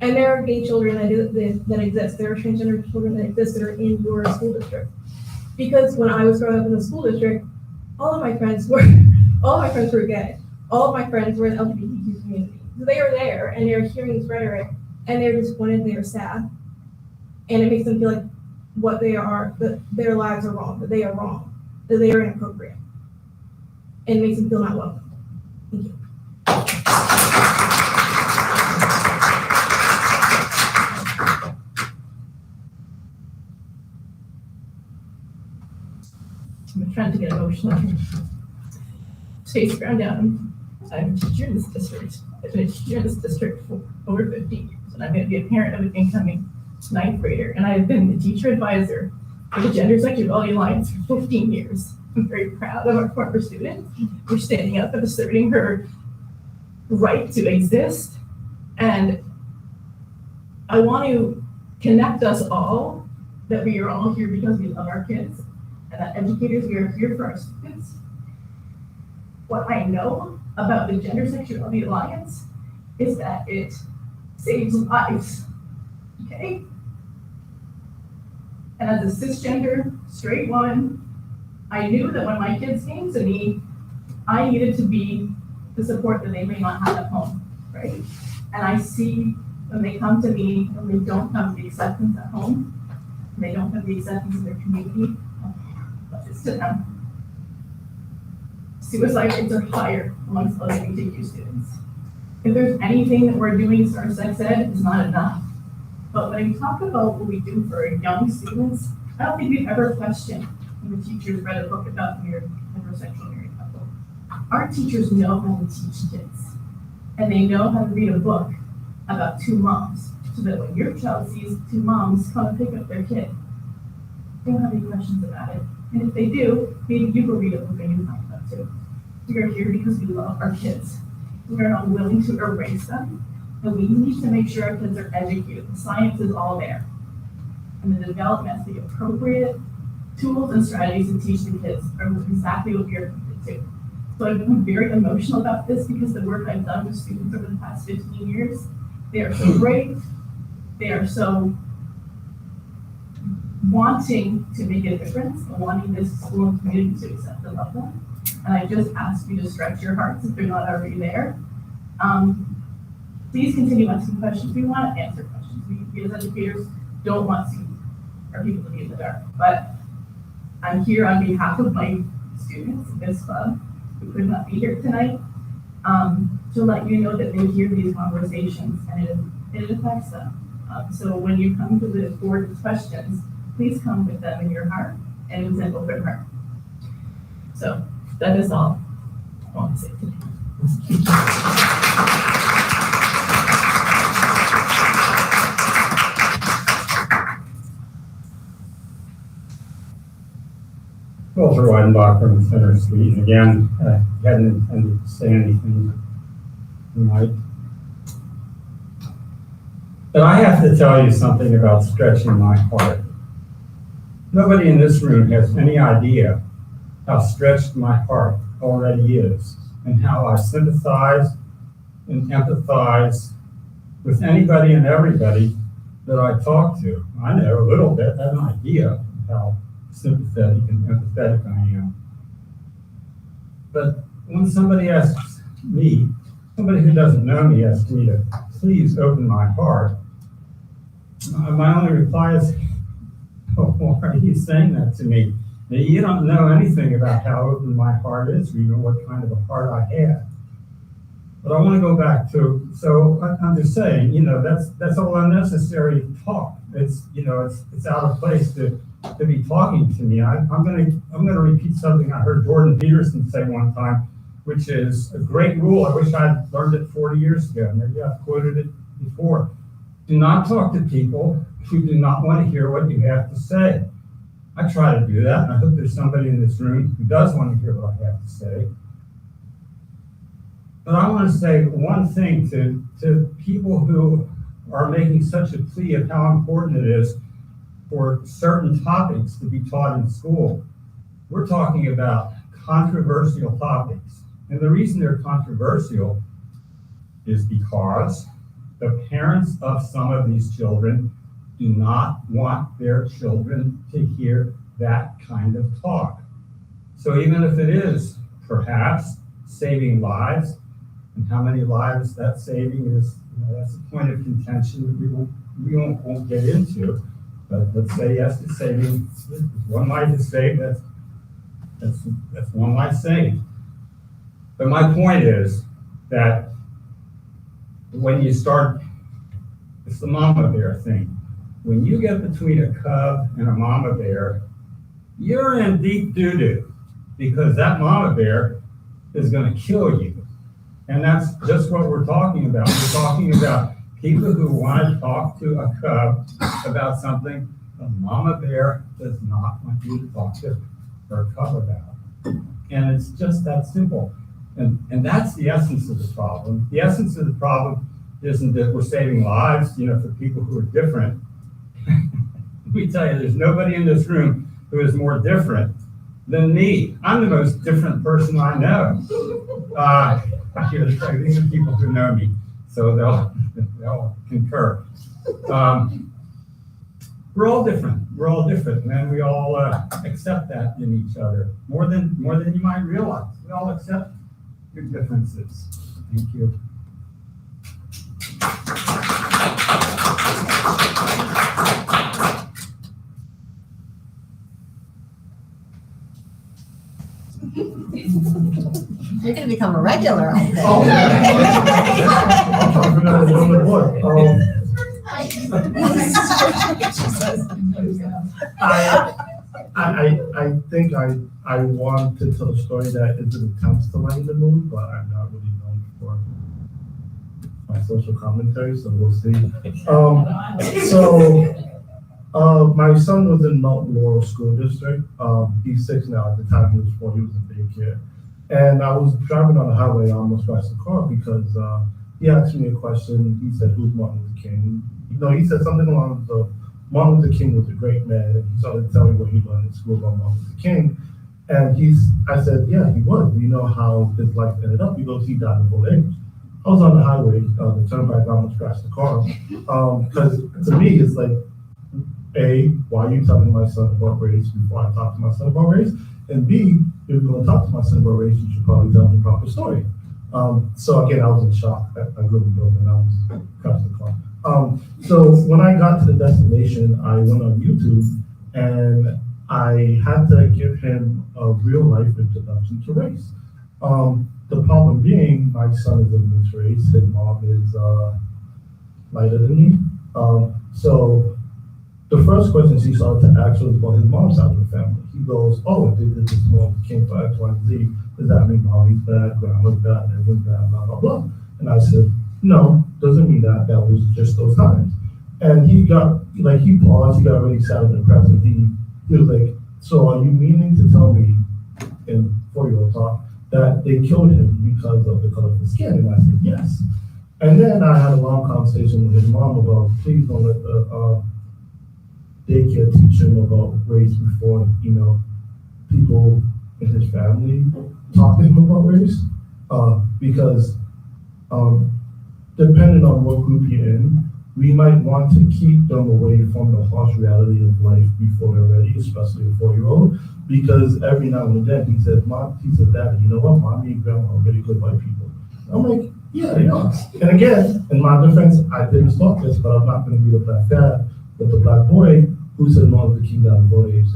And there are gay children that exist. There are transgender children that exist that are in your school district. Because when I was growing up in the school district, all of my friends were gay. All of my friends were in the LGBTQ community. So they are there and they're hearing this rhetoric and they're disappointed, they're sad. And it makes them feel like what they are, that their lives are wrong, that they are wrong, that they are inappropriate. And it makes them feel not welcome. Thank you. I'm trying to get emotional. Stacy Brown Down. I'm a teacher in this district. I've been a teacher in this district for over 50 years, and I'm going to be a parent of an incoming 9th grader. And I have been the teacher advisor for the Gender Sexuality Alliance for 15 years. I'm very proud of our former student. We're standing up and asserting her right to exist. And I want to connect us all, that we are all here because we love our kids, and that educators, we are here for our students. What I know about the Gender Sexuality Alliance is that it saves lives, okay? And as a cisgender, straight woman, I knew that when my kids came to me, I needed to be the support that they may not have at home, right? And I see when they come to me and they don't have the acceptance at home, and they don't have the acceptance in their community, it's to them. Suicide rates are higher amongst LGBTQ students. If there's anything that we're doing as far as sex ed, it's not enough. But when we talk about what we do for young students, I don't think we've ever questioned when the teachers read a book about your heterosexual married couple. Our teachers know how to teach kids, and they know how to read a book about two moms, so that when your child sees two moms come and pick up their kid, they don't have any questions about it. And if they do, maybe you go read a book and you find out too. We are here because we love our kids. We are not willing to erase them, and we need to make sure our kids are educated. The science is all there. And the development of the appropriate tools and strategies to teach the kids are exactly what we are committed to. So I've been very emotional about this because the work I've done with students over the past 15 years, they are so brave, they are so wanting to make a difference and wanting this school and community to accept and love them. And I just ask you to stretch your hearts if they're not already there. Please continue asking questions. We want to answer questions. We as educators don't want our people to be in the dark. But I'm here on behalf of my students in this club who could not be here tonight to let you know that they hear these conversations and it affects them. So when you come to the board with questions, please come with them in your heart and with an open heart. So that is all I want to say today. Walter Weidenbach from Center Street. Again, I hadn't intended to say anything tonight. But I have to tell you something about stretching my heart. Nobody in this room has any idea how stretched my heart already is and how I sympathize and empathize with anybody and everybody that I talk to. I know a little bit, have an idea of how sympathetic and empathetic I am. But when somebody asks me, somebody who doesn't know me asks me to please open my heart, my only reply is, oh, why are you saying that to me? Now, you don't know anything about how open my heart is, or even what kind of a heart I have. But I want to go back to, so I'm just saying, that's all unnecessary talk. It's out of place to be talking to me. I'm gonna repeat something I heard Jordan Peterson say one time, which is a great rule. I wish I'd learned it 40 years ago. Maybe I've quoted it before. Do not talk to people who do not want to hear what you have to say. I try to do that, and I hope there's somebody in this room who does want to hear what I have to say. But I want to say one thing to people who are making such a plea of how important it is for certain topics to be taught in school. We're talking about controversial topics. And the reason they're controversial is because the parents of some of these children do not want their children to hear that kind of talk. So even if it is perhaps saving lives, and how many lives that saving is, that's a point of contention that we won't get into. But let's say yes, it's saving. One life is saved. That's one life saved. But my point is that when you start, it's the mama bear thing. When you get between a cub and a mama bear, you're in deep doo-doo because that mama bear is going to kill you. And that's just what we're talking about. We're talking about people who want to talk to a cub about something the mama bear does not want you to talk to her cub about. And it's just that simple. And that's the essence of the problem. The essence of the problem isn't that we're saving lives, for people who are different. Let me tell you, there's nobody in this room who is more different than me. I'm the most different person I know. These are people who know me, so they'll concur. We're all different. We're all different, and we all accept that in each other more than you might realize. We all accept your differences. Thank you. You're going to become a regular, I think. Oh, I'm talking about a little bit more. I think I want to tell a story that is an attempt to lighten the mood, but I'm not really known for my social commentary, so we'll see. My son was in Mount Laurel School District. He's 6 now. At the time he was 4, he was in daycare. And I was driving on the highway, I almost crashed the car because he asked me a question. He said, "Who's Martin Luther King?" He said something along the Martin Luther King was a great man, and he started telling me what he learned in school about Martin Luther King. And I said, "Yeah, he was. Do you know how his life ended up?" He goes, "He died of old age." I was on the highway, the turnpike, I almost crashed the car. Because to me, it's like, A, why are you telling my son about race before I talk to my son about race? And B, if you're going to talk to my son about race, you should probably tell him the proper story. So again, I was in shock. I really was, and I was crashing the car. So when I got to the destination, I went on YouTube and I had to give him a real life introduction to race. The problem being, my son is of mixed race. His mom is lighter than me. So the first question she started to ask was about his mom's side of the family. He goes, "Oh, if they did this mom came for X, Y, and Z, does that mean mommy's bad, grandma's bad, everyone's bad, blah, blah, blah?" And I said, "No, doesn't mean that. That was just those times." And he got, he paused, he got really sad and depressed, and he was like, "So are you meaning to tell me," in 4-year-old talk, "that they killed him because of the color of his skin?" And I said, "Yes." And then I had a long conversation with his mom about, please don't let the daycare teach him about race before, people in his family talk to him about race. Because depending on what group you're in, we might want to keep them away from the harsh reality of life before they're ready, especially a 4-year-old, because every now and then he said, "Daddy, you know what, Mommy and Grandma are really good white people." I'm like, "Yeah, they are." And again, in my defense, I didn't start this, but I'm not going to be the black dad with the black boy who said Martin Luther King died of old age.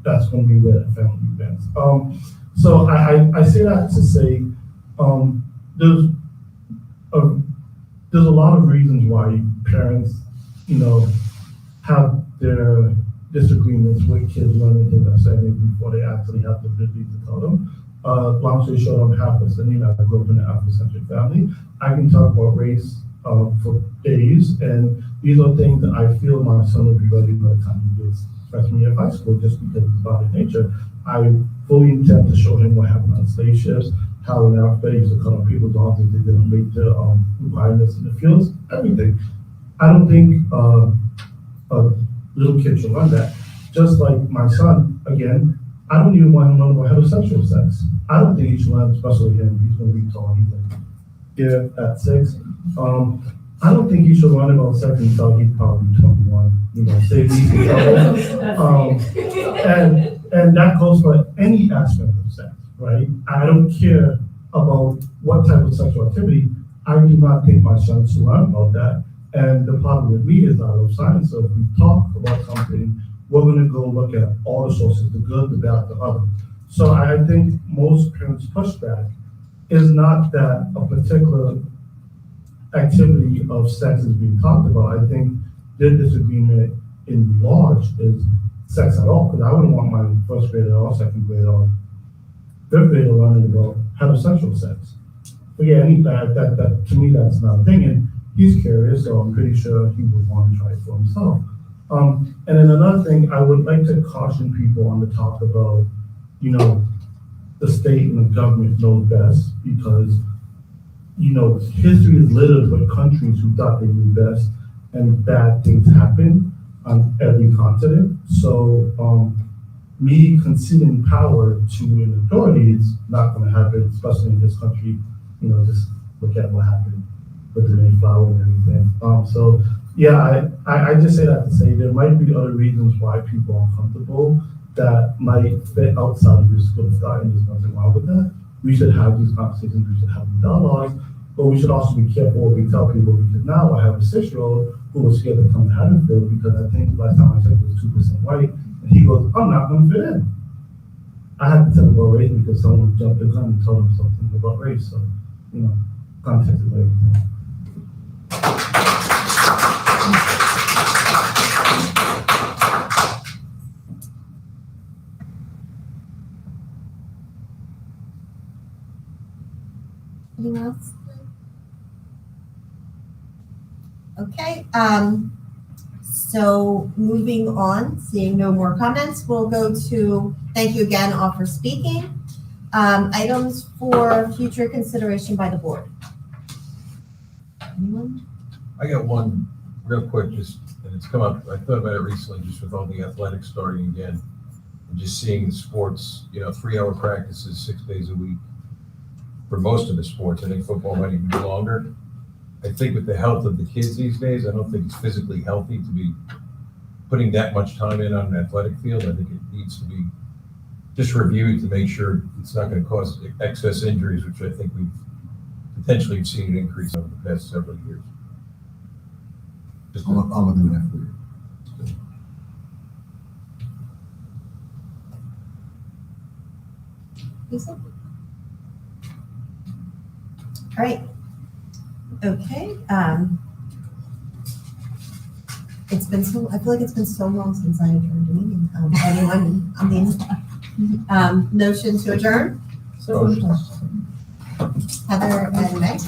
That's going to be where the family events. So I say that to say there's a lot of reasons why parents, have their disagreements with kids learning things at certain age before they actually have the ability to tell them. Long story short, I'm half Palestinian. I grew up in an Afrocentric family. I can talk about race for days, and these are things that I feel my son will be ready by the time he gets freshman year of high school, just because it's about his nature. I fully intend to show him what happened on slave ships, how in Africa they used to cut on people's arms if they didn't meet the requirements in the fields, everything. I don't think a little kid should learn that. Just like my son, again, I don't even want him to learn about heterosexual sex. I don't think he should learn, especially him. He's going to be tall. He's like, yeah, at 6. I don't think he should learn about sex until he's probably 21. Say he's and that goes for any aspect of sex, right? I don't care about what type of sexual activity. I do not think my son should learn about that. And the problem with me is I love science. So if we talk about something, we're going to go look at all the sources, the good, the bad, the other. So I think most parents' pushback is not that a particular activity of sex is being talked about. I think their disagreement in large is sex at all, because I wouldn't want my first grader or second grader or fifth grader learning about heterosexual sex. But yeah, that to me, that's not a thing. And he's curious, so I'm pretty sure he would want to try it for himself. And then another thing, I would like to caution people on the talk about, the state and the government knows best, because, history is littered with countries who thought they knew best, and bad things happen on every continent. So me conceding power to an authority is not going to happen, especially in this country. Just look at what happened with the Mayflower and everything. So yeah, I just say that to say there might be other reasons why people are uncomfortable that might fit outside of your school of thought, and there's nothing wrong with that. We should have these conversations, we should have these dialogues, but we should also be careful what we tell people, because now I have a 6-year-old who was scared to come to Haddonfield because I think last time I checked it was 2% white, and he goes, "I'm not going to fit in." I had to tell him about race because someone jumped the gun and told him something about race. So, context is everything. Anyone else? Okay, so moving on, seeing no more comments, we'll go to, thank you again all for speaking. Items for future consideration by the board. Anyone? I got one real quick, just, and it's come up, I thought about it recently, just with all the athletics starting again. And just seeing the sports, 3-hour practices, 6 days a week. For most of the sports, I think football might even be longer. I think with the health of the kids these days, I don't think it's physically healthy to be putting that much time in on an athletic field. I think it needs to be just reviewed to make sure it's not going to cause excess injuries, which I think we've potentially seen an increase over the past several years. Just I'll look into that for you. Lisa? All right. Okay. It's been so, I feel like it's been so long since I adjourned a meeting. Anyone, motion to adjourn? So Heather and Meg?